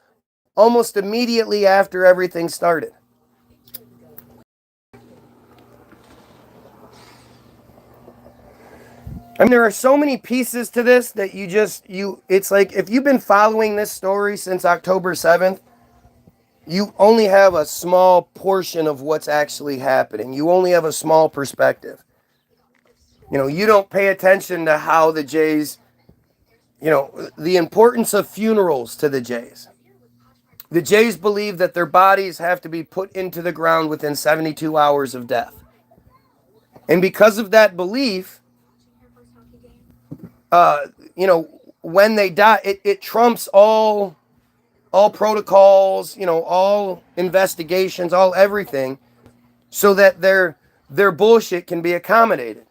almost immediately after everything started. I mean, there are so many pieces to this that it's like if you've been following this story since October 7th, you only have a small portion of what's actually happening. You only have a small perspective. You know, you don't pay attention to how the Jays, you know, the importance of funerals to the Jays. The Jays believe that their bodies have to be put into the ground within 72 hours of death. And because of that belief, you know, when they die, it trumps all protocols, you know, all investigations, all everything, so that their bullshit can be accommodated.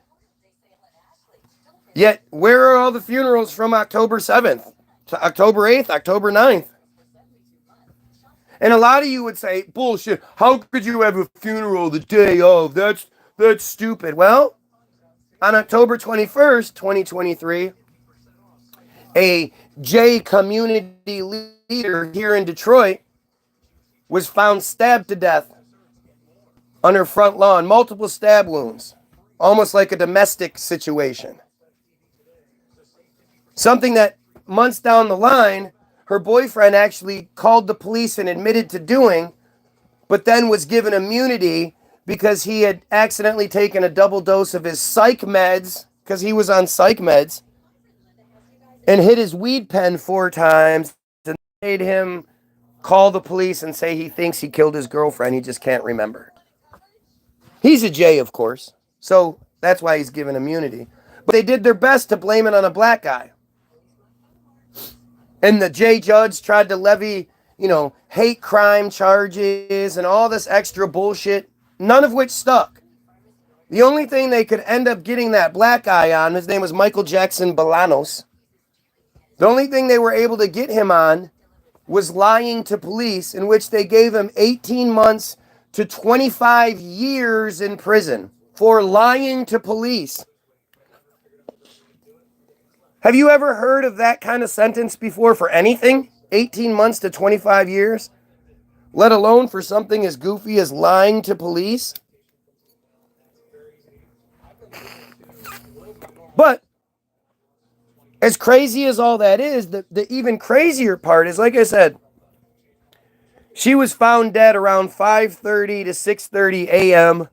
Yet, where are all the funerals from October 7th to October 8th, October 9th? And a lot of you would say, bullshit, how could you have a funeral the day of? That's stupid. Well, on October 21st, 2023, a J community leader here in Detroit was found stabbed to death on her front lawn, multiple stab wounds, almost like a domestic situation. Something that months down the line, her boyfriend actually called the police and admitted to doing, but then was given immunity because he had accidentally taken a double dose of his psych meds, because he was on psych meds, and hit his weed pen 4 times and made him call the police and say he thinks he killed his girlfriend. He just can't remember. He's a J, of course, so that's why he's given immunity. But they did their best to blame it on a black guy. And the J judge tried to levy, you know, hate crime charges and all this extra bullshit, none of which stuck. The only thing they could end up getting that black guy on, his name was Michael Jackson Bolanos. The only thing they were able to get him on was lying to police, in which they gave him 18 months to 25 years in prison for lying to police. Have you ever heard of that kind of sentence before for anything? 18 months to 25 years? Let alone for something as goofy as lying to police? But as crazy as all that is, the even crazier part is, like I said, she was found dead around 5:30 to 6:30 a.m.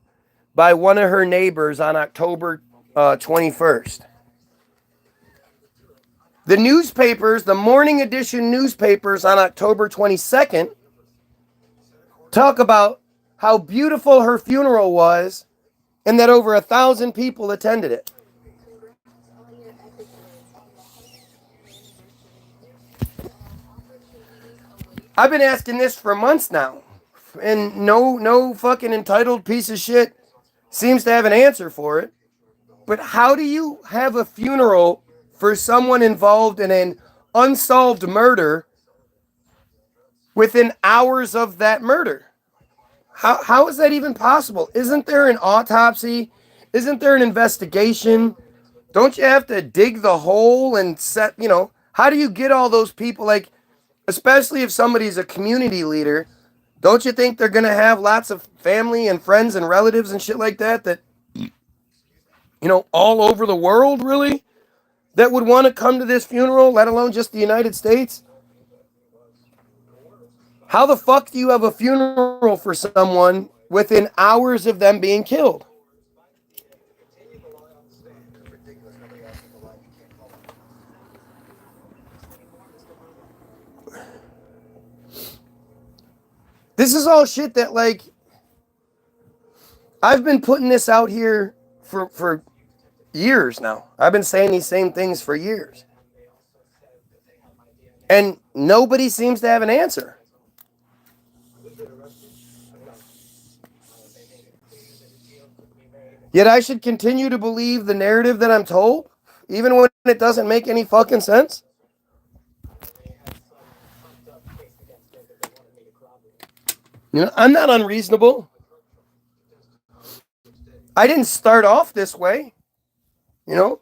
by one of her neighbors on October 21st. The newspapers, the morning edition newspapers on October 22nd, talk about how beautiful her funeral was and that over 1,000 people attended it. I've been asking this for months now, and no fucking entitled piece of shit seems to have an answer for it. But how do you have a funeral for someone involved in an unsolved murder within hours of that murder? How is that even possible? Isn't there an autopsy? Isn't there an investigation? Don't you have to dig the hole and set, you know, how do you get all those people, like, especially if somebody's a community leader, don't you think they're going to have lots of family and friends and relatives and shit like that, you know, all over the world, really, that would want to come to this funeral, let alone just the United States? How the fuck do you have a funeral for someone within hours of them being killed? This is all shit that, like, I've been putting this out here for years now. I've been saying these same things for years. And nobody seems to have an answer. Yet I should continue to believe the narrative that I'm told, even when it doesn't make any fucking sense? You know, I'm not unreasonable. I didn't start off this way. You know,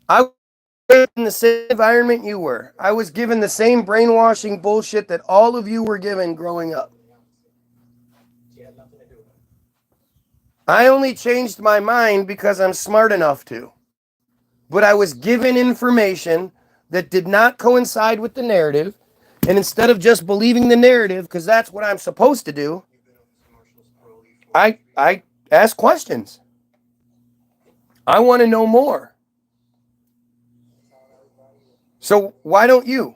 I was in the same environment you were. I was given the same brainwashing bullshit that all of you were given growing up. I only changed my mind because I'm smart enough to. But I was given information that did not coincide with the narrative. And instead of just believing the narrative, because that's what I'm supposed to do, I ask questions. I want to know more. So why don't you?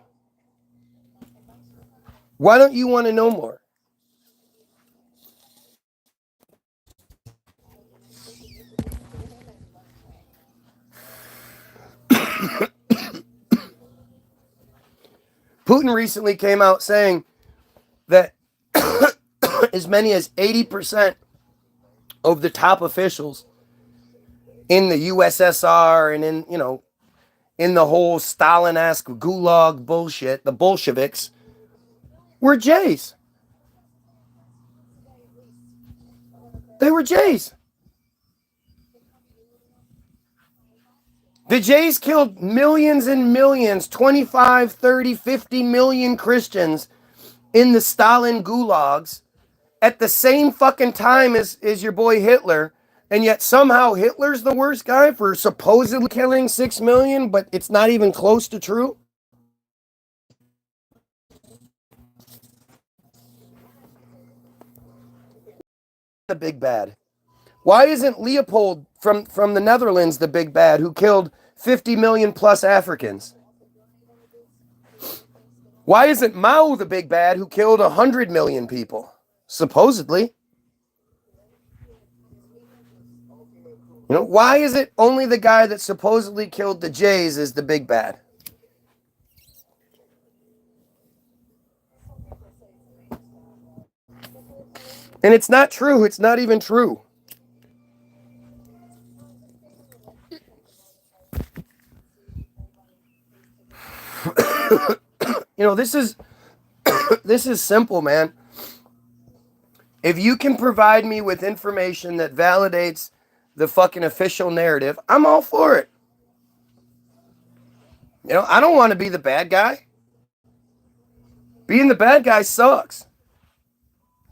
Why don't you want to know more? Putin recently came out saying that as many as 80% of the top officials in the USSR and in, you know, in the whole Stalin-esque gulag bullshit, the Bolsheviks, were Jays. They were Jays. The Jays killed millions and millions, 25, 30, 50 million Christians in the Stalin gulags at the same fucking time as your boy Hitler. And yet somehow Hitler's the worst guy for supposedly killing 6 million, but it's not even close to true. The big bad. Why isn't Leopold from the Netherlands the big bad who killed 50 million plus Africans? Why isn't Mao the big bad who killed 100 million people? Supposedly. You know, why is it only the guy that supposedly killed the Jays is the big bad? And it's not true. It's not even true. You know, this is simple, man. If you can provide me with information that validates the fucking official narrative, I'm all for it. You know, I don't want to be the bad guy. Being the bad guy sucks.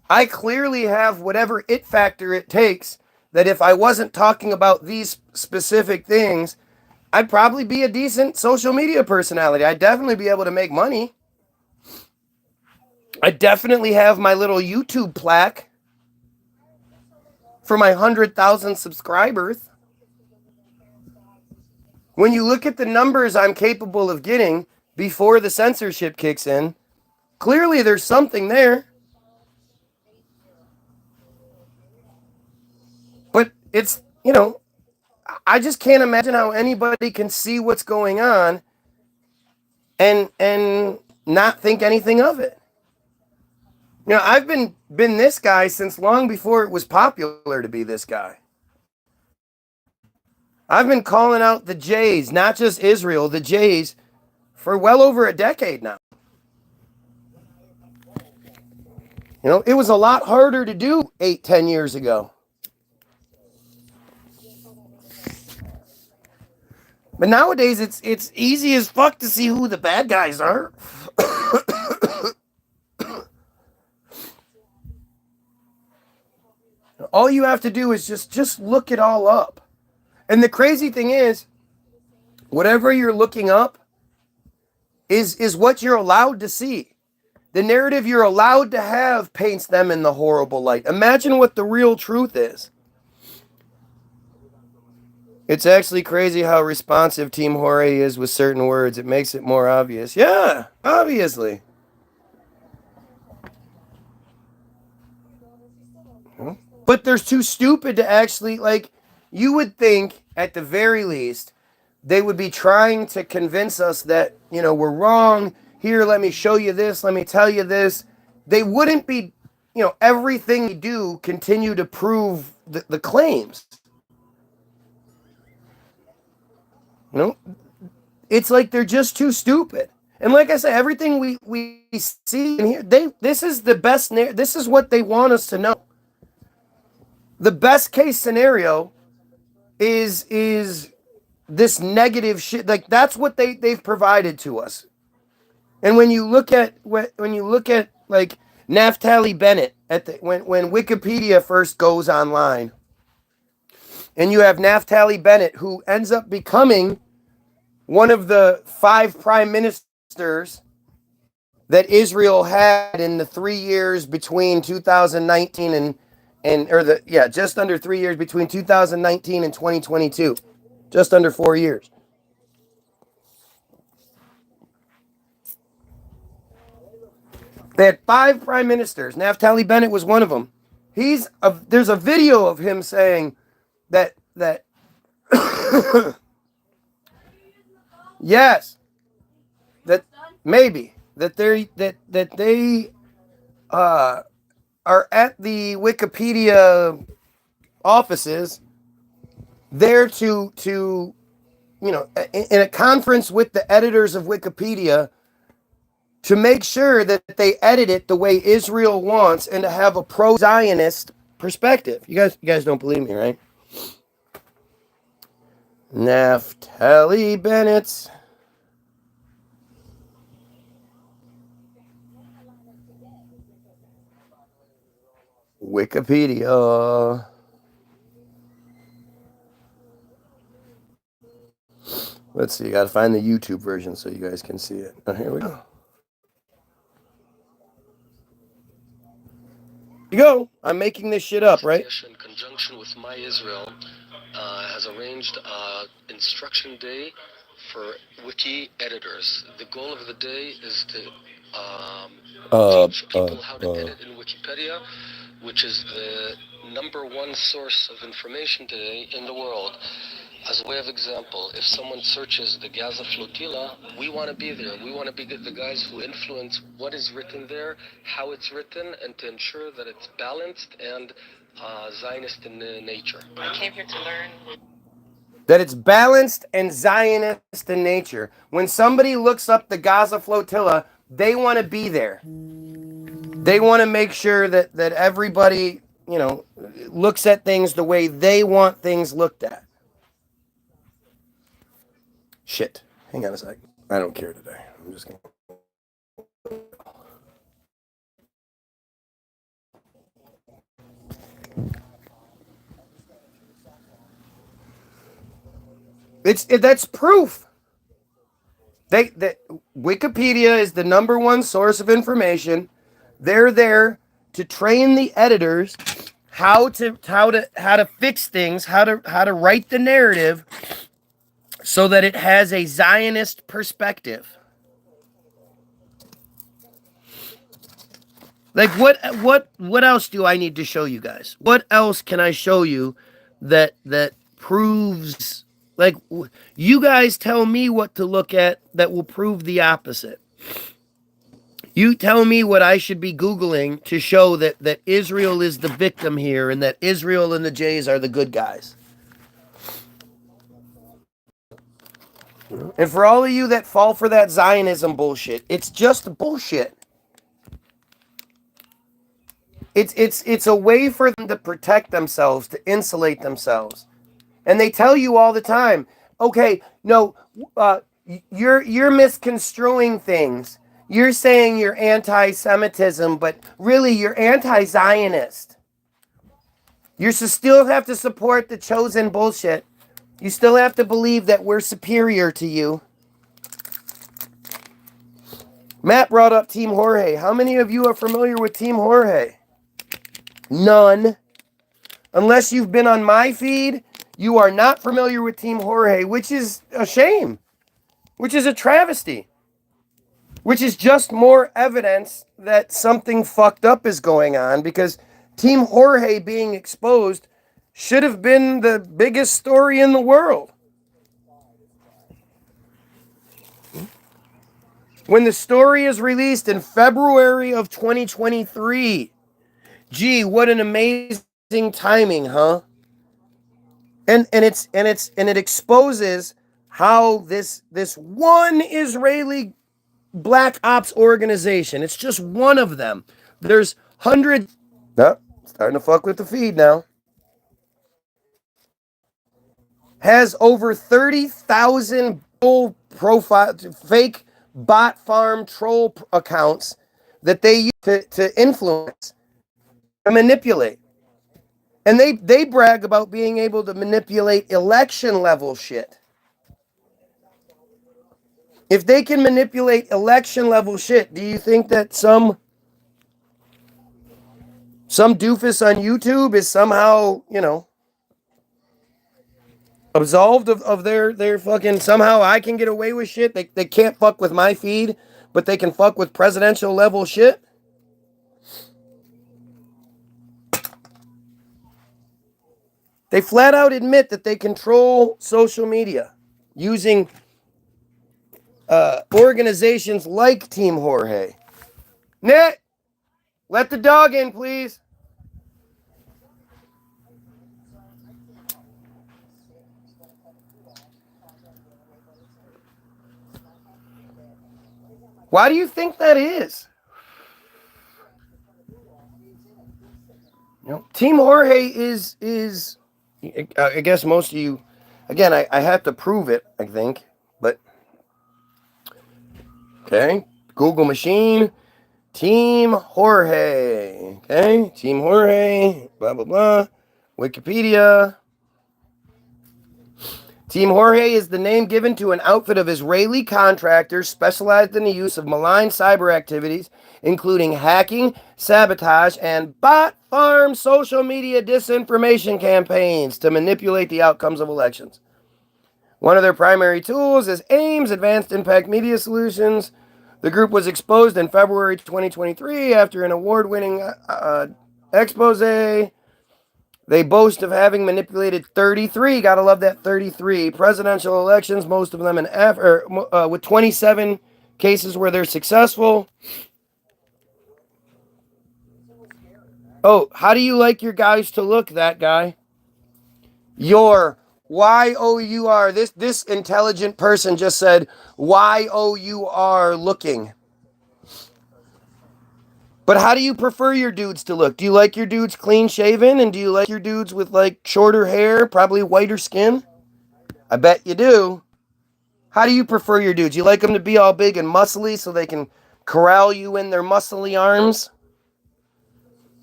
I clearly have whatever it factor it takes that if I wasn't talking about these specific things, I'd probably be a decent social media personality. I'd definitely be able to make money. I definitely have my little YouTube plaque for my 100,000 subscribers. When you look at the numbers I'm capable of getting before the censorship kicks in, clearly there's something there. But it's, you know, I just can't imagine how anybody can see what's going on and not think anything of it. You know, I've been this guy since long before it was popular to be this guy. I've been calling out the Jays, not just Israel, the Jays, for well over a decade now. You know, it was a lot harder to do 8-10 years ago. But nowadays, it's easy as fuck to see who the bad guys are. All you have to do is just look it all up. And the crazy thing is, whatever you're looking up is what you're allowed to see. The narrative you're allowed to have paints them in the horrible light. Imagine what the real truth is. It's actually crazy how responsive Team Jorge is with certain words. It makes it more obvious. Yeah, obviously. But they're too stupid to actually, like, you would think, at the very least, they would be trying to convince us that, you know, we're wrong. Here, let me show you this. Let me tell you this. They wouldn't be, you know, everything they do continue to prove the claims. You know, it's like they're just too stupid. And like I said, everything we see and hear, this is the best. This is what they want us to know. The best case scenario is this negative shit. Like that's what they've provided to us. And when you look at like Naphtali Bennett at when Wikipedia first goes online, and you have Naphtali Bennett who ends up becoming one of the 5 prime ministers that Israel had in the 3 years between 2019 just under 3 years between 2019 and 2022, just under 4 years. They had 5 prime ministers. Naphtali Bennett was one of them. There's a video of him saying that yes, that maybe that they are at the Wikipedia offices there to in a conference with the editors of Wikipedia to make sure that they edit it the way Israel wants and to have a pro-Zionist perspective. You guys don't believe me, right? Naphtali Bennett. Wikipedia. Let's see, you gotta find the YouTube version so you guys can see it. Oh, here we go. You go. I'm making this shit up, right? In conjunction with My Israel, has arranged instruction day for wiki editors. The goal of the day is to teach people how to edit in Wikipedia, which is the #1 source of information today in the world. As a way of example, if someone searches the Gaza flotilla, we want to be there. We want to be the guys who influence what is written there, how it's written, and to ensure that it's balanced and Zionist in nature. I came here to learn. That it's balanced and Zionist in nature. When somebody looks up the Gaza flotilla, they want to be there. They want to make sure that everybody, looks at things the way they want things looked at. Shit. Hang on a sec. I don't care today. I'm just going to... That's proof. That Wikipedia is the #1 source of information. They're there to train the editors how to fix things, how to write the narrative so that it has a Zionist perspective. Like what else do I need to show you guys? What else can I show you that proves, like, you guys tell me what to look at that will prove the opposite. You tell me what I should be Googling to show that Israel is the victim here and that Israel and the Jays are the good guys. And for all of you that fall for that Zionism bullshit, it's just bullshit. It's a way for them to protect themselves, to insulate themselves. And they tell you all the time, okay, no, you're misconstruing things. You're saying you're anti-Semitism, but really you're anti-Zionist. You still have to support the chosen bullshit. You still have to believe that we're superior to you. Matt brought up Team Jorge. How many of you are familiar with Team Jorge? None. Unless you've been on my feed, you are not familiar with Team Jorge, which is a shame, which is a travesty, which is just more evidence that something fucked up is going on, because Team Jorge being exposed should have been the biggest story in the world. When the story is released in February of 2023, gee, what an amazing timing, huh? And it exposes how this one Israeli black ops organization, it's just one of them. There's hundreds. Oh, starting to fuck with the feed now. Has over 30,000 profile fake bot farm troll accounts that they use to influence and manipulate. And they brag about being able to manipulate election level shit. If they can manipulate election level shit, do you think that some doofus on YouTube is somehow, absolved of their fucking, somehow I can get away with shit? They can't fuck with my feed, but they can fuck with presidential level shit? They flat out admit that they control social media using organizations like Team Jorge. Nick, let the dog in, please. Why do you think that is? Team Jorge is I guess most of you, again, I have to prove it, I think, but okay, Google machine, Team Jorge, okay, Team Jorge, blah, blah, blah, Wikipedia. Team Jorge is the name given to an outfit of Israeli contractors specialized in the use of malign cyber activities, including hacking, sabotage, and bot farm social media disinformation campaigns to manipulate the outcomes of elections. One of their primary tools is AIM's Advanced Impact Media Solutions. The group was exposed in February 2023 after an award-winning expose. They boast of having manipulated 33, gotta love that 33, presidential elections, most of them with 27 cases where they're successful. Oh, how do you like your guys to look, that guy? Your Y-O-U-R. This intelligent person just said Y-O-U-R looking. But how do you prefer your dudes to look? Do you like your dudes clean shaven? And do you like your dudes with like shorter hair, probably whiter skin? I bet you do. How do you prefer your dudes? You like them to be all big and muscly so they can corral you in their muscly arms?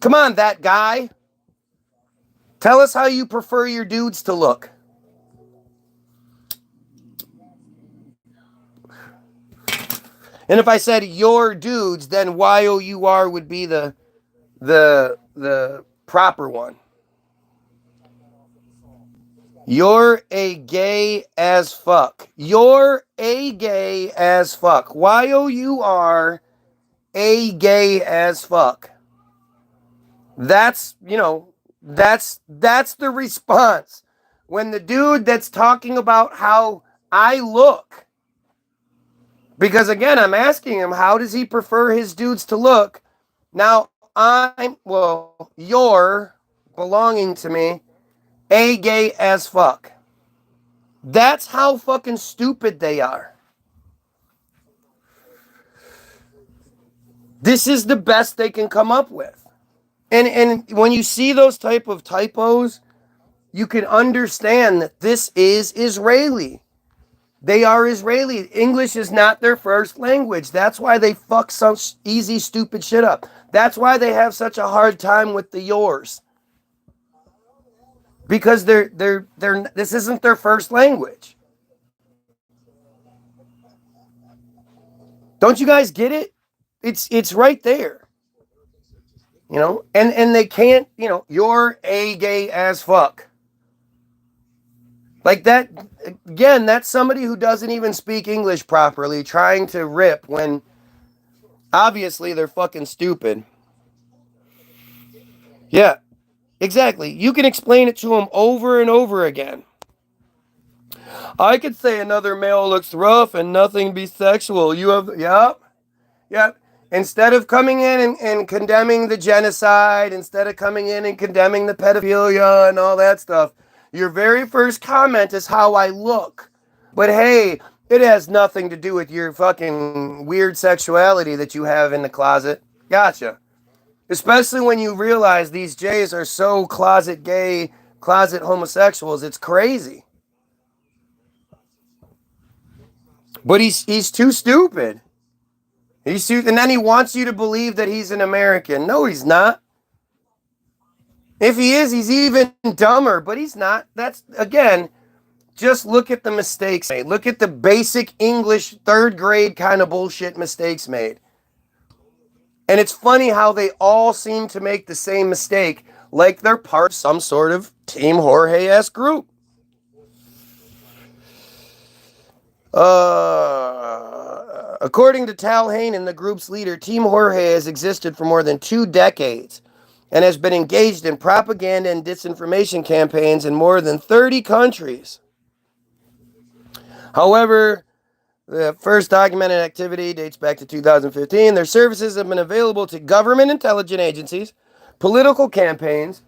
Come on, that guy. Tell us how you prefer your dudes to look. And if I said your dudes, then Y-O-U-R would be the proper one. You're a gay as fuck. You're a gay as fuck. Y-O-U-R, a gay as fuck. That's, that's the response. When the dude that's talking about how I look, because again, I'm asking him, how does he prefer his dudes to look? Now, you're belonging to me, a gay as fuck. That's how fucking stupid they are. This is the best they can come up with. And when you see those type of typos, you can understand that this is Israeli. They are Israeli. English is not their first language. That's why they fuck some easy, stupid shit up. That's why they have such a hard time with the yours. Because this isn't their first language. Don't you guys get it? It's right there. And they can't, you're a gay as fuck. Like that, again, that's somebody who doesn't even speak English properly trying to rip when obviously they're fucking stupid. Yeah, exactly. You can explain it to them over and over again. I could say another male looks rough and nothing be sexual. Yep. Instead of coming in and condemning the genocide, instead of coming in and condemning the pedophilia and all that stuff, your very first comment is how I look. But hey, it has nothing to do with your fucking weird sexuality that you have in the closet. Gotcha. Especially when you realize these Jays are so closet gay, closet homosexuals. It's crazy. But he's too stupid. And then he wants you to believe that he's an American. No, he's not. If he is, he's even dumber, but he's not. That's, again, just look at the mistakes made. Look at the basic English 3rd grade kind of bullshit mistakes made. And it's funny how they all seem to make the same mistake, like they're part of some sort of Team Jorge-esque group. According to Tal Haynen, the group's leader, Team Jorge has existed for more than 2 decades and has been engaged in propaganda and disinformation campaigns in more than 30 countries. However, the first documented activity dates back to 2015. Their services have been available to government intelligence agencies, political campaigns,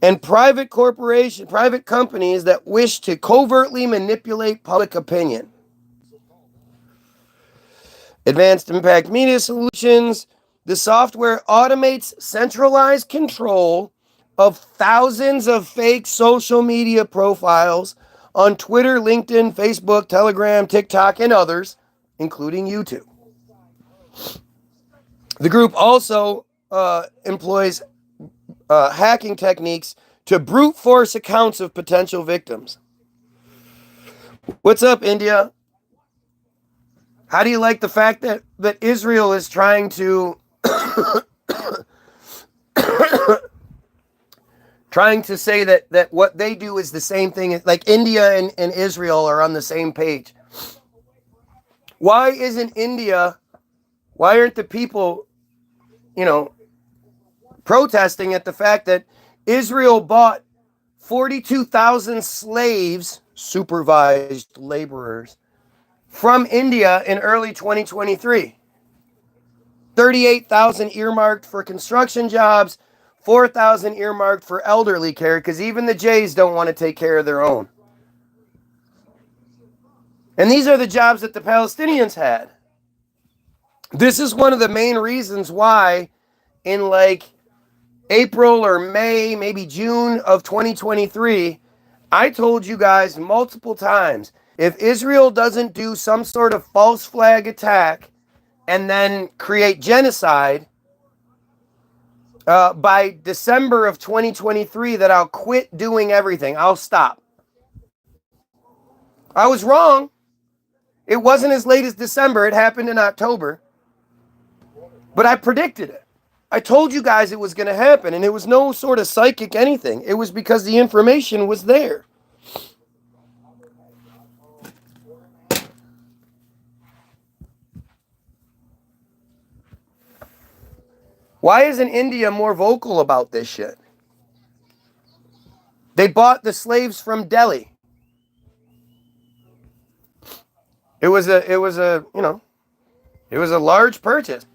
and private companies that wish to covertly manipulate public opinion. Advanced Impact Media Solutions. The software automates centralized control of thousands of fake social media profiles on Twitter, LinkedIn, Facebook, Telegram, TikTok, and others, including YouTube. The group also employs hacking techniques to brute force accounts of potential victims. What's up, India? How do you like the fact that Israel is trying to say that what they do is the same thing, like India and Israel are on the same page? Why aren't the people, protesting at the fact that Israel bought 42,000 slaves, supervised laborers, from India in early 2023. 38,000 earmarked for construction jobs, 4,000 earmarked for elderly care, because even the Jays don't want to take care of their own. And these are the jobs that the Palestinians had. This is one of the main reasons why in like April or May, maybe June of 2023, I told you guys multiple times, if Israel doesn't do some sort of false flag attack and then create genocide by December of 2023, that I'll quit doing everything. I'll stop. I was wrong. It wasn't as late as December. It happened in October. But I predicted it. I told you guys it was going to happen, and it was no sort of psychic anything. It was because the information was there. Why isn't India more vocal about this shit? They bought the slaves from Delhi. It was a large purchase.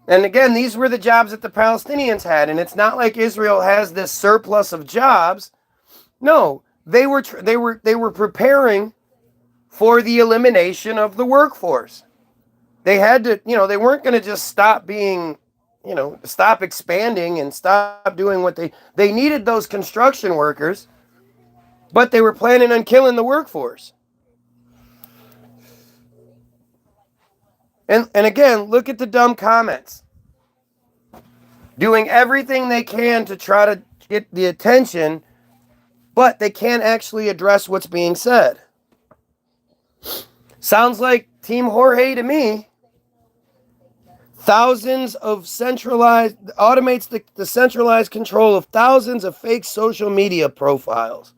And again, these were the jobs that the Palestinians had, and it's not like Israel has this surplus of jobs. No, they were preparing for the elimination of the workforce. They had to, they weren't going to just stop being, stop expanding and stop doing what they needed those construction workers, but they were planning on killing the workforce. And again, look at the dumb comments. Doing everything they can to try to get the attention, but they can't actually address what's being said. Sounds like Team Jorge to me. Thousands of automates the centralized control of thousands of fake social media profiles.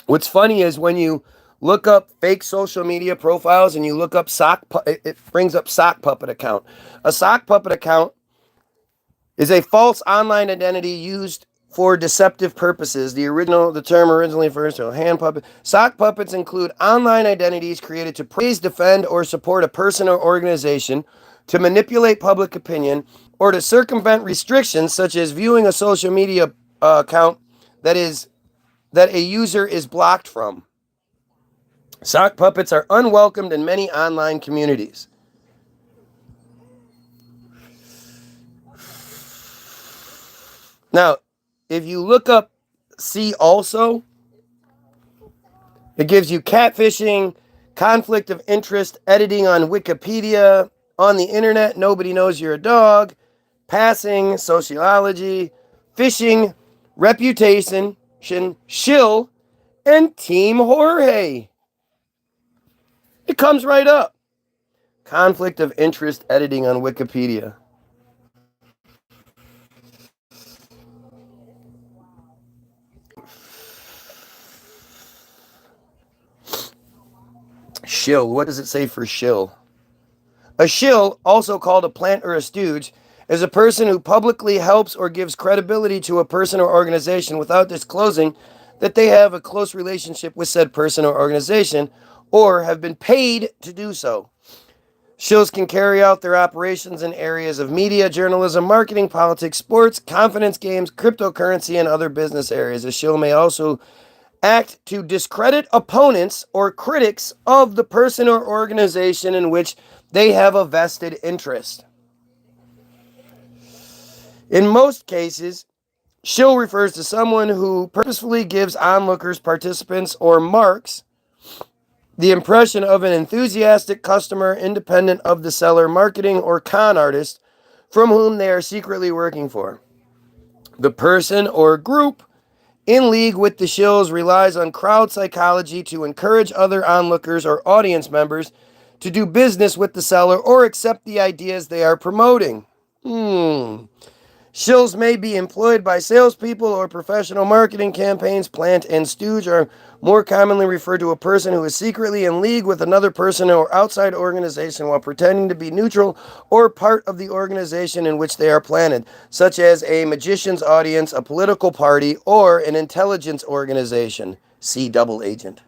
What's funny is when you look up fake social media profiles and you look up it brings up sock puppet account. A sock puppet account is a false online identity used for deceptive purposes. The term originally refers to a hand puppet. Sock puppets include online identities created to praise, defend, or support a person or organization to manipulate public opinion or to circumvent restrictions such as viewing a social media account that a user is blocked from. Sock puppets are unwelcomed in many online communities. Now, if you look up see also, it gives you catfishing, conflict of interest, editing on Wikipedia, on the internet, nobody knows you're a dog, passing, sociology, phishing, reputation, shill, and Team Jorge. It comes right up. Conflict of interest editing on Wikipedia. Shill. What does it say for shill? A shill, also called a plant or a stooge, is a person who publicly helps or gives credibility to a person or organization without disclosing that they have a close relationship with said person or organization or have been paid to do so. Shills can carry out their operations in areas of media, journalism, marketing, politics, sports, confidence games, cryptocurrency, and other business areas. A shill may also act to discredit opponents or critics of the person or organization in which they have a vested interest. In most cases, shill refers to someone who purposefully gives onlookers, participants, or marks the impression of an enthusiastic customer independent of the seller, marketing, or con artist from whom they are secretly working for. The person or group in league with the shills relies on crowd psychology to encourage other onlookers or audience members to do business with the seller or accept the ideas they are promoting. Shills may be employed by salespeople or professional marketing campaigns. Plant and stooge are more commonly referred to a person who is secretly in league with another person or outside organization while pretending to be neutral or part of the organization in which they are planted, such as a magician's audience, a political party, or an intelligence organization. See double agent.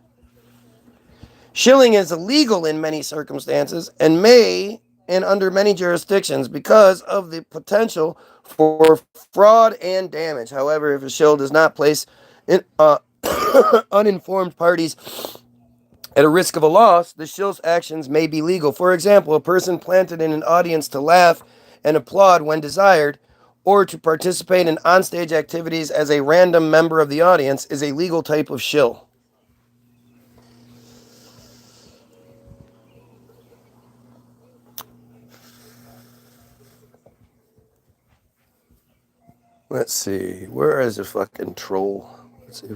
Shilling is illegal in many circumstances and under many jurisdictions because of the potential for fraud and damage. However, if a shill does not place uninformed parties at a risk of a loss, the shill's actions may be legal. For example, a person planted in an audience to laugh and applaud when desired, or to participate in onstage activities as a random member of the audience is a legal type of shill. Let's see. Where is the fucking troll? Let's see.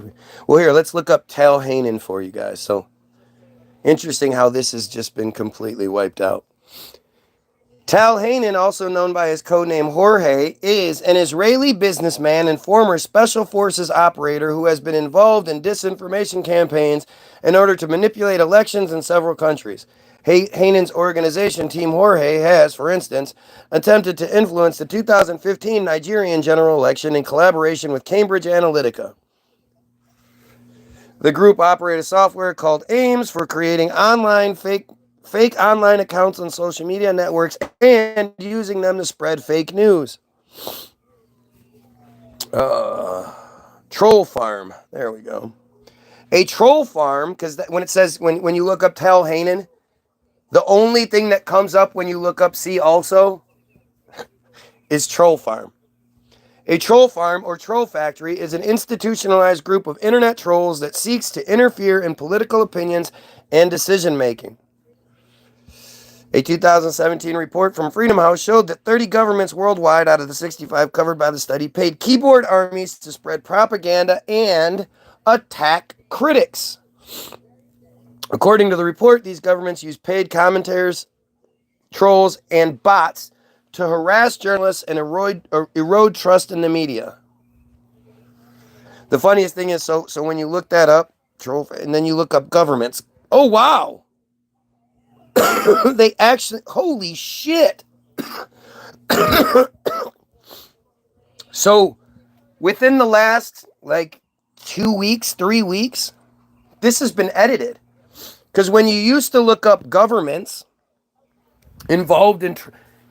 Well, here, let's look up Tal Hanen for you guys. So, interesting how this has just been completely wiped out. Tal Hanen, also known by his codename Jorge, is an Israeli businessman and former special forces operator who has been involved in disinformation campaigns in order to manipulate elections in several countries. Hanen's organization, Team Jorge, has, for instance, attempted to influence the 2015 Nigerian general election in collaboration with Cambridge Analytica. The group operated software called AIMS for creating fake online accounts on social media networks and using them to spread fake news. Troll farm. There we go. A troll farm, because when it says, when you look up Tal Hanen, the only thing that comes up when you look up see also is troll farm. A troll farm or troll factory is an institutionalized group of internet trolls that seeks to interfere in political opinions and decision making. A 2017 report from Freedom House showed that 30 governments worldwide out of the 65 covered by the study paid keyboard armies to spread propaganda and attack critics. According to the report, these governments use paid commentators, trolls, and bots to harass journalists and erode trust in the media. The funniest thing is, so when you look that up, troll, and then you look up governments, oh wow! They actually, holy shit! So, within the last, 2 weeks, 3 weeks, this has been edited. Because when you used to look up governments involved in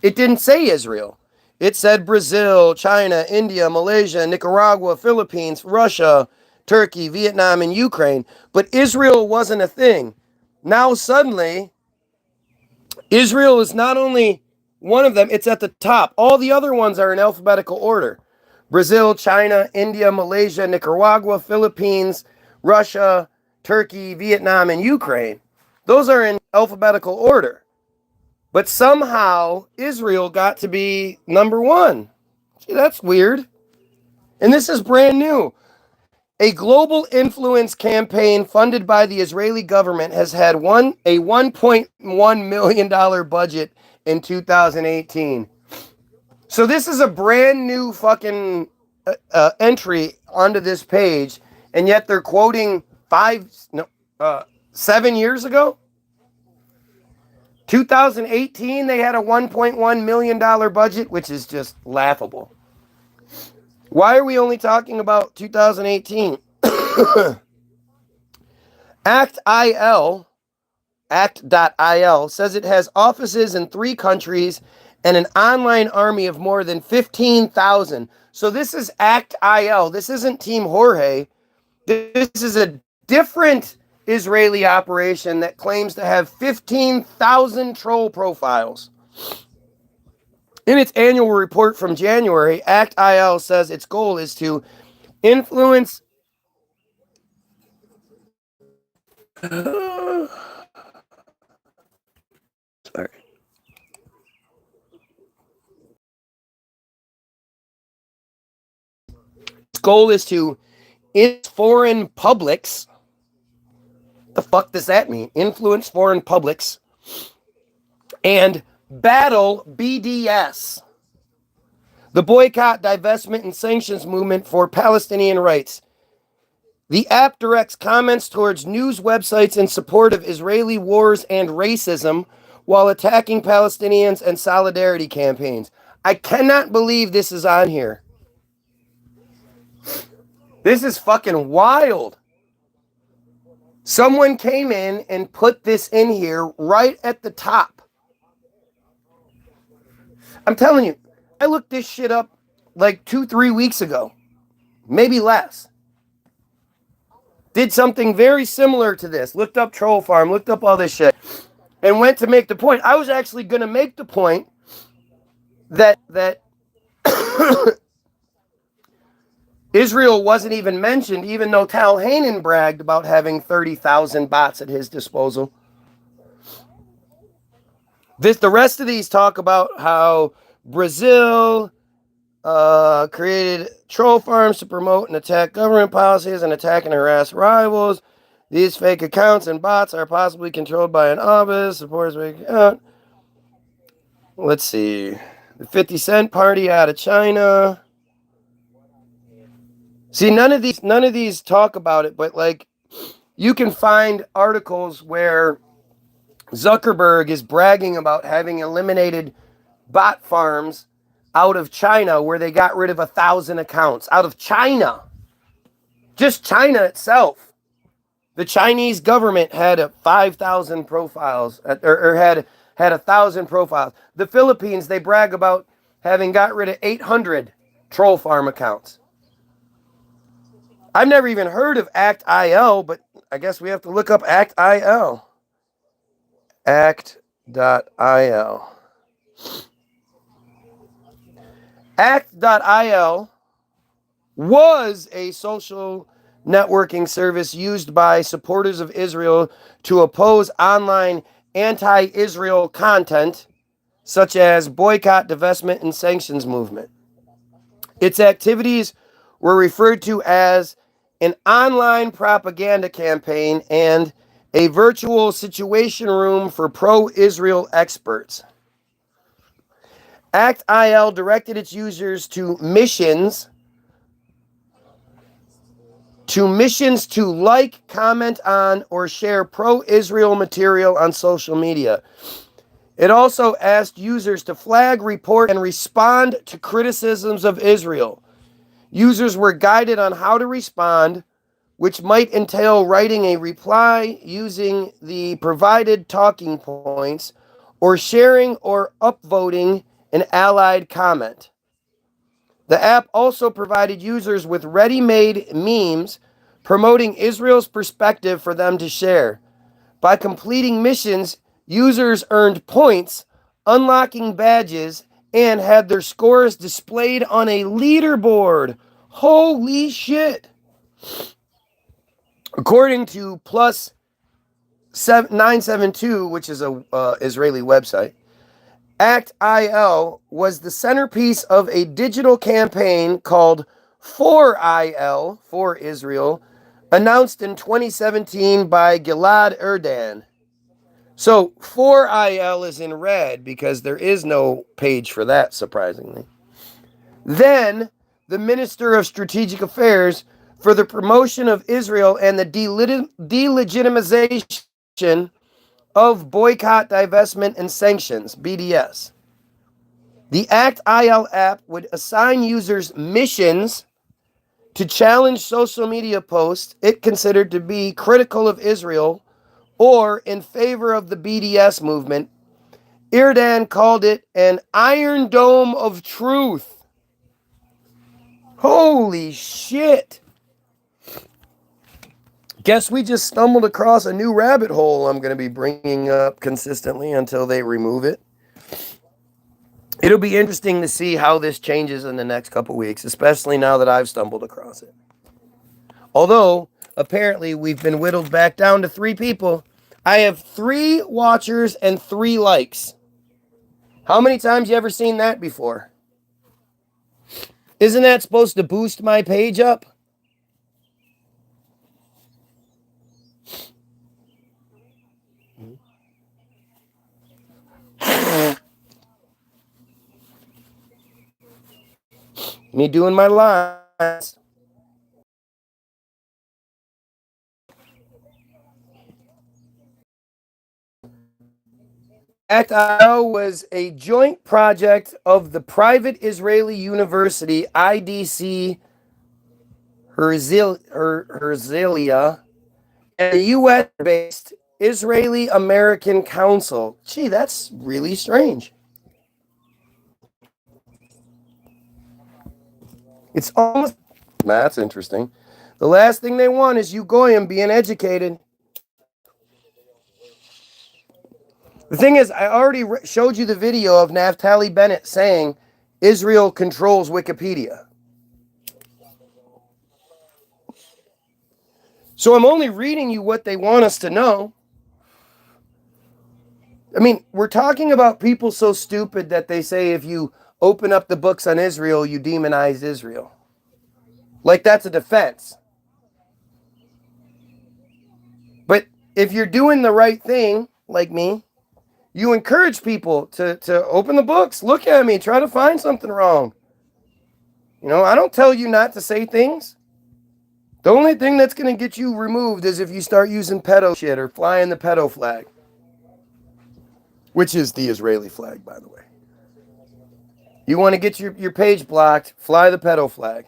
It didn't say Israel. It said Brazil, China, India, Malaysia, Nicaragua, Philippines, Russia, Turkey, Vietnam, and Ukraine. But Israel wasn't a thing. Now suddenly, Israel is not only one of them, it's at the top. All the other ones are in alphabetical order. Brazil, China, India, Malaysia, Nicaragua, Philippines, Russia, Turkey, Vietnam, and Ukraine. Those are in alphabetical order. But somehow Israel got to be number one. See, that's weird. And this is brand new. A global influence campaign funded by the Israeli government has had a $1.1 million budget in 2018. So this is a brand new fucking entry onto this page, and yet they're quoting 7 years ago? 2018, they had a $1.1 million budget, which is just laughable. Why are we only talking about 2018? act.il says it has offices in 3 countries and an online army of more than 15,000. So this is act.il. This isn't Team Jorge. This is a different Israeli operation that claims to have 15,000 troll profiles. In its annual report from January, act.il says its goal is to influence... Sorry. Its goal is to influence foreign publics. What the fuck does that mean? Influence foreign publics and battle BDS, the boycott, divestment, and sanctions movement for Palestinian rights. The app directs comments towards news websites in support of Israeli wars and racism while attacking Palestinians and solidarity campaigns. I cannot believe this is on here. This is fucking wild. Someone came in and put this in here right at the top. I'm telling you, I looked this shit up like 2-3 weeks ago. Maybe less. Did something very similar to this. Looked up Troll Farm, looked up all this shit, and went to make the point. I was actually going to make the point that Israel wasn't even mentioned, even though Tal Hanen bragged about having 30,000 bots at his disposal. The rest of these talk about how Brazil created troll farms to promote and attack government policies and attack and harass rivals. These fake accounts and bots are possibly controlled by an office. Supporters fake account. Let's see. The 50 Cent Party out of China. See, none of these talk about it, but like you can find articles where Zuckerberg is bragging about having eliminated bot farms out of China where they got rid of 1,000 accounts. Out of China. Just China itself. The Chinese government had 5,000 profiles, or had 1,000 profiles. The Philippines, they brag about having got rid of 800 troll farm accounts. I've never even heard of act.il, but I guess we have to look up act.il. Act.il. Act.il was a social networking service used by supporters of Israel to oppose online anti-Israel content, such as boycott, divestment, and sanctions movement. Its activities were referred to as an online propaganda campaign and a virtual situation room for pro-Israel experts. act.il directed its users to missions to like, comment on, or share pro-Israel material on social media. It also asked users to flag, report, and respond to criticisms of Israel. Users were guided on how to respond, which might entail writing a reply using the provided talking points, or sharing or upvoting an allied comment. The app also provided users with ready-made memes promoting Israel's perspective for them to share. By completing missions, users earned points, unlocking badges, and had their scores displayed on a leaderboard. Holy shit! According to Plus 972, which is a Israeli website, act.il was the centerpiece of a digital campaign called For for Israel, announced in 2017 by Gilad Erdan. So For is in red because there is no page for that, surprisingly. Then, the Minister of Strategic Affairs for the promotion of Israel and the delegitimization of boycott, divestment, and sanctions, BDS. The act.il app would assign users missions to challenge social media posts it considered to be critical of Israel or in favor of the BDS movement. Erdan called it an iron dome of truth. Holy shit. Guess we just stumbled across a new rabbit hole I'm going to be bringing up consistently until they remove it. It'll be interesting to see how this changes in the next couple weeks, especially now that I've stumbled across it. Although, apparently, we've been whittled back down to 3 people. I have 3 watchers and 3 likes. How many times you ever seen that before? Isn't that supposed to boost my page up? Me doing my lines. act.il was a joint project of the private Israeli university IDC Herzliya and the US-based Israeli American Council. Gee, that's really strange. It's almost... That's interesting. The last thing they want is you goyim being educated. The thing is, I already showed you the video of Naftali Bennett saying Israel controls Wikipedia. So I'm only reading you what they want us to know. I mean, we're talking about people so stupid that they say if you open up the books on Israel, you demonize Israel. Like that's a defense. But if you're doing the right thing, like me, you encourage people to open the books, look at me, try to find something wrong. You know, I don't tell you not to say things. The only thing that's going to get you removed is if you start using pedo shit or flying the pedo flag. Which is the Israeli flag, by the way. You want to get your page blocked, fly the pedo flag.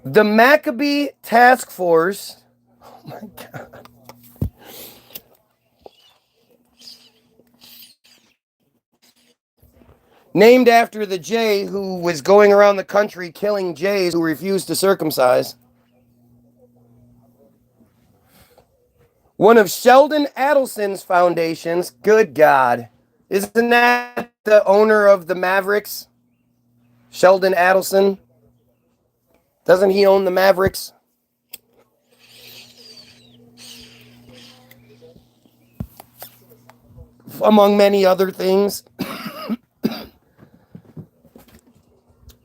The Maccabee Task Force. Oh my God. Named after the Jay who was going around the country killing Jays who refused to circumcise. One of Sheldon Adelson's foundations. Good God. Isn't that the owner of the Mavericks? Sheldon Adelson? Doesn't he own the Mavericks? Among many other things.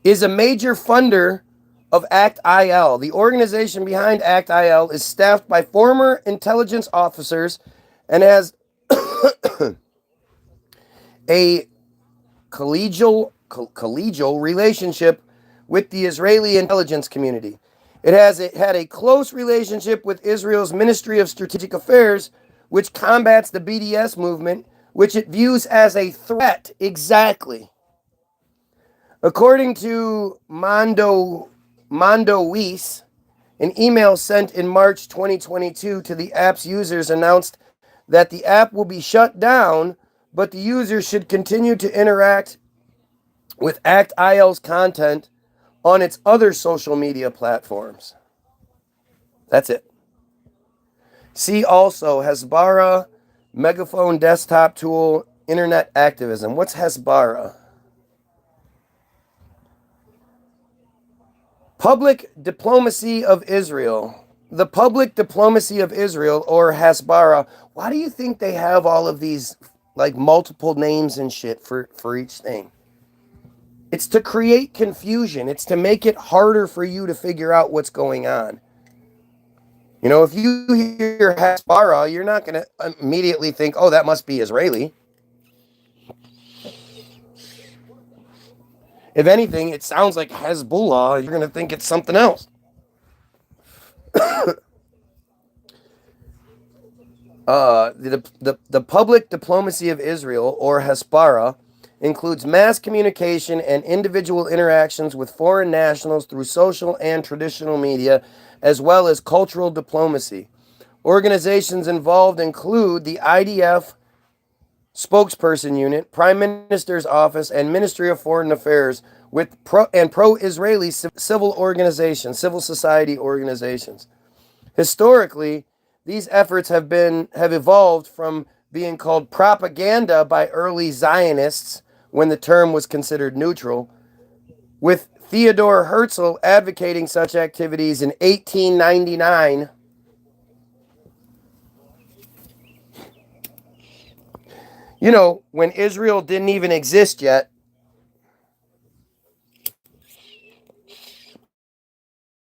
Is a major funder of act.il. The organization behind act.il is staffed by former intelligence officers and has a collegial relationship with the Israeli intelligence community. It had a close relationship with Israel's Ministry of Strategic Affairs, which combats the BDS movement, which it views as a threat. Exactly. According to Mondo Weiss, an email sent in March 2022 to the app's users announced that the app will be shut down, but the user should continue to interact with act.il's content on its other social media platforms. That's it. See also Hasbara, Megaphone Desktop Tool, Internet Activism. What's Hasbara? Public Diplomacy of Israel. The Public Diplomacy of Israel, or Hasbara. Why do you think they have all of these like multiple names and shit for each thing? It's to create confusion. It's to make it harder for you to figure out what's going on. You know, if you hear Hasbara, you're not going to immediately think, oh, that must be Israeli. If anything, it sounds like Hezbollah. You're going to think it's something else. The Public Diplomacy of Israel, or Hasbara, includes mass communication and individual interactions with foreign nationals through social and traditional media, as well as cultural diplomacy. Organizations involved include the IDF Spokesperson Unit, Prime Minister's Office, and Ministry of Foreign Affairs, with pro-Israeli civil society organizations. Historically, these efforts have evolved from being called propaganda by early Zionists when the term was considered neutral, with Theodor Herzl advocating such activities in 1899. You know, when Israel didn't even exist yet.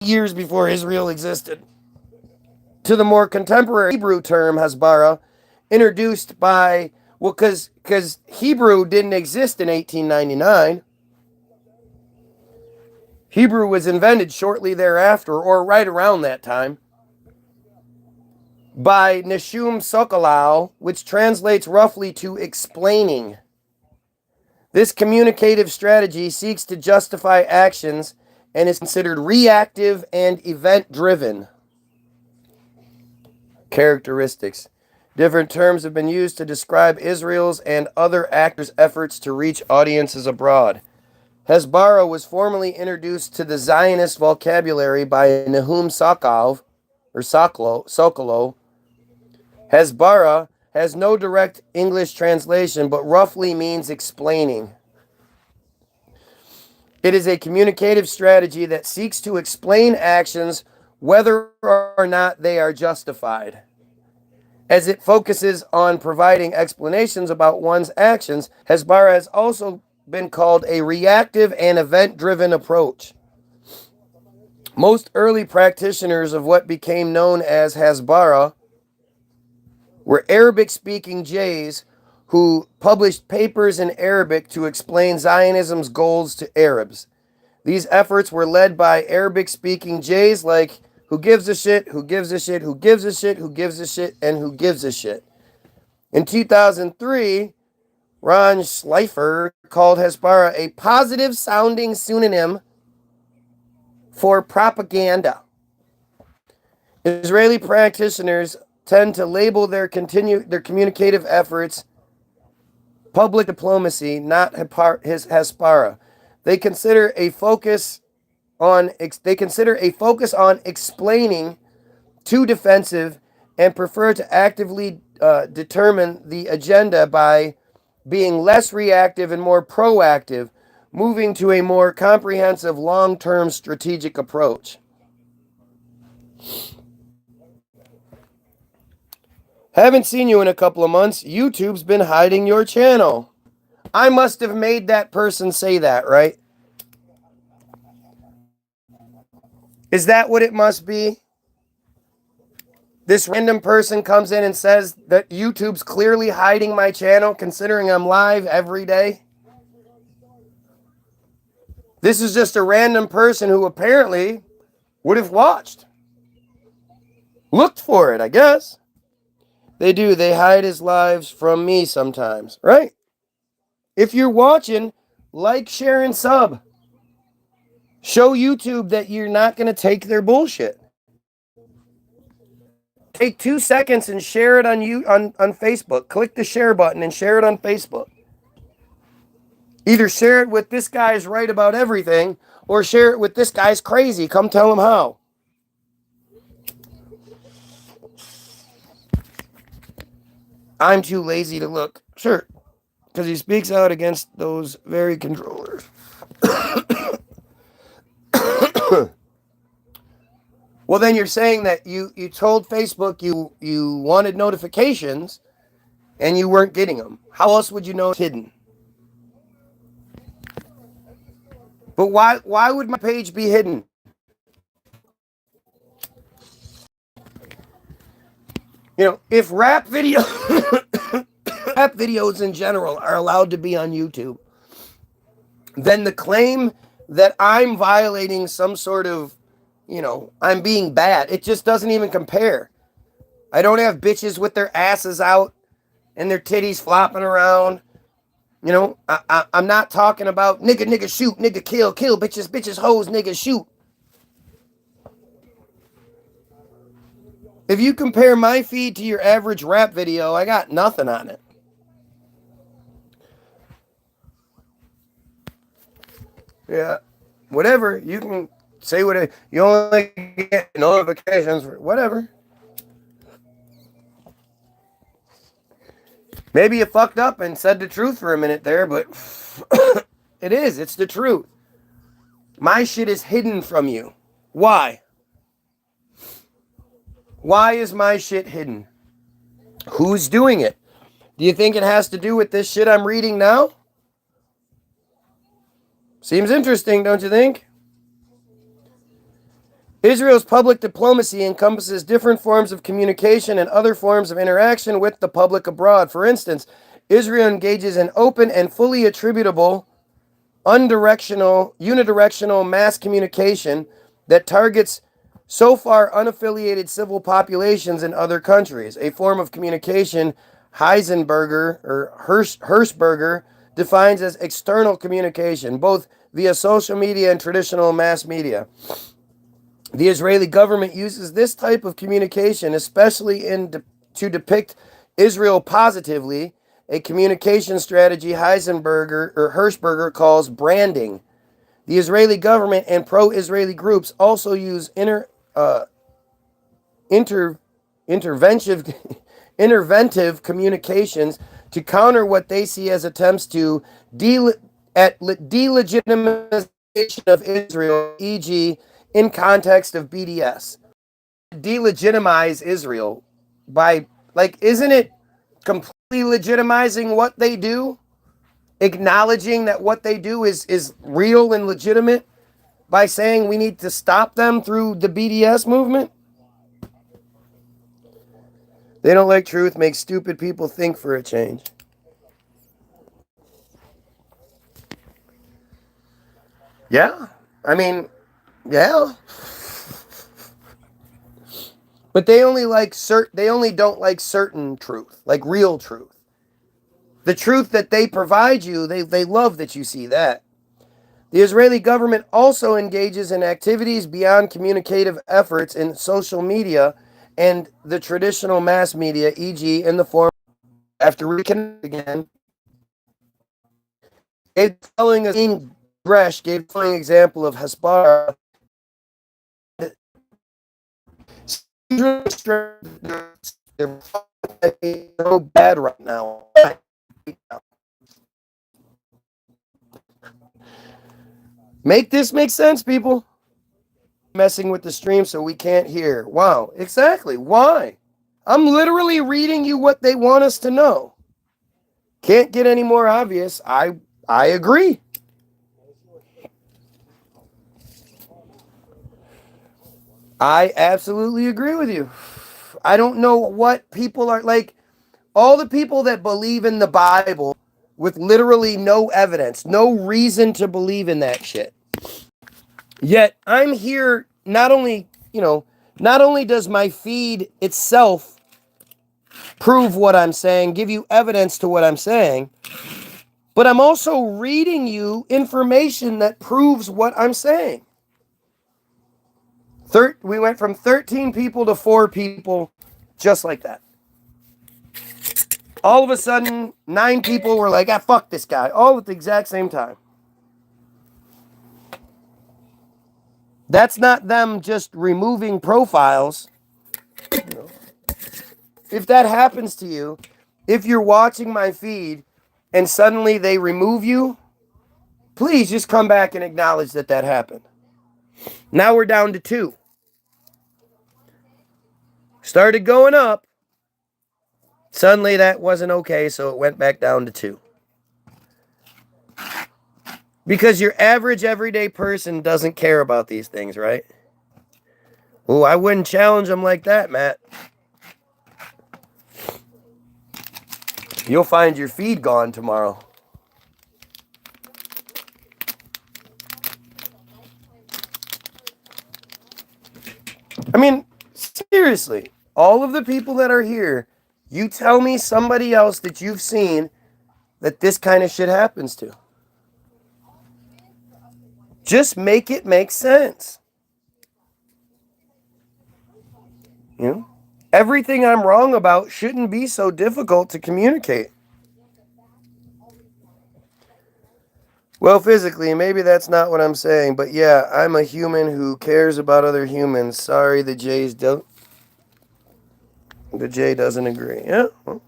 Years before Israel existed. To the more contemporary Hebrew term, Hasbara, introduced by, well, because Hebrew didn't exist in 1899. Hebrew was invented shortly thereafter, or right around that time, by Neshum Sokolau, which translates roughly to explaining. This communicative strategy seeks to justify actions and is considered reactive and event-driven. Characteristics. Different terms have been used to describe Israel's and other actors' efforts to reach audiences abroad. Hasbara was formally introduced to the Zionist vocabulary by Nahum Sokolow. Hasbara has no direct English translation, but roughly means explaining. It is a communicative strategy that seeks to explain actions whether or not they are justified. As it focuses on providing explanations about one's actions, Hasbara has also been called a reactive and event-driven approach. Most early practitioners of what became known as Hasbara were Arabic-speaking Jays who published papers in Arabic to explain Zionism's goals to Arabs. These efforts were led by Arabic-speaking Jays like Who Gives a Shit, Who Gives a Shit, Who Gives a Shit, Who Gives a Shit, and Who Gives a Shit. In 2003, Ron Schleifer called Hasbara a positive-sounding pseudonym for propaganda. Israeli practitioners tend to label their communicative efforts public diplomacy, not Hasbara. They consider a focus on explaining too defensive and prefer to actively determine the agenda by being less reactive and more proactive, moving to a more comprehensive long-term strategic approach. Haven't seen you in a couple of months. YouTube's been hiding your channel. I must have made that person say that, right? Is that what it must be? This random person comes in and says that YouTube's clearly hiding my channel, considering I'm live every day. This is just a random person who apparently would have watched. Looked for it, I guess. They do. They hide his lives from me sometimes, right? If you're watching, like, share, and sub. Show YouTube that you're not going to take their bullshit. Take 2 seconds and share it on Facebook. Click the share button and share it on Facebook. Either share it with this guy's right about everything, or share it with this guy's crazy. Come tell him how. I'm too lazy to look. Sure. Because he speaks out against those very controllers. Well, then you're saying that you told Facebook you wanted notifications and you weren't getting them. How else would you know it's hidden? But why would my page be hidden? You know, if rap videos in general are allowed to be on YouTube, then the claim that I'm violating some sort of, I'm being bad, it just doesn't even compare. I don't have bitches with their asses out and their titties flopping around. I'm not talking about nigga, shoot, nigga, kill, bitches, hoes, nigga, shoot. If you compare my feed to your average rap video, I got nothing on it. Yeah, whatever. You can say whatever. You only get notifications for whatever. Maybe you fucked up and said the truth for a minute there, but it's the truth. My shit is hidden from you. Why? Why is my shit hidden? Who's doing it? Do you think it has to do with this shit I'm reading now? Seems interesting, don't you think? Israel's public diplomacy encompasses different forms of communication and other forms of interaction with the public abroad. For instance, Israel engages in open and fully attributable, unidirectional mass communication that targets so far unaffiliated civil populations in other countries. A form of communication Hirschberger defines as external communication, both via social media and traditional mass media. The Israeli government uses this type of communication, especially to depict Israel positively, a communication strategy Hirschberger calls branding. The Israeli government and pro-Israeli groups also use interventive communications to counter what they see as attempts to delegitimization of Israel, e.g., in context of BDS. Delegitimize Israel by, isn't it completely legitimizing what they do? Acknowledging that what they do is real and legitimate by saying we need to stop them through the BDS movement? They don't like truth, make stupid people think for a change. Yeah, I mean, yeah. But they only don't like certain truth, like real truth. The truth that they provide you, they love that you see that. The Israeli government also engages in activities beyond communicative efforts in social media and the traditional mass media, e.g., in the form after reconnect again. Gresh gave the following example of Hezbollah. They're so bad right now. Make this make sense, people. Messing with the stream so we can't hear. Wow, exactly. Why? I'm literally reading you what they want us to know. Can't get any more obvious. I agree. I absolutely agree with you. I don't know what people are like. All the people that believe in the Bible with literally no evidence, no reason to believe in that shit. Yet I'm here, not only does my feed itself prove what I'm saying, give you evidence to what I'm saying, but I'm also reading you information that proves what I'm saying. We went from 13 people to 4 people Just like that. All of a sudden, 9 people were like, ah, fuck this guy, all at the exact same time. That's not them just removing profiles. If that happens to you, if you're watching my feed and suddenly they remove you, please just come back and acknowledge that that happened. Now we're down to 2. Started going up. Suddenly that wasn't okay, so it went back down to 2. Because your average everyday person doesn't care about these things, right? Oh, I wouldn't challenge them like that, Matt. You'll find your feed gone tomorrow. I mean, seriously, all of the people that are here, you tell me somebody else that you've seen that this kind of shit happens to. Just make it make sense. You know? Everything I'm wrong about shouldn't be so difficult to communicate. Well, physically, maybe that's not what I'm saying, but yeah, I'm a human who cares about other humans. Sorry, the J doesn't agree. Yeah. Well.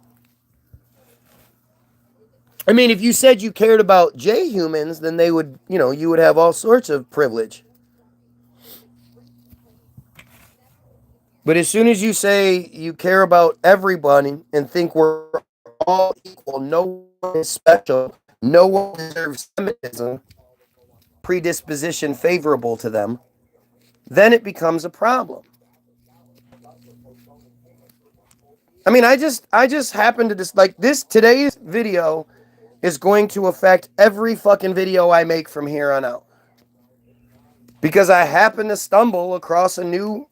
I mean, if you said you cared about J humans, then they would, you would have all sorts of privilege. But as soon as you say you care about everybody and think we're all equal, no one is special, no one deserves Semitism, predisposition favorable to them, then it becomes a problem. I mean, I just happen to just like this. Today's video is going to affect every fucking video I make from here on out. Because I happen to stumble across a new,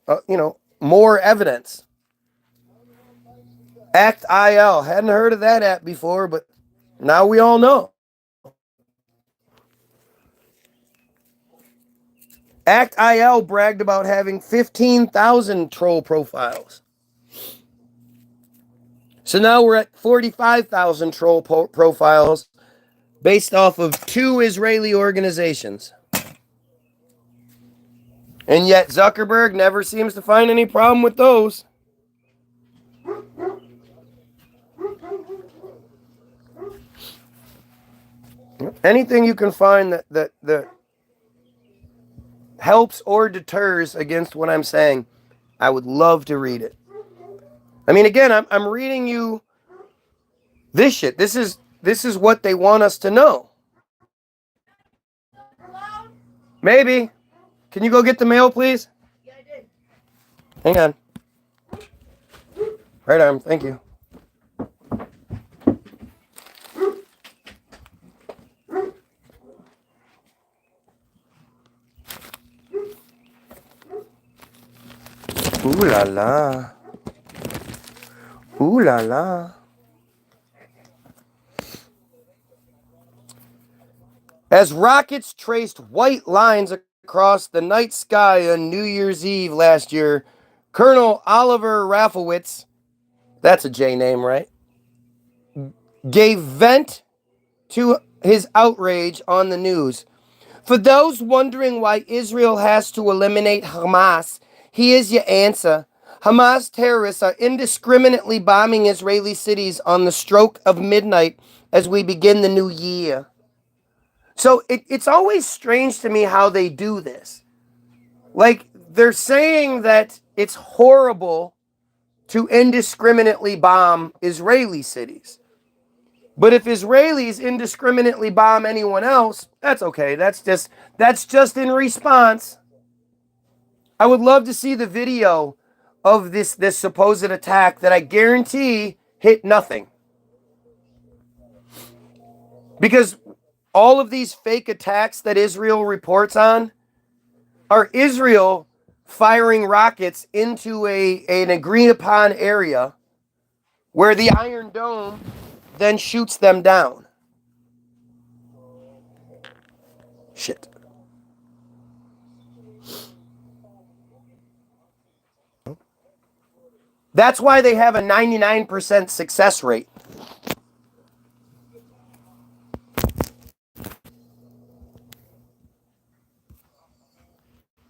more evidence. Act.il. Hadn't heard of that app before, but now we all know. Act.il bragged about having 15,000 troll profiles. So now we're at 45,000 troll profiles based off of 2 Israeli organizations. And yet Zuckerberg never seems to find any problem with those. Anything you can find that helps or deters against what I'm saying, I would love to read it. I mean, again, I'm reading you this shit. This is what they want us to know. Maybe. Can you go get the mail, please? Yeah, I did. Hang on. Right arm, thank you. Ooh la la. Ooh la la. As rockets traced white lines across the night sky on New Year's Eve last year, Colonel Oliver Rafowitz, that's a J name, right? Gave vent to his outrage on the news. For those wondering why Israel has to eliminate Hamas, here's your answer. Hamas terrorists are indiscriminately bombing Israeli cities on the stroke of midnight as we begin the new year. So it's always strange to me how they do this. Like, they're saying that it's horrible to indiscriminately bomb Israeli cities. But if Israelis indiscriminately bomb anyone else, that's okay. That's just in response. I would love to see the video of this supposed attack that I guarantee hit nothing. Because all of these fake attacks that Israel reports on are Israel firing rockets into an agreed upon area where the Iron Dome then shoots them down. Shit. That's why they have a 99% success rate.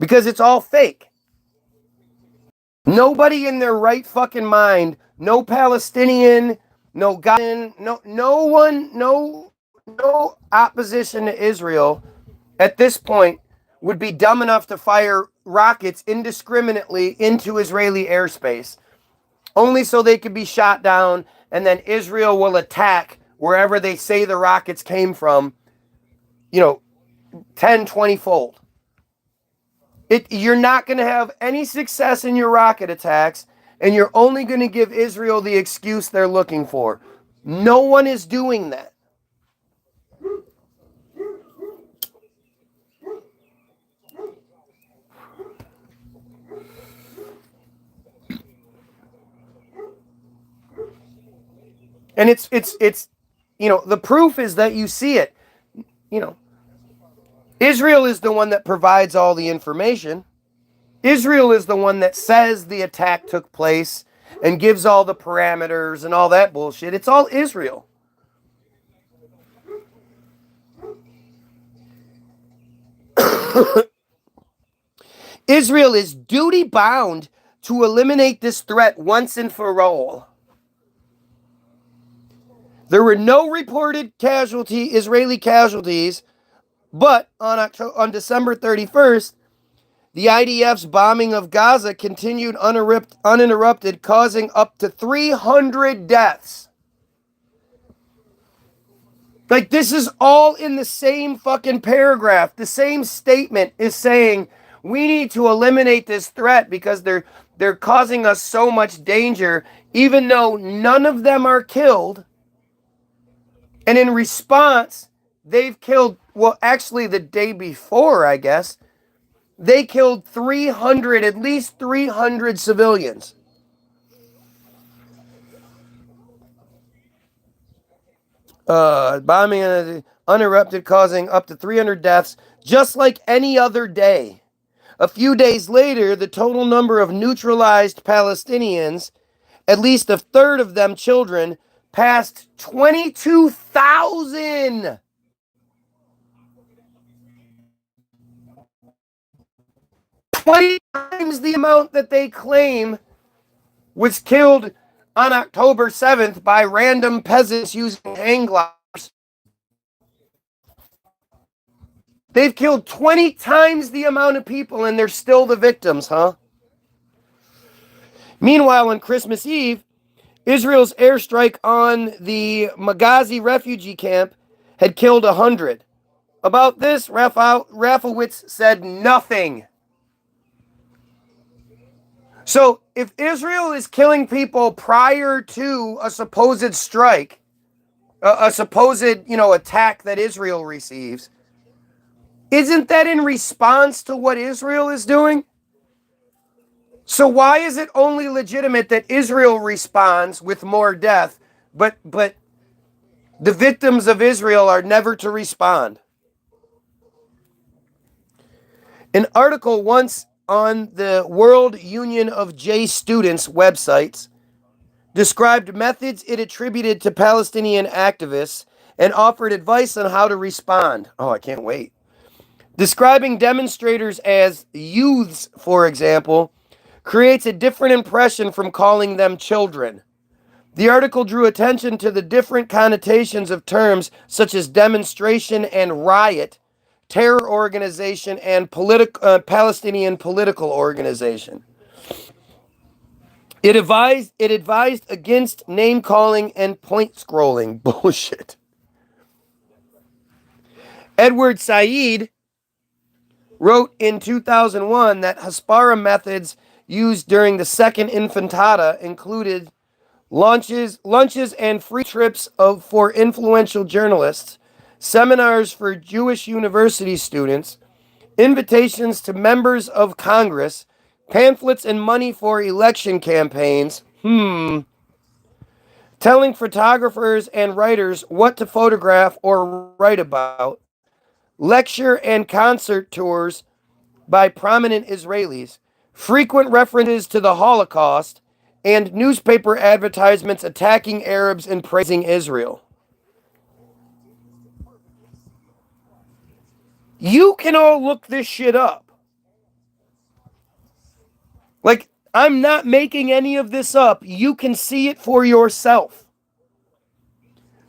Because it's all fake. Nobody in their right fucking mind, no Palestinian, no guy, no one, no opposition to Israel at this point would be dumb enough to fire rockets indiscriminately into Israeli airspace, only so they could be shot down, and then Israel will attack wherever they say the rockets came from, 10, 20-fold. You're not going to have any success in your rocket attacks, and you're only going to give Israel the excuse they're looking for. No one is doing that. And it's the proof is that you see it. Israel is the one that provides all the information. Israel is the one that says the attack took place and gives all the parameters and all that bullshit. It's all Israel. Israel is duty bound to eliminate this threat once and for all. There were no reported Israeli casualties, but on December 31st, the IDF's bombing of Gaza continued uninterrupted, causing up to 300 deaths. Like, this is all in the same fucking paragraph. The same statement is saying we need to eliminate this threat because they're causing us so much danger, even though none of them are killed. And in response, they've killed, well, actually the day before, I guess, they killed at least 300 civilians. Bombing uninterrupted, causing up to 300 deaths, just like any other day. A few days later, the total number of neutralized Palestinians, at least a third of them children, passed 22,000. 20 times the amount that they claim was killed on October 7th by random peasants using hang gliders. They've killed 20 times the amount of people, and they're still the victims, huh? Meanwhile, on Christmas Eve, Israel's airstrike on the Maghazi refugee camp had killed 100. About this, Rafalowitz said nothing. So, if Israel is killing people prior to a supposed strike, a supposed, attack that Israel receives, isn't that in response to what Israel is doing? So why is it only legitimate that Israel responds with more death, but the victims of Israel are never to respond? An article once on the World Union of J Students websites described methods it attributed to Palestinian activists and offered advice on how to respond. Oh, I can't wait. Describing demonstrators as youths, for example, creates a different impression from calling them children. The article drew attention to the different connotations of terms such as demonstration and riot, terror organization, and Palestinian political organization. It advised against name calling and point scrolling. Bullshit. Edward Said wrote in 2001 that Hasbara methods used during the Second Intifada included lunches and free trips for influential journalists, seminars for Jewish university students, invitations to members of Congress, pamphlets and money for election campaigns, telling photographers and writers what to photograph or write about, lecture and concert tours by prominent Israelis, frequent references to the Holocaust, and newspaper advertisements attacking Arabs and praising Israel. You can all look this shit up. Like, I'm not making any of this up. You can see it for yourself.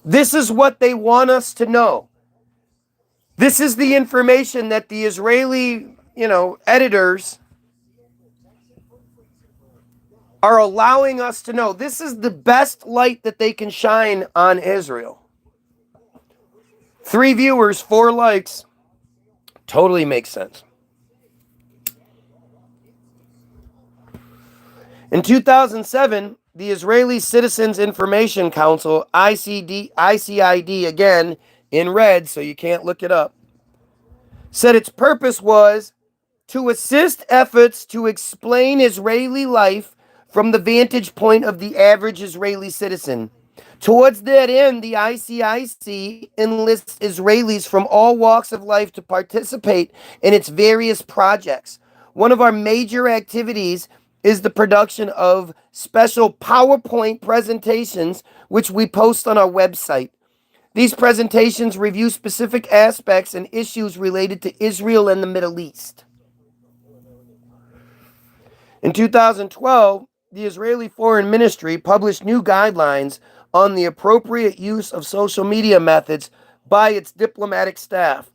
This is what they want us to know. This is the information that the Israeli, editors are allowing us to know. This is the best light that they can shine on Israel. 3 viewers, 4 likes. Totally makes sense. In 2007, the Israeli Citizens Information Council, ICID, again, in red, so you can't look it up, said its purpose was to assist efforts to explain Israeli life from the vantage point of the average Israeli citizen. Towards that end, the ICIC enlists Israelis from all walks of life to participate in its various projects. One of our major activities is the production of special PowerPoint presentations, which we post on our website. These presentations review specific aspects and issues related to Israel and the Middle East. In 2012, the Israeli Foreign Ministry published new guidelines on the appropriate use of social media methods by its diplomatic staff.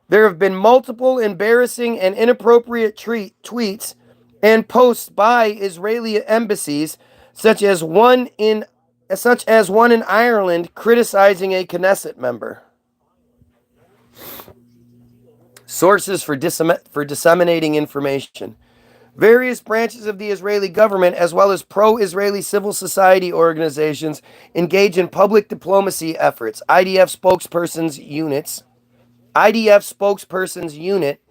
There have been multiple embarrassing and inappropriate tweets and posts by Israeli embassies, such as one in Ireland criticizing a Knesset member. Sources for disseminating information. Various branches of the Israeli government, as well as pro-Israeli civil society organizations, engage in public diplomacy efforts. IDF spokespersons unit,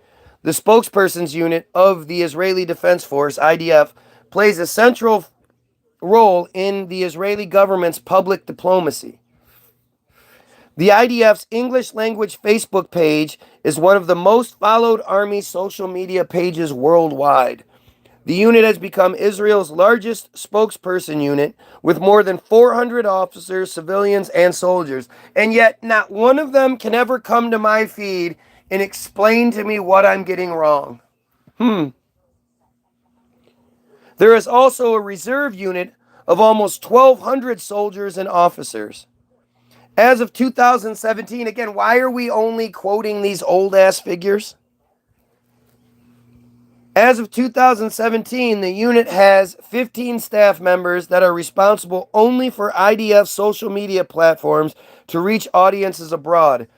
the spokespersons unit of the Israeli Defense Force, IDF, plays a central role in the Israeli government's public diplomacy. The IDF's English language Facebook page is one of the most followed Army social media pages worldwide. The unit has become Israel's largest spokesperson unit with more than 400 officers, civilians, and soldiers. And yet, not one of them can ever come to my feed and explain to me what I'm getting wrong. There is also a reserve unit of almost 1,200 soldiers and officers. As of 2017, again, why are we only quoting these old-ass figures? As of 2017, the unit has 15 staff members that are responsible only for IDF social media platforms to reach audiences abroad.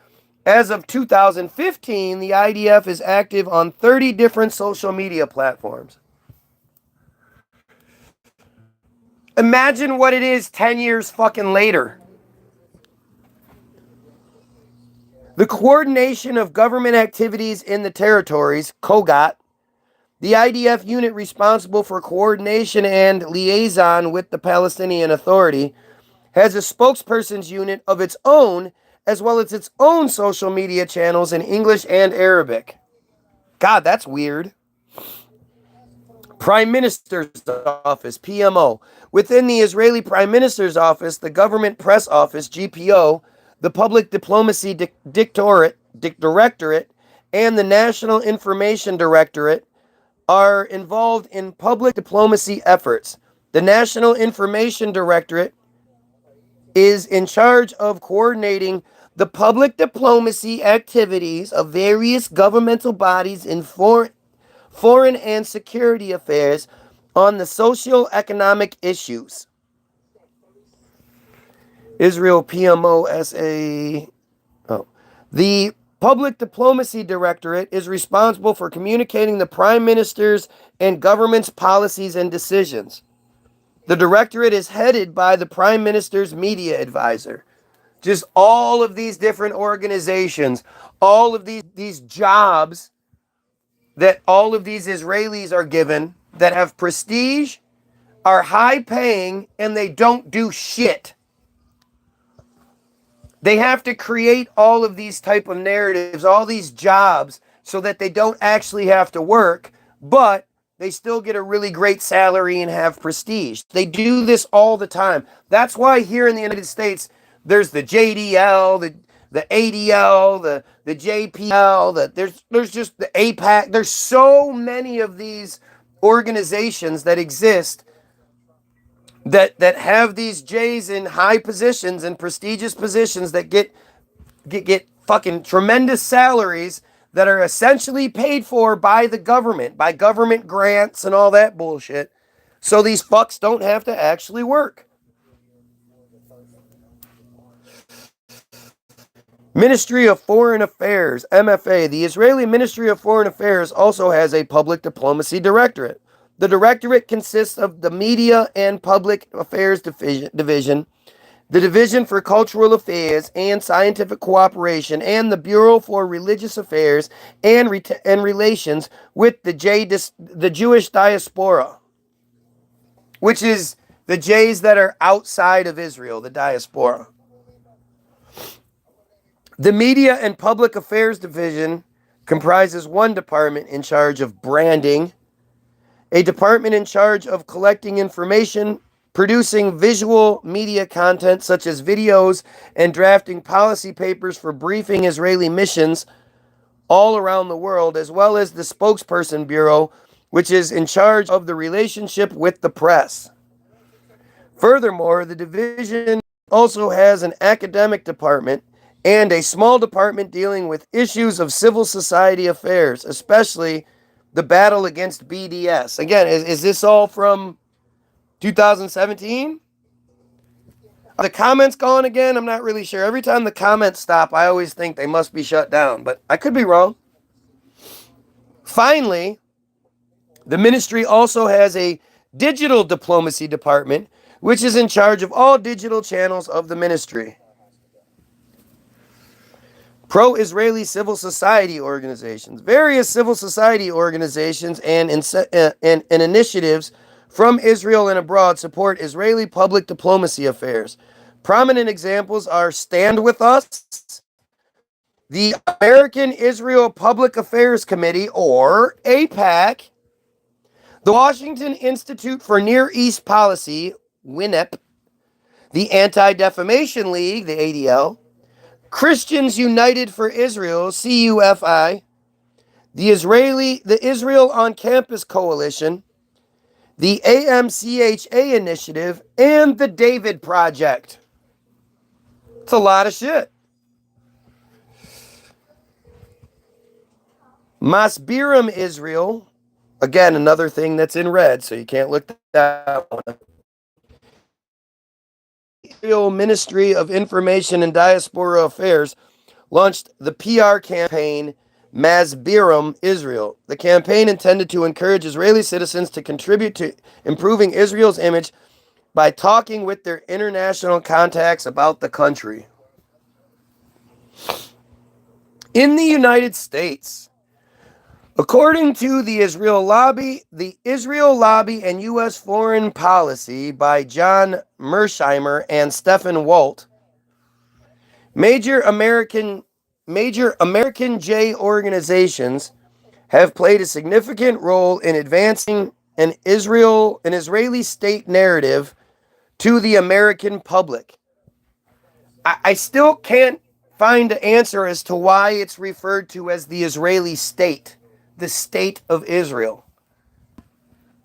As of 2015, the IDF is active on 30 different social media platforms. Imagine what it is 10 years fucking later. The coordination of government activities in the territories, COGAT, the IDF unit responsible for coordination and liaison with the Palestinian Authority, has a spokesperson's unit of its own, as well as its own social media channels in English and Arabic. God, that's weird. Prime Minister's Office, PMO. Within the Israeli Prime Minister's Office, the Government Press Office, GPO, the Public Diplomacy Directorate, and the National Information Directorate are involved in public diplomacy efforts. The National Information Directorate is in charge of coordinating the public diplomacy activities of various governmental bodies in foreign and security affairs on the socio-economic issues. Israel PMO SA. The Public Diplomacy Directorate is responsible for communicating the Prime Minister's and government's policies and decisions. The Directorate is headed by the Prime Minister's media advisor. Just all of these different organizations, all of these jobs that all of these Israelis are given that have prestige, are high paying, and they don't do shit. They have to create all of these type of narratives, all these jobs, so that they don't actually have to work, but they still get a really great salary and have prestige. They do this all the time. That's why here in the United States, there's the JDL, the ADL, the JPL, there's just the APAC. There's so many of these organizations that exist that have these J's in high positions and prestigious positions that get fucking tremendous salaries that are essentially paid for by the government, by government grants and all that bullshit. So these fucks don't have to actually work. Ministry of Foreign Affairs, MFA. The Israeli Ministry of Foreign Affairs also has a public diplomacy directorate. The directorate consists of the Media and Public Affairs Division, the Division for Cultural Affairs and Scientific Cooperation, and the Bureau for Religious Affairs and Relations with the Jewish diaspora, which is the Jays that are outside of Israel, the diaspora. The Media and Public Affairs Division comprises one department in charge of branding, a department in charge of collecting information, producing visual media content such as videos, and drafting policy papers for briefing Israeli missions all around the world, as well as the Spokesperson Bureau, which is in charge of the relationship with the press. Furthermore, the division also has an academic department and a small department dealing with issues of civil society affairs, especially the battle against BDS. Again, is this all from 2017? Are the comments gone again? I'm not really sure. Every time the comments stop, I always think they must be shut down, but I could be wrong. Finally, the ministry also has a digital diplomacy department, which is in charge of all digital channels of the ministry. Pro-Israeli civil society organizations. Various civil society organizations and initiatives from Israel and abroad support Israeli public diplomacy affairs. Prominent examples are Stand With Us, the American Israel Public Affairs Committee, or APAC, the Washington Institute for Near East Policy, WINEP, the Anti-Defamation League, the ADL, Christians United for Israel, CUFI, the Israel on Campus Coalition, the AMCHA Initiative, and the David Project. It's a lot of shit. Masbirim Israel, again, another thing that's in red, so you can't look that one up. Israel Ministry of Information and Diaspora Affairs launched the PR campaign Masbirim Israel. The campaign intended to encourage Israeli citizens to contribute to improving Israel's image by talking with their international contacts about the country. In the United States, according to the Israel Lobby and U.S. Foreign Policy by John Mersheimer and Stephen Walt, major American J organizations have played a significant role in advancing an Israeli state narrative to the American public. I still can't find an answer as to why it's referred to as the Israeli state, the state of Israel.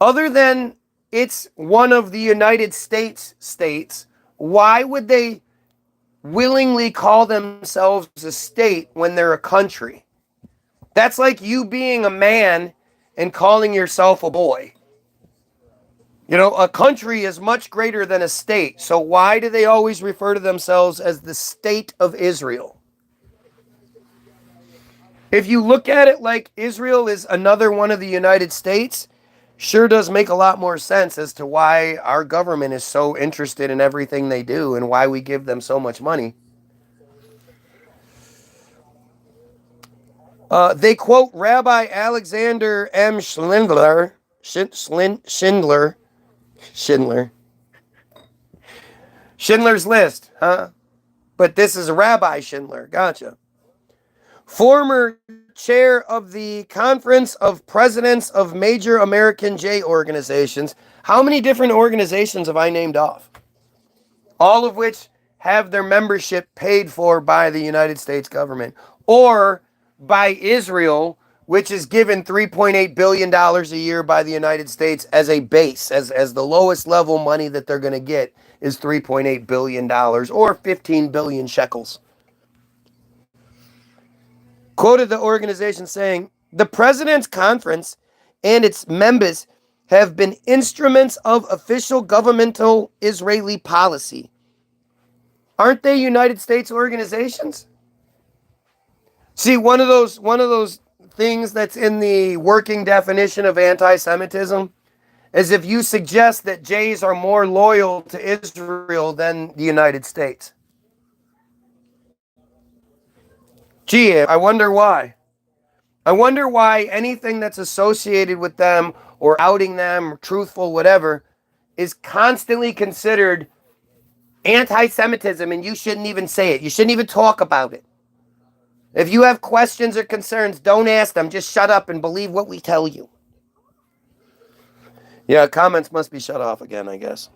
Other than it's one of the United States states, why would they willingly call themselves a state when they're a country? That's like you being a man and calling yourself a boy. You know, a country is much greater than a state. So why do they always refer to themselves as the state of Israel? If you look at it like Israel is another one of the United States, sure does make a lot more sense as to why our government is so interested in everything they do and why we give them so much money. They quote Rabbi Alexander M. Schindler. Schindler's List, huh? But this is Rabbi Schindler. Gotcha. former chair of the Conference of Presidents of Major American J Organizations. How many different organizations have I named off? All of which have their membership paid for by the United States government or by Israel, which is given $3.8 billion a year by the United States as a base, as the lowest level money that they're going to get is $3.8 billion or 15 billion shekels. Quoted the organization saying, the President's Conference and its members have been instruments of official governmental Israeli policy. Aren't they United States organizations? See, one of those things that's in the working definition of anti-Semitism is if you suggest that Jays are more loyal to Israel than the United States. Gee, I wonder why. I wonder why anything that's associated with them or outing them, or truthful, whatever, is constantly considered anti-Semitism and you shouldn't even say it. You shouldn't even talk about it. If you have questions or concerns, don't ask them. Just shut up and believe what we tell you. Yeah, comments must be shut off again, I guess.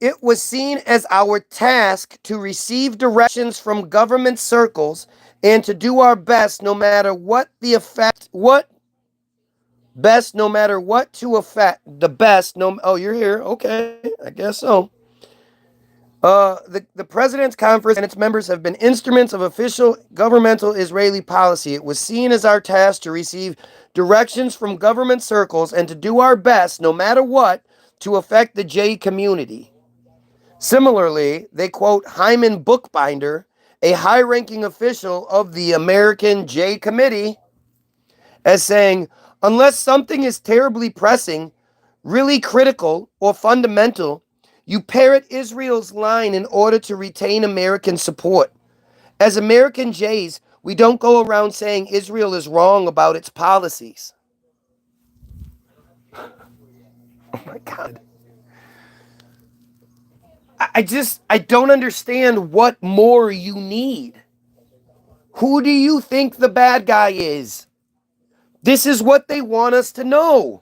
It was seen as our task to receive directions from government circles and to do our best no matter what the effect, no matter what to affect, the best, no, oh, you're here, okay, I guess so. The President's Conference and its members have been instruments of official governmental Israeli policy. It was seen as our task to receive directions from government circles and to do our best, no matter what, to affect the J community. Similarly, they quote Hyman Bookbinder, a high-ranking official of the American J Committee, as saying, unless something is terribly pressing, really critical, or fundamental, you parrot Israel's line in order to retain American support. As American Jays, we don't go around saying Israel is wrong about its policies. Oh my God. I don't understand what more you need. Who do you think the bad guy is? This is what they want us to know.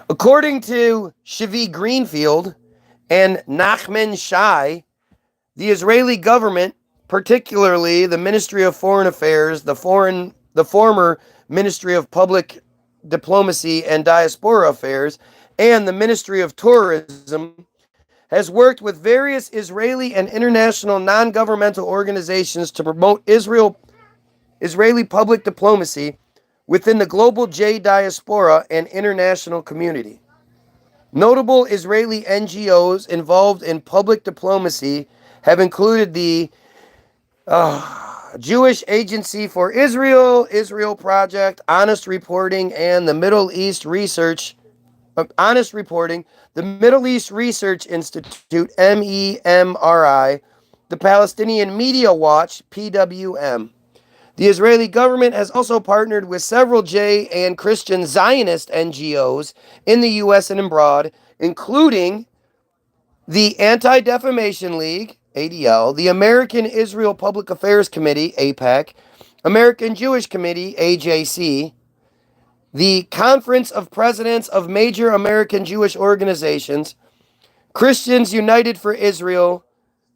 According to Shavi Greenfield and Nachman Shai, the Israeli government, particularly the Ministry of Foreign Affairs, the former Ministry of Public Diplomacy and Diaspora Affairs, and the Ministry of Tourism, has worked with various Israeli and international non-governmental organizations to promote Israeli public diplomacy within the global J diaspora and international community. Notable Israeli NGOs involved in public diplomacy have included the Jewish Agency for Israel, Israel Project, Honest Reporting, and the Middle East Research Institute, MEMRI, the Palestinian Media Watch, PWM. The Israeli government has also partnered with several J and Christian Zionist NGOs in the U.S. and abroad, including the Anti-Defamation League, ADL, the American Israel Public Affairs Committee, APAC, American Jewish Committee, AJC, the Conference of Presidents of Major American Jewish Organizations, Christians United for Israel,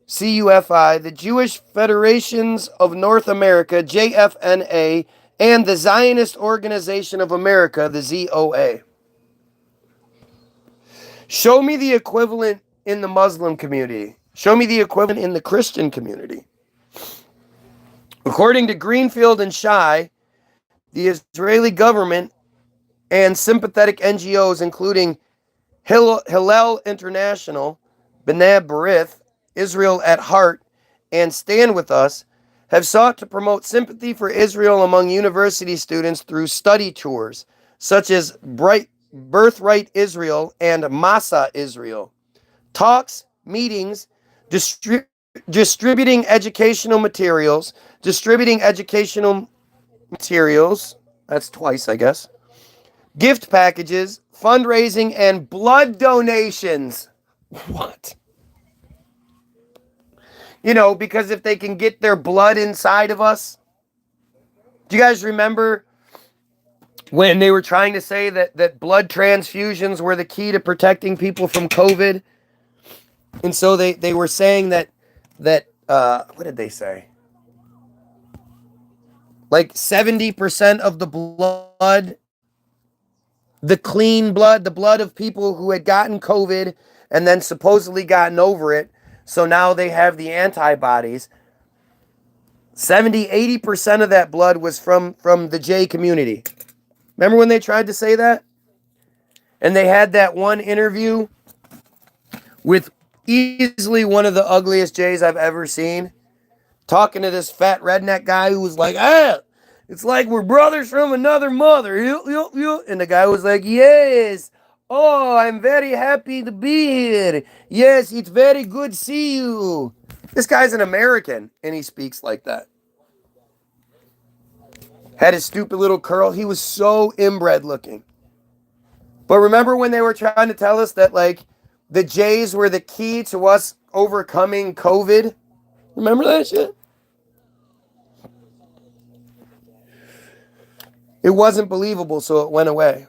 CUFI, the Jewish Federations of North America, JFNA, and the Zionist Organization of America, the ZOA. Show me the equivalent in the Muslim community. Show me the equivalent in the Christian community. According to Greenfield and Shai, the Israeli government and sympathetic NGOs, including Hillel International, B'nai B'rith, Israel at Heart, and Stand With Us, have sought to promote sympathy for Israel among university students through study tours, such as Birthright Israel and Masa Israel, talks, meetings, distributing educational materials, that's twice, I guess, gift packages, fundraising, and blood donations. What? You know, because if they can get their blood inside of us. Do you guys remember when they were trying to say that blood transfusions were the key to protecting people from COVID? And so they were saying that what did they say? Like 70% of the blood, the clean blood, the blood of people who had gotten COVID and then supposedly gotten over it, so now they have the antibodies. 80% of that blood was from the J community. Remember when they tried to say that? And they had that one interview with easily one of the ugliest Jays I've ever seen, talking to this fat redneck guy who was like, it's like we're brothers from another mother. And the guy was like, yes. Oh, I'm very happy to be here. Yes, it's very good to see you. This guy's an American, and he speaks like that. Had his stupid little curl. He was so inbred looking. But remember when they were trying to tell us that, like, the Jays were the key to us overcoming COVID? Remember that shit? It wasn't believable, so it went away.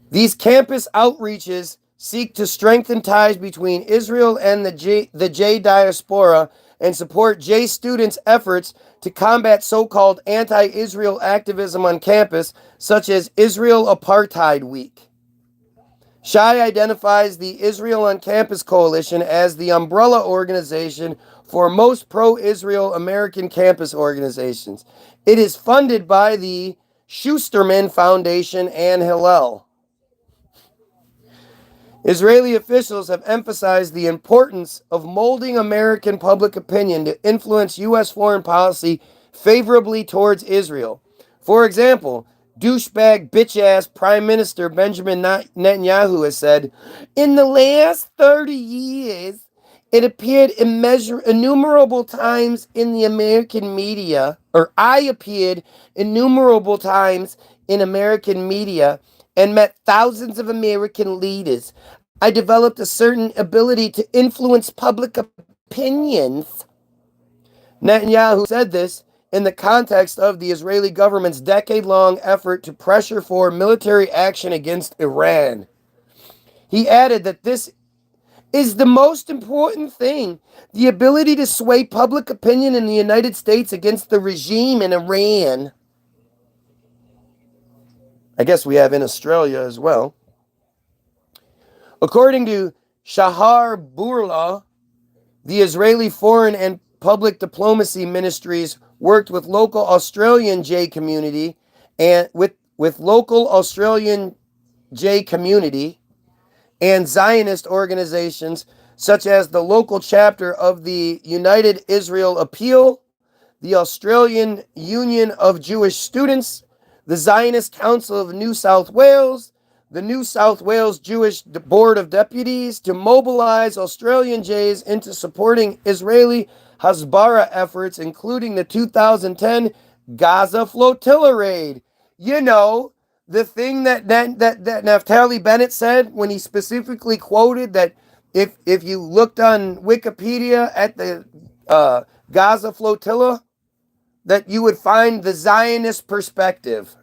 These campus outreaches seek to strengthen ties between Israel and the J diaspora and support J students' efforts to combat so-called anti-Israel activism on campus, such as Israel Apartheid Week. Shai identifies the Israel on Campus Coalition as the umbrella organization for most pro-Israel American campus organizations. It is funded by the Schusterman Foundation and Hillel. Israeli officials have emphasized the importance of molding American public opinion to influence U.S. foreign policy favorably towards Israel. For example, douchebag bitch-ass Prime Minister Benjamin Netanyahu has said, in the last 30 years, it appeared innumerable times in the American media, or I appeared innumerable times in American media and met thousands of American leaders. I developed a certain ability to influence public opinions. Netanyahu said this in the context of the Israeli government's decade-long effort to pressure for military action against Iran. He added that this is the most important thing, the ability to sway public opinion in the United States against the regime in Iran. I guess we have in Australia as well. According to Shahar Burla, the Israeli Foreign and Public Diplomacy Ministries worked with local Australian J community and with local Australian J community and Zionist organizations such as the local chapter of the United Israel Appeal, the Australian Union of Jewish Students, the Zionist Council of New South Wales, the New South Wales Jewish Board of Deputies to mobilize Australian Jays into supporting Israeli Hasbara efforts, including the 2010 Gaza flotilla raid. You know, the thing that Naftali Bennett said when he specifically quoted that if you looked on Wikipedia at the Gaza flotilla, that you would find the Zionist perspective.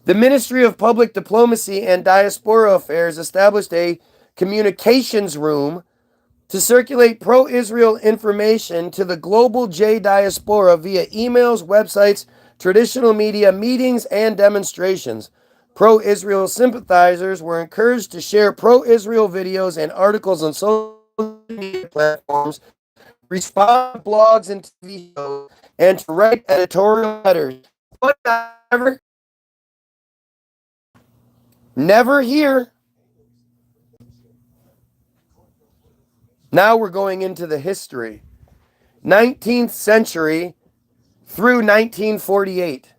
The Ministry of Public Diplomacy and Diaspora Affairs established a communications room to circulate pro-Israel information to the global J diaspora via emails, websites, traditional media, meetings, and demonstrations. Pro-Israel sympathizers were encouraged to share pro-Israel videos and articles on social media platforms, respond to blogs and TV shows, and to write editorial letters. Whatever. Never here. Now we're going into the history. 19th century through 1948.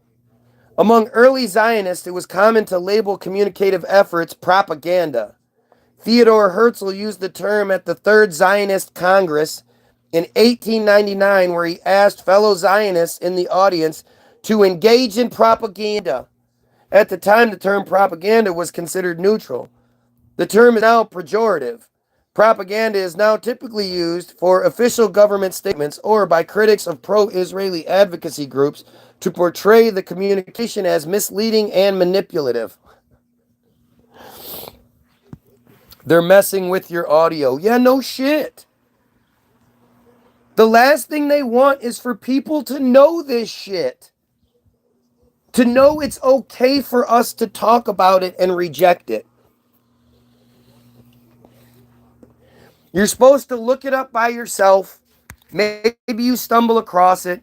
Among early Zionists, it was common to label communicative efforts propaganda. Theodor Herzl used the term at the Third Zionist Congress in 1899, where he asked fellow Zionists in the audience to engage in propaganda. At the time, the term propaganda was considered neutral. The term is now pejorative. Propaganda is now typically used for official government statements or by critics of pro-Israeli advocacy groups to portray the communication as misleading and manipulative. They're messing with your audio. Yeah, no shit. The last thing they want is for people to know this shit. To know it's okay for us to talk about it and reject it. You're supposed to look it up by yourself. Maybe you stumble across it,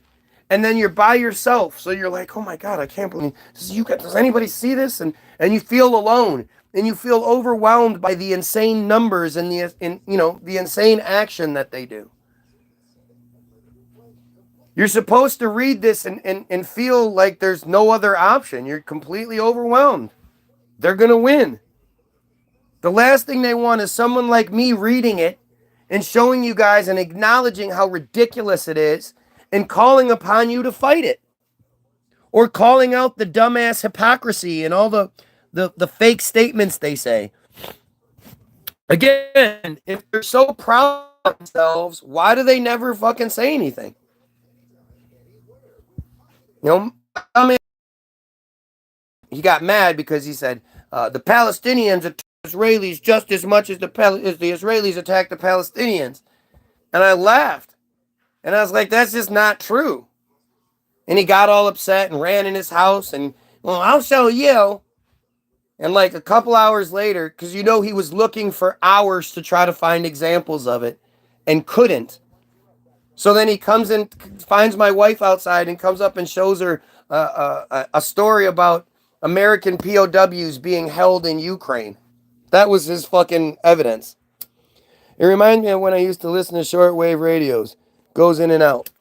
and then you're by yourself. So you're like, oh my God, I can't believe this. Does anybody see this? And you feel alone, and you feel overwhelmed by the insane numbers and the insane action that they do. You're supposed to read this and feel like there's no other option. You're completely overwhelmed. They're going to win. The last thing they want is someone like me reading it and showing you guys and acknowledging how ridiculous it is and calling upon you to fight it. Or calling out the dumbass hypocrisy and all the fake statements they say. Again, if they're so proud of themselves, why do they never fucking say anything? He got mad because he said the Palestinians attack Israelis just as much as the Israelis attack the Palestinians. And I laughed. And I was like, that's just not true. And he got all upset and ran in his house and, well, I'll show you. And like a couple hours later, because he was looking for hours to try to find examples of it and couldn't. So then he comes in, finds my wife outside and comes up and shows her a story about American POWs being held in Ukraine. That was his fucking evidence. It reminds me of when I used to listen to shortwave radios. Goes in and out.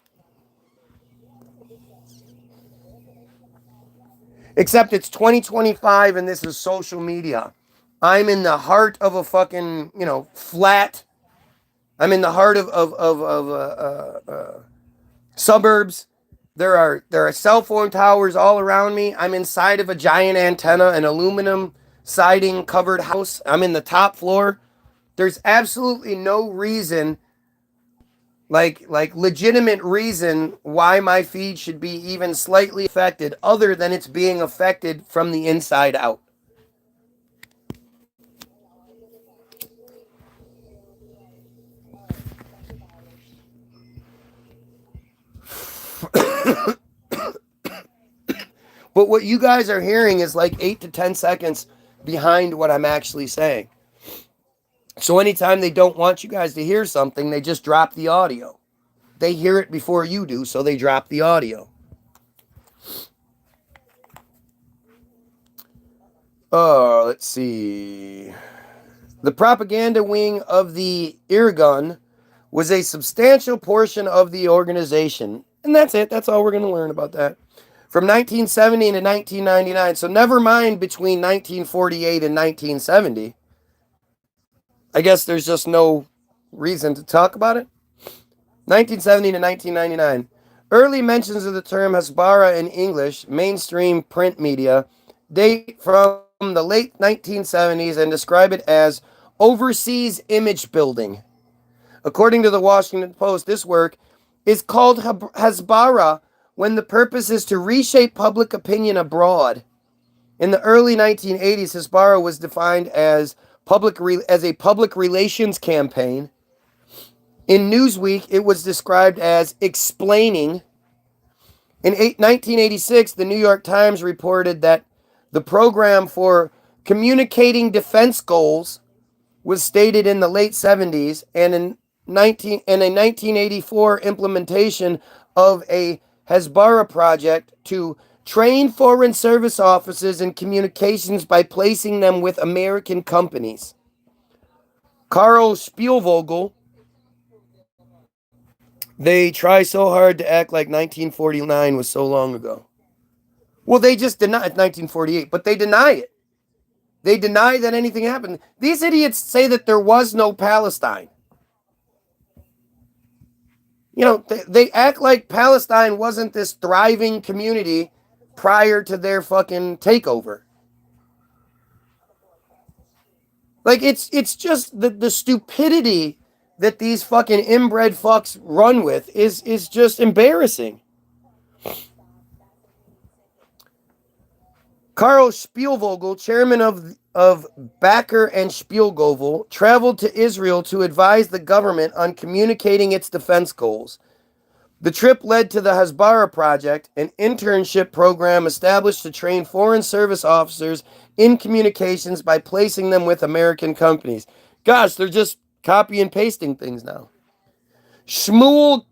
Except it's 2025 and this is social media. I'm in the heart of a fucking, flat. I'm in the heart of suburbs. There are cell phone towers all around me. I'm inside of a giant antenna, an aluminum siding covered house. I'm in the top floor. There's absolutely no reason, like legitimate reason why my feed should be even slightly affected other than it's being affected from the inside out. But what you guys are hearing is like 8 to 10 seconds behind what I'm actually saying. So anytime they don't want you guys to hear something, they just drop the audio. They hear it before you do, so they drop the audio. Oh, let's see. The propaganda wing of the Irgun was a substantial portion of the organization. And that's it. That's all we're going to learn about that. From 1970 to 1999. So never mind between 1948 and 1970. I guess there's just no reason to talk about it. 1970 to 1999. Early mentions of the term Hasbara in English, mainstream print media, date from the late 1970s and describe it as overseas image building. According to the Washington Post, this work is called Hasbara when the purpose is to reshape public opinion abroad. In the early 1980s, Hasbara was defined as a public relations campaign. In Newsweek, it was described as explaining. In 1986, the New York Times reported that the program for communicating defense goals was stated in the late 70s, and a 1984 implementation of a Hasbara project to train foreign service officers in communications by placing them with American companies. Karl Spielvogel, they try so hard to act like 1949 was so long ago. Well, they just deny it, 1948, but they deny it. They deny that anything happened. These idiots say that there was no Palestine. They act like Palestine wasn't this thriving community prior to their fucking takeover. Like, it's just the stupidity that these fucking inbred fucks run with is just embarrassing. Karl Spielvogel, chairman of Backer and Spielvogel, traveled to Israel to advise the government on communicating its defense goals. The trip led to the Hasbara Project, an internship program established to train foreign service officers in communications by placing them with American companies. Gosh, they're just copy and pasting things now. Shmuel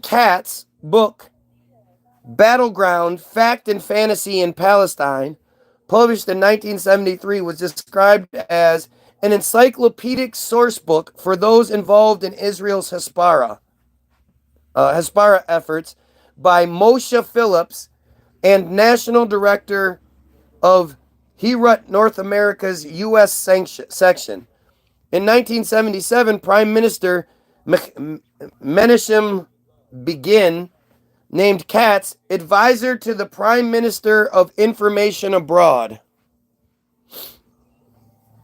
Katz's book, Battleground, Fact and Fantasy in Palestine, published in 1973, was described as an encyclopedic sourcebook for those involved in Israel's Hasbara efforts by Moshe Phillips and National Director of Herut North America's U.S. section. In 1977, Prime Minister Menachem Begin named Katz advisor to the Prime Minister of Information Abroad.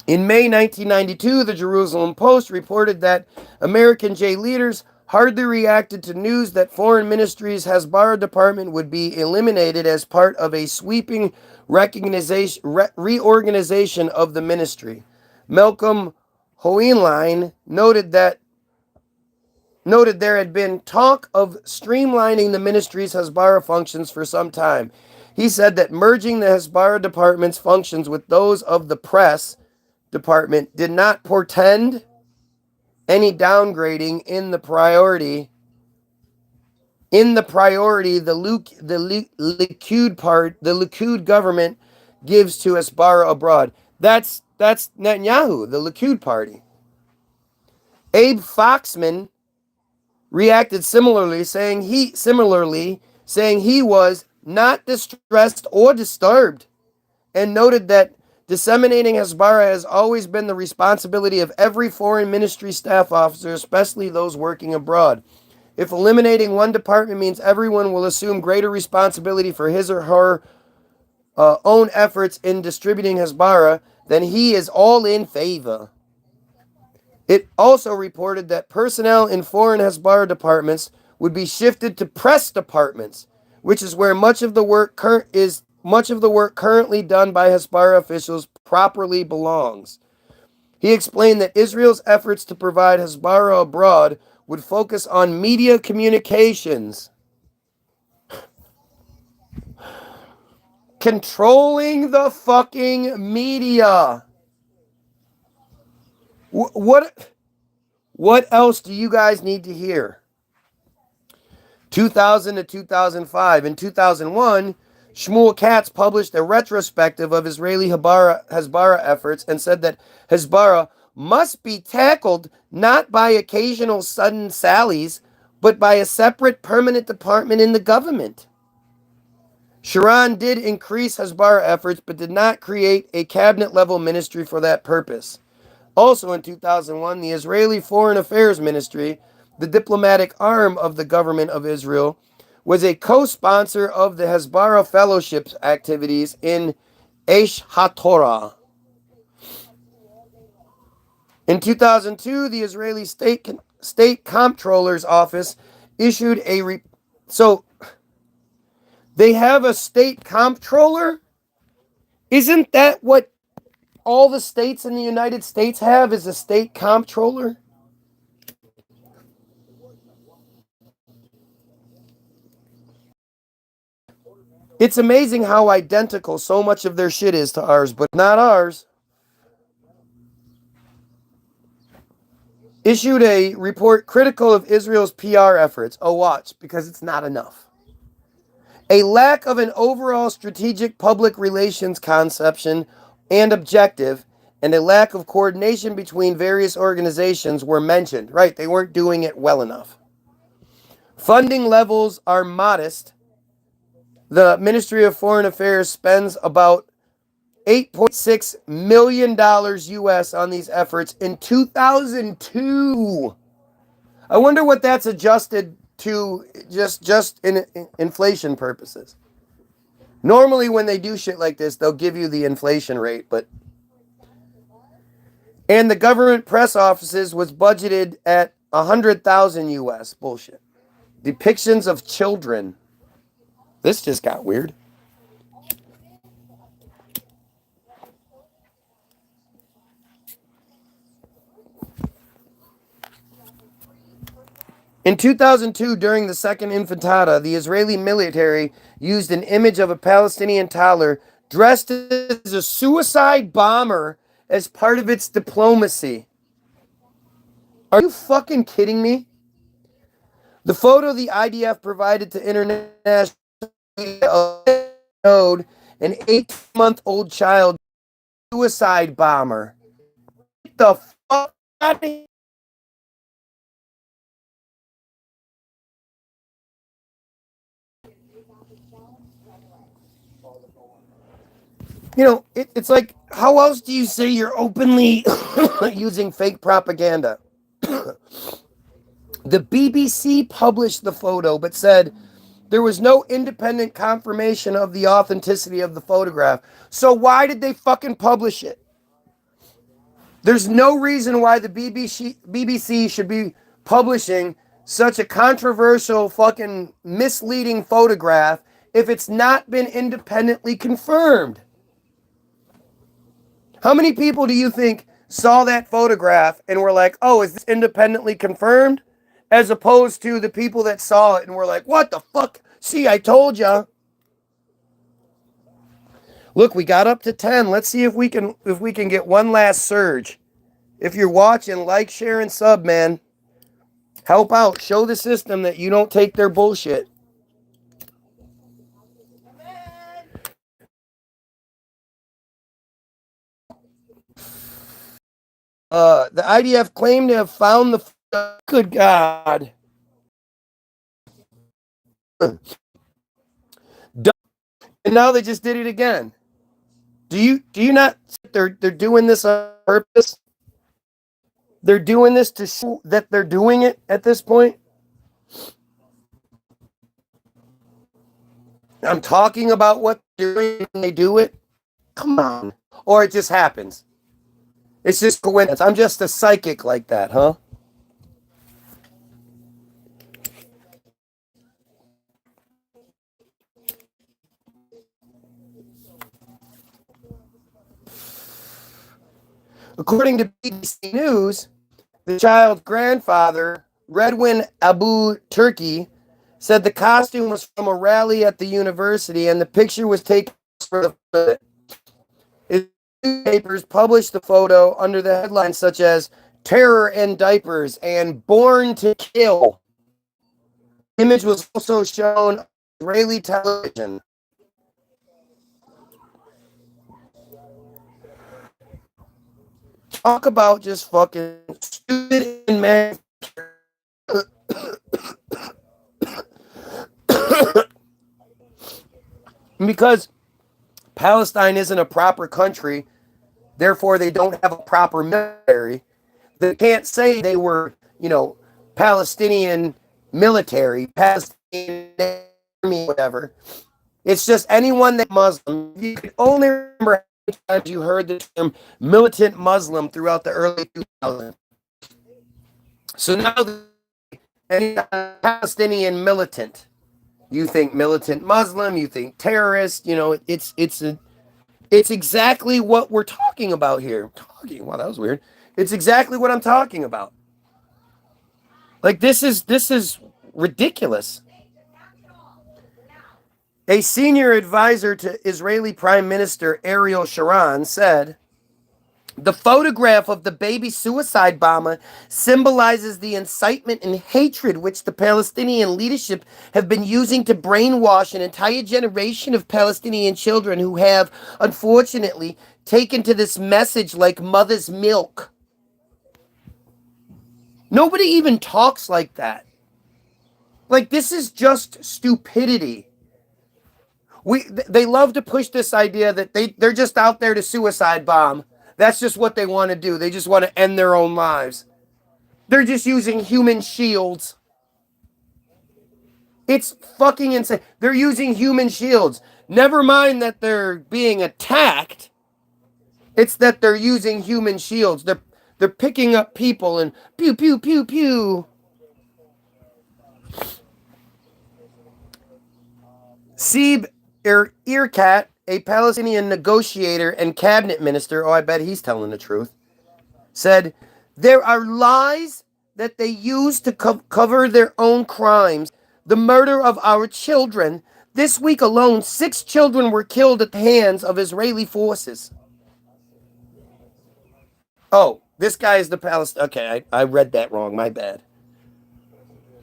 In May 1992, the Jerusalem Post reported that American J leaders hardly reacted to news that Foreign Ministry's Hasbara department would be eliminated as part of a sweeping reorganization of the ministry. Malcolm Hoenlein noted there had been talk of streamlining the ministry's Hasbara functions for some time. He said that merging the Hasbara department's functions with those of the press department did not portend any downgrading in the priority. The Likud government gives to Hasbara abroad. That's Netanyahu, the Likud party. Abe Foxman reacted similarly, saying he was not distressed or disturbed, and noted that disseminating Hasbara has always been the responsibility of every foreign ministry staff officer, especially those working abroad. If eliminating one department means everyone will assume greater responsibility for his or her own efforts in distributing Hasbara, then he is all in favor. It also reported that personnel in foreign Hasbara departments would be shifted to press departments, which is where much of the work currently done by Hasbara officials properly belongs. He explained that Israel's efforts to provide Hasbara abroad would focus on media communications, controlling the fucking media. What else do you guys need to hear? 2000 to 2005. In 2001, Shmuel Katz published a retrospective of Israeli Hasbara efforts and said that Hasbara must be tackled not by occasional sudden sallies, but by a separate permanent department in the government. Sharon did increase Hasbara efforts, but did not create a cabinet-level ministry for that purpose. Also in 2001, the Israeli Foreign Affairs Ministry, the diplomatic arm of the government of Israel, was a co-sponsor of the Hasbara Fellowship's activities in Aish HaTorah. In 2002, the Israeli State Comptroller's Office issued so they have a state comptroller? Isn't that what all the states in the United States have, is a state comptroller? It's amazing how identical so much of their shit is to ours, but not ours. Issued a report critical of Israel's PR efforts. Oh, watch, because it's not enough. A lack of an overall strategic public relations conception and objective, and a lack of coordination between various organizations were mentioned. Right, they weren't doing it well enough. Funding levels are modest. The Ministry of Foreign Affairs spends about $8.6 million US on these efforts in 2002. I wonder what that's adjusted to just in inflation purposes. Normally when they do shit like this, they'll give you the inflation rate, but And the government press offices was budgeted at 100,000 US. Bullshit. Depictions of children. This just got weird. In 2002, during the Second Intifada, the Israeli military used an image of a Palestinian toddler dressed as a suicide bomber as part of its diplomacy. Are you fucking kidding me? The photo the IDF provided to international media showed an 8-month-old child suicide bomber. Get the fuck out of here. You know, it's like, how else do you say you're openly using fake propaganda? The BBC published the photo, but said there was no independent confirmation of the authenticity of the photograph. So why did they fucking publish it? There's no reason why the BBC should be publishing such a controversial, fucking misleading photograph if it's not been independently confirmed. How many people do you think saw that photograph and were like, oh, is this independently confirmed? As opposed to the people that saw it and were like, what the fuck? See, I told ya. Look, we got up to 10. Let's see if we can get one last surge. If you're watching, like, share, and sub, man. Help out. Show the system that you don't take their bullshit. The IDF claimed to have found the... Good God. And now they just did it again. Do you not... They're doing this on purpose? They're doing this to show that they're doing it at this point? I'm talking about what they're doing when they do it? Come on. Or it just happens. It's just coincidence. I'm just a psychic like that, huh? According to BBC News, the child's grandfather, Redwin Abu Turki, said the costume was from a rally at the university and the picture was taken for the newspapers published the photo under the headlines such as Terror in Diapers and Born to Kill. The image was also shown on Israeli television. Talk about just fucking stupid and man. Because Palestine isn't a proper country, therefore they don't have a proper military. They can't say they were, Palestinian military, Palestinian army, whatever. It's just anyone that's Muslim. You can only remember how many times you heard the term militant Muslim throughout the early 2000s. So now any Palestinian militant, you think militant Muslim, you think terrorist, it's exactly what we're talking about here. Wow, that was weird. It's exactly what I'm talking about. Like this is ridiculous. A senior advisor to Israeli Prime Minister Ariel Sharon said, the photograph of the baby suicide bomber symbolizes the incitement and hatred which the Palestinian leadership have been using to brainwash an entire generation of Palestinian children who have, unfortunately, taken to this message like mother's milk. Nobody even talks like that. Like, this is just stupidity. They love to push this idea that they're just out there to suicide bomb. That's just what they want to do. They just want to end their own lives. They're just using human shields. It's fucking insane. They're using human shields. Never mind that they're being attacked. It's that they're using human shields. They're picking up people and pew, pew, pew, pew. Sieb Erekat, a Palestinian negotiator and cabinet minister, I bet he's telling the truth, said, there are lies that they use to cover their own crimes. The murder of our children. This week alone, 6 children were killed at the hands of Israeli forces. Oh, this guy is the Palestinian. Okay, I read that wrong. My bad.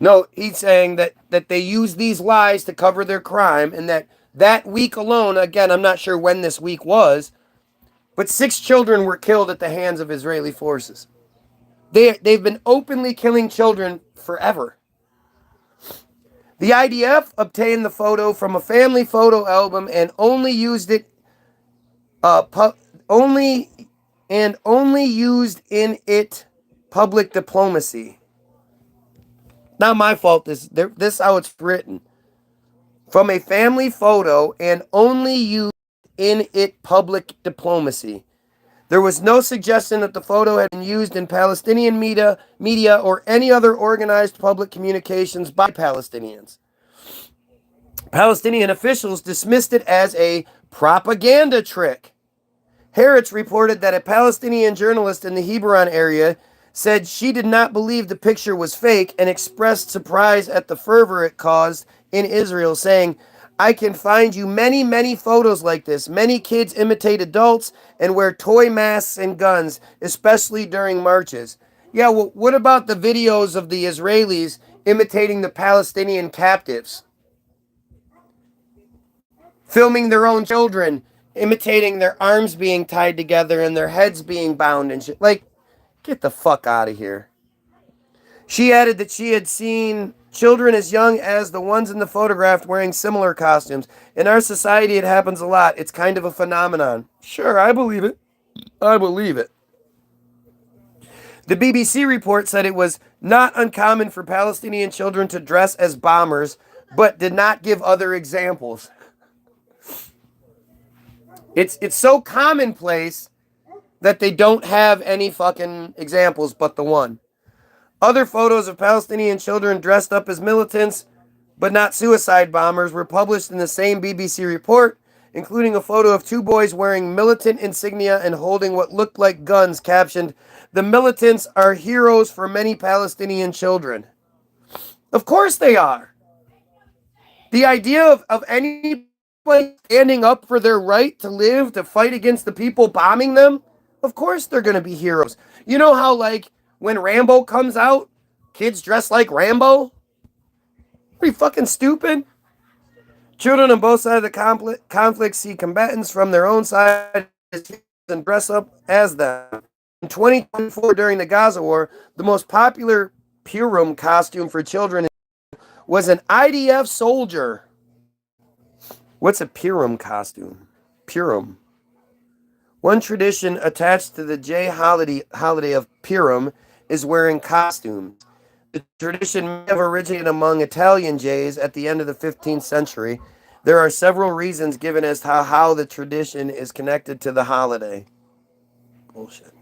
No, he's saying that they use these lies to cover their crime, and that week alone, again, I'm not sure when this week was, but 6 children were killed at the hands of Israeli forces. They've been openly killing children forever. The IDF obtained the photo from a family photo album and only used it only used in it public diplomacy. Not my fault. This how it's written. From a family photo and only used in it public diplomacy. There was no suggestion that the photo had been used in Palestinian media or any other organized public communications by Palestinians. Palestinian officials dismissed it as a propaganda trick. Haaretz reported that a Palestinian journalist in the Hebron area said she did not believe the picture was fake and expressed surprise at the fervor it caused in Israel, saying, I can find you many, many photos like this. Many kids imitate adults and wear toy masks and guns, especially during marches. Yeah, well, what about the videos of the Israelis imitating the Palestinian captives? Filming their own children, imitating their arms being tied together and their heads being bound and shit. Like, get the fuck out of here. She added that she had seen children as young as the ones in the photograph wearing similar costumes. In our society, it happens a lot. It's kind of a phenomenon. Sure, I believe it. I believe it. The BBC report said it was not uncommon for Palestinian children to dress as bombers, but did not give other examples. It's so commonplace that they don't have any fucking examples but the one. Other photos of Palestinian children dressed up as militants, but not suicide bombers, were published in the same BBC report, including a photo of 2 boys wearing militant insignia and holding what looked like guns, captioned, "The militants are heroes for many Palestinian children." Of course they are. The idea of anybody standing up for their right to live, to fight against the people bombing them, of course they're going to be heroes. You know how, like, when Rambo comes out, kids dress like Rambo? Are you fucking stupid? Children on both sides of the conflict see combatants from their own side and dress up as them. In 2024, during the Gaza War, the most popular Purim costume for children was an IDF soldier. What's a Purim costume? Purim. One tradition attached to the J holiday of Purim is wearing costumes. The tradition may have originated among Italian Jays at the end of the 15th century. There are several reasons given as to how the tradition is connected to the holiday. Bullshit.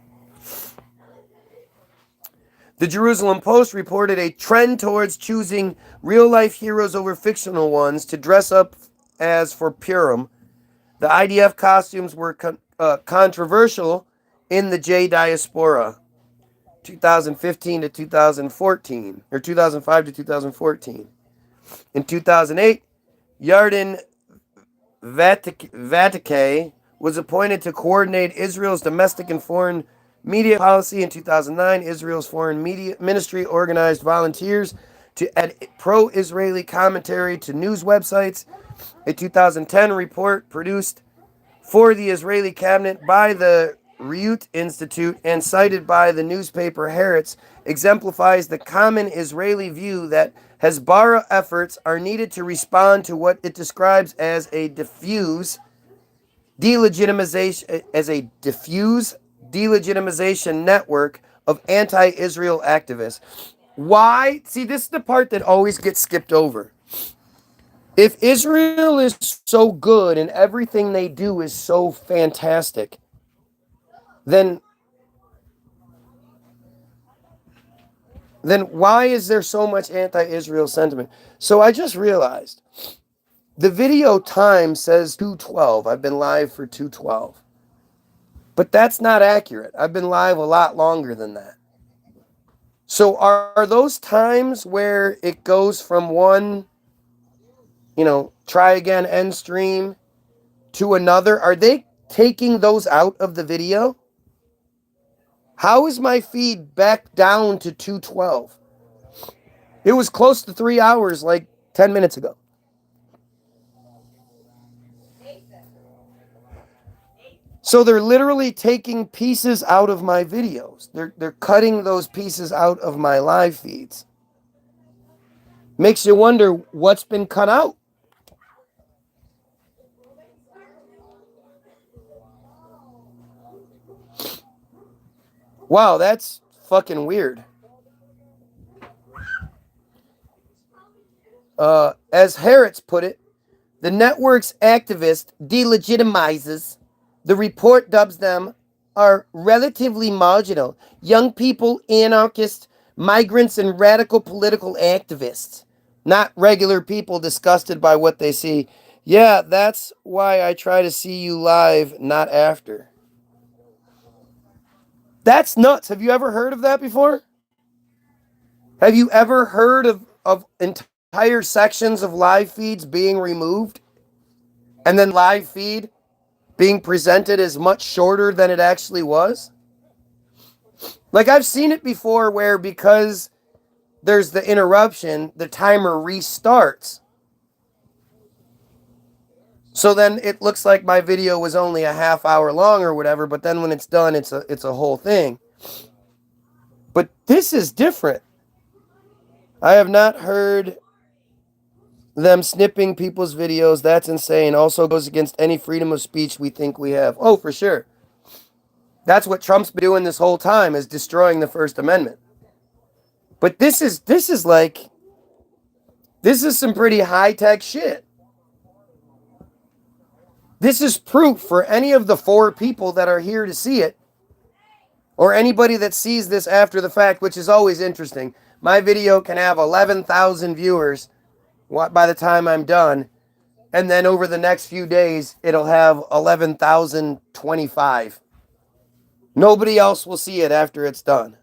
The Jerusalem Post reported a trend towards choosing real-life heroes over fictional ones to dress up as for Purim. The IDF costumes were controversial in the J diaspora, 2015 to 2014, or 2005 to 2014. In 2008, Yarden Vatike was appointed to coordinate Israel's domestic and foreign media policy. In 2009, Israel's foreign media ministry organized volunteers to add pro-Israeli commentary to news websites. A 2010 report produced for the Israeli cabinet by the Reut Institute and cited by the newspaper Haaretz exemplifies the common Israeli view that Hezbollah efforts are needed to respond to what it describes as a diffuse delegitimization network of anti-Israel activists. Why? See, this is the part that always gets skipped over. If Israel is so good and everything they do is so fantastic, then then why is there so much anti-Israel sentiment? So I just realized the video time says 2:12. I've been live for 2:12. But that's not accurate. I've been live a lot longer than that. So are those times where it goes from one, try again, end stream to another? Are they taking those out of the video? How is my feed back down to 2:12? It was close to 3 hours like 10 minutes ago. So they're literally taking pieces out of my videos. They're cutting those pieces out of my live feeds. Makes you wonder what's been cut out. Wow, that's fucking weird. As Harris put it, the network's activist delegitimizes. The report dubs them are relatively marginal. Young people, anarchists, migrants, and radical political activists. Not regular people disgusted by what they see. Yeah, that's why I try to see you live, not after. That's nuts. Have you ever heard of that before? Have you ever heard of entire sections of live feeds being removed? And then live feed being presented as much shorter than it actually was? Like, I've seen it before where because there's the interruption, the timer restarts. So then it looks like my video was only a half hour long or whatever, but then when it's done, it's a whole thing. But this is different. I have not heard them snipping people's videos. That's insane. Also goes against any freedom of speech we think we have. Oh, for sure. That's what Trump's been doing this whole time, is destroying the First Amendment. But this is some pretty high-tech shit. This is proof for any of the 4 people that are here to see it, or anybody that sees this after the fact, which is always interesting. My video can have 11,000 viewers by the time I'm done, and then over the next few days, it'll have 11,025. Nobody else will see it after it's done.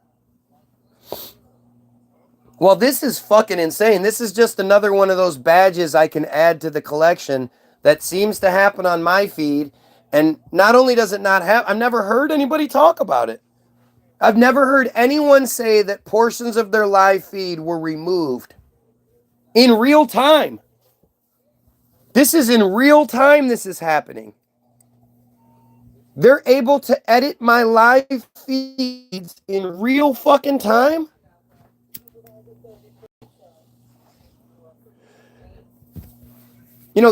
Well, this is fucking insane. This is just another one of those badges I can add to the collection that seems to happen on my feed. And not only does it not happen, I've never heard anybody talk about it. I've never heard anyone say that portions of their live feed were removed in real time. This is in real time this is happening. They're able to edit my live feeds in real fucking time?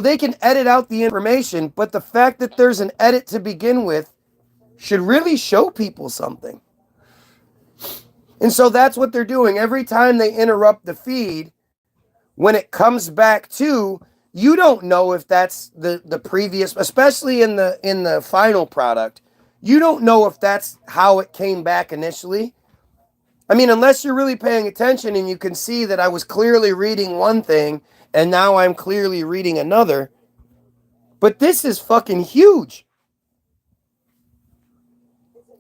They can edit out the information, but the fact that there's an edit to begin with should really show people something. And so that's what they're doing. Every time they interrupt the feed, when it comes back to, you don't know if that's the previous, especially in the final product. You don't know if that's how it came back initially. I mean, unless you're really paying attention and you can see that I was clearly reading one thing and now I'm clearly reading another. But this is fucking huge.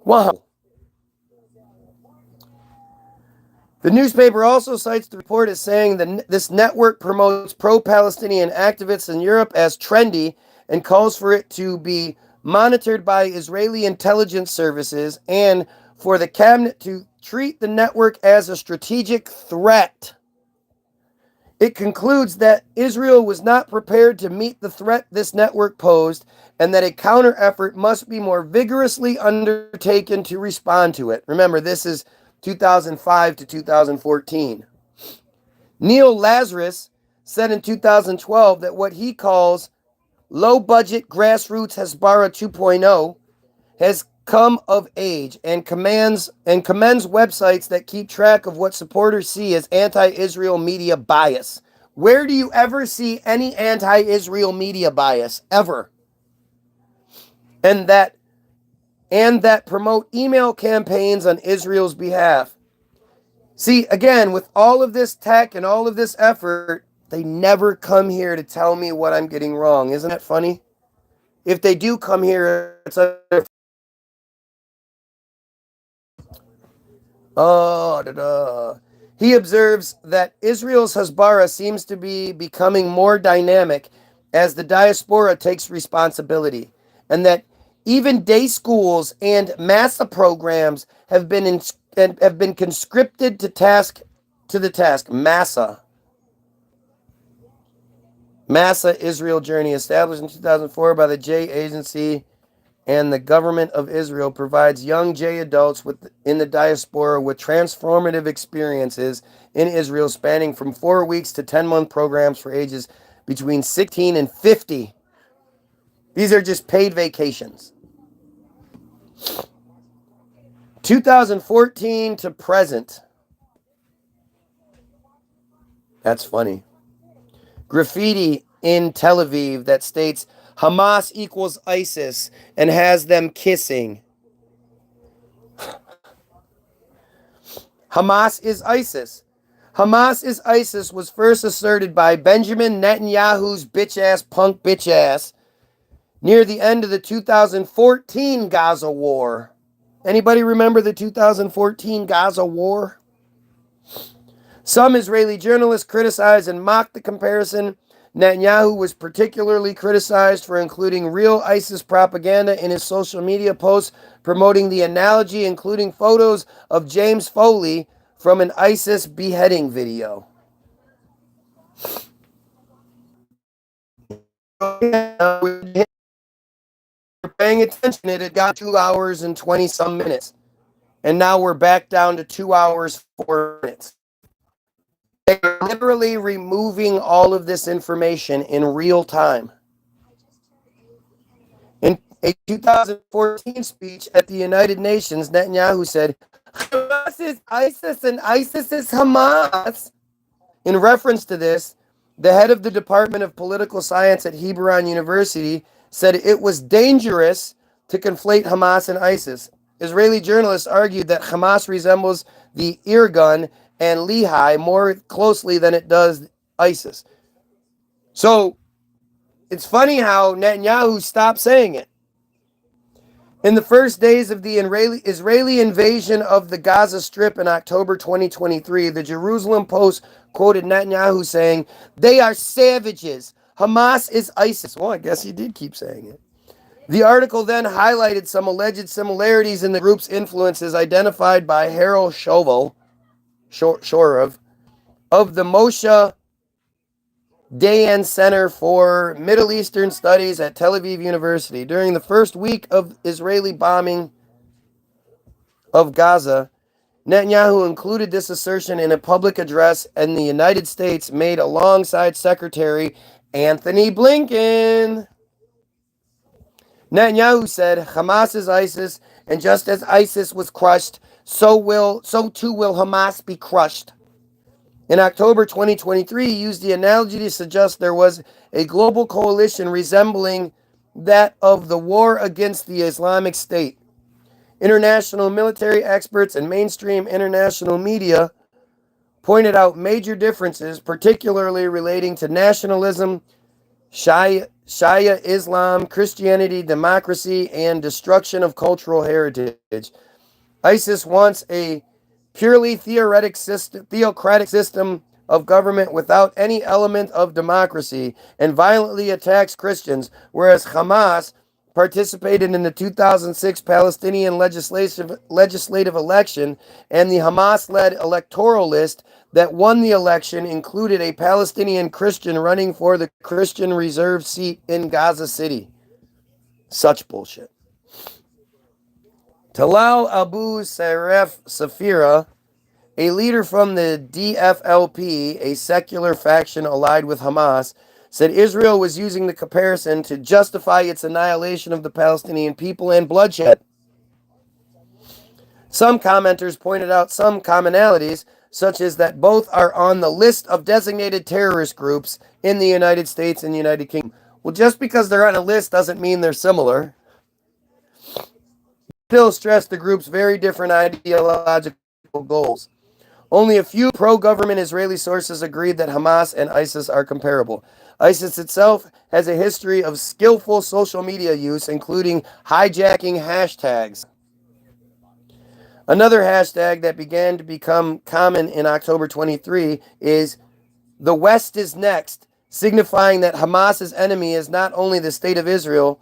Wow. The newspaper also cites the report as saying that this network promotes pro-Palestinian activists in Europe as trendy and calls for it to be monitored by Israeli intelligence services and for the cabinet to treat the network as a strategic threat. It concludes that Israel was not prepared to meet the threat this network posed and that a counter effort must be more vigorously undertaken to respond to it. Remember, this is 2005 to 2014. Neil Lazarus said in 2012 that what he calls low-budget grassroots Hasbara 2.0 has come of age and commends websites that keep track of what supporters see as anti-Israel media bias. Where do you ever see any anti-Israel media bias? Ever. And that promote email campaigns on Israel's behalf. See, again, with all of this tech and all of this effort, they never come here to tell me what I'm getting wrong. Isn't that funny? If they do come here, it's a He observes that Israel's Hasbara seems to be becoming more dynamic as the diaspora takes responsibility, and that even day schools and massa programs have been conscripted to the task. Massa Israel Journey, established in 2004 by the J Agency and the government of Israel, provides young J adults in the diaspora with transformative experiences in Israel spanning from 4 weeks to 10-month programs for ages between 16 and 50. These are just paid vacations. 2014 to present. That's funny. Graffiti in Tel Aviv that states Hamas equals ISIS and has them kissing. Hamas is ISIS. Hamas is ISIS was first asserted by Benjamin Netanyahu's bitch-ass, punk bitch-ass near the end of the 2014 Gaza war. Anybody remember the 2014 Gaza war? Some Israeli journalists criticized and mocked the comparison. Netanyahu was particularly criticized for including real ISIS propaganda in his social media posts, promoting the analogy, including photos of James Foley from an ISIS beheading video. If you're paying attention, it had got 2 hours and 20 some minutes. And now we're back down to 2 hours, 4 minutes. They're literally removing all of this information in real time. In a 2014 speech at the United Nations, Netanyahu said, Hamas is ISIS and ISIS is Hamas. In reference to this, the head of the Department of Political Science at Hebron University said it was dangerous to conflate Hamas and ISIS. Israeli journalists argued that Hamas resembles the Irgun and Lehi more closely than it does ISIS. So it's funny how Netanyahu stopped saying it. In the first days of the Israeli invasion of the Gaza Strip in October 2023, the Jerusalem Post quoted Netanyahu saying, "They are savages. Hamas is ISIS." Well, I guess he did keep saying it. The article then highlighted some alleged similarities in the group's influences identified by Harold Shovel, Shorov, of the Moshe Dayan Center for Middle Eastern Studies at Tel Aviv University. During the first week of Israeli bombing of Gaza, Netanyahu included this assertion in a public address in the United States made alongside Secretary Anthony Blinken. Netanyahu said, Hamas is ISIS, and just as ISIS was crushed, so too will Hamas be crushed. In October 2023, he used the analogy to suggest there was a global coalition resembling that of the war against the Islamic State. International military experts and mainstream international media pointed out major differences, particularly relating to nationalism, Shia Islam, Christianity, democracy, and destruction of cultural heritage. ISIS wants a purely theocratic system of government without any element of democracy and violently attacks Christians, whereas Hamas participated in the 2006 Palestinian legislative election, and the Hamas-led electoral list that won the election included a Palestinian Christian running for the Christian reserve seat in Gaza City. Such bullshit. Talal Abu Safira, a leader from the DFLP, a secular faction allied with Hamas, said Israel was using the comparison to justify its annihilation of the Palestinian people and bloodshed. Some commenters pointed out some commonalities, such as that both are on the list of designated terrorist groups in the United States and United Kingdom. Well, just because they're on a list doesn't mean they're similar. Still stressed the group's very different ideological goals. Only a few pro-government Israeli sources agreed that Hamas and ISIS are comparable. ISIS itself has a history of skillful social media use, including hijacking hashtags. Another hashtag that began to become common in October 23 is "The West is next," signifying that Hamas's enemy is not only the state of Israel,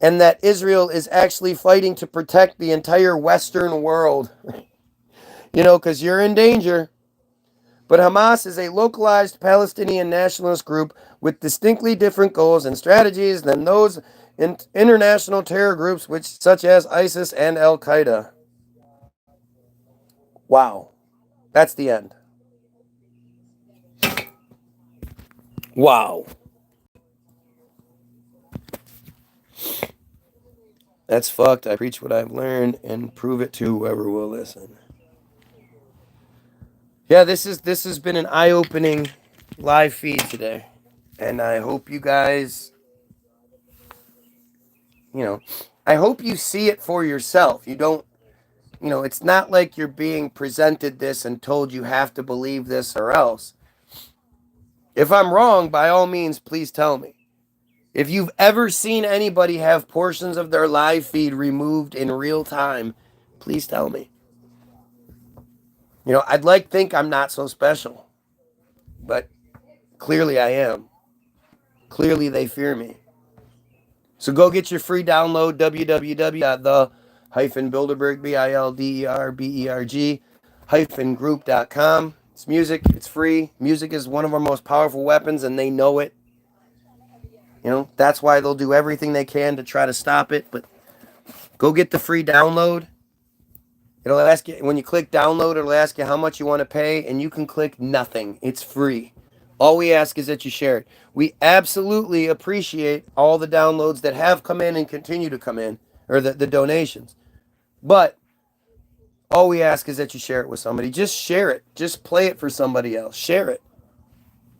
and that Israel is actually fighting to protect the entire Western world. Because you're in danger. But Hamas is a localized Palestinian nationalist group with distinctly different goals and strategies than those international terror groups such as ISIS and Al-Qaeda. Wow. That's the end. Wow. That's fucked. I preach what I've learned and prove it to whoever will listen. Yeah, this has been an eye-opening live feed today. And I hope you guys, I hope you see it for yourself. You don't, it's not like you're being presented this and told you have to believe this or else. If I'm wrong, by all means, please tell me. If you've ever seen anybody have portions of their live feed removed in real time, please tell me. I'd like to think I'm not so special, but clearly I am. Clearly they fear me. So go get your free download, www.the-bilderberg-group.com. It's music. It's free. Music is one of our most powerful weapons, and they know it. That's why they'll do everything they can to try to stop it. But go get the free download. It'll ask you, when you click download, it'll ask you how much you want to pay, and you can click nothing. It's free. All we ask is that you share it. We absolutely appreciate all the downloads that have come in and continue to come in, or the donations. But all we ask is that you share it with somebody. Just share it. Just play it for somebody else. Share it.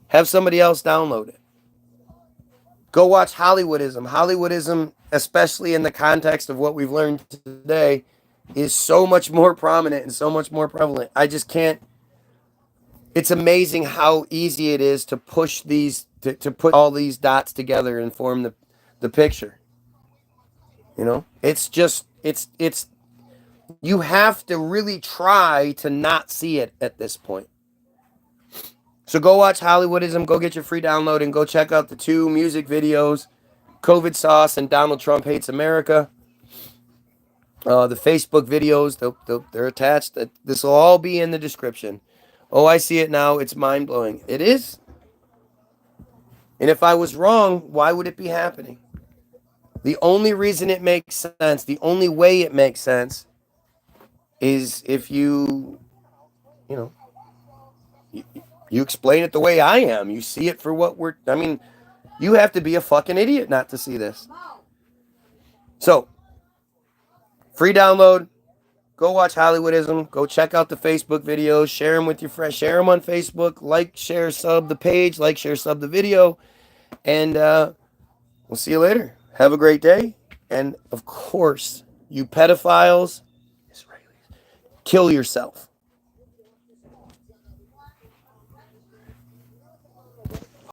Have somebody else download it. Go watch Hollywoodism. Hollywoodism, especially in the context of what we've learned today, is so much more prominent and so much more prevalent. I just can't. It's amazing how easy it is to push these, to put all these dots together and form the picture. It's just, you have to really try to not see it at this point. So go watch Hollywoodism, go get your free download, and go check out the 2 music videos, COVID Sauce and Donald Trump Hates America. The Facebook videos, they're attached. This will all be in the description. Oh, I see it now. It's mind-blowing. It is. And if I was wrong, why would it be happening? The only reason it makes sense, the only way it makes sense, is if you explain it the way I am. You see it for what you have to be a fucking idiot not to see this. So, free download. Go watch Hollywoodism. Go check out the Facebook videos. Share them with your friends. Share them on Facebook. Like, share, sub the page. Like, share, sub the video. And we'll see you later. Have a great day. And, of course, you pedophiles, Israelis, kill yourself.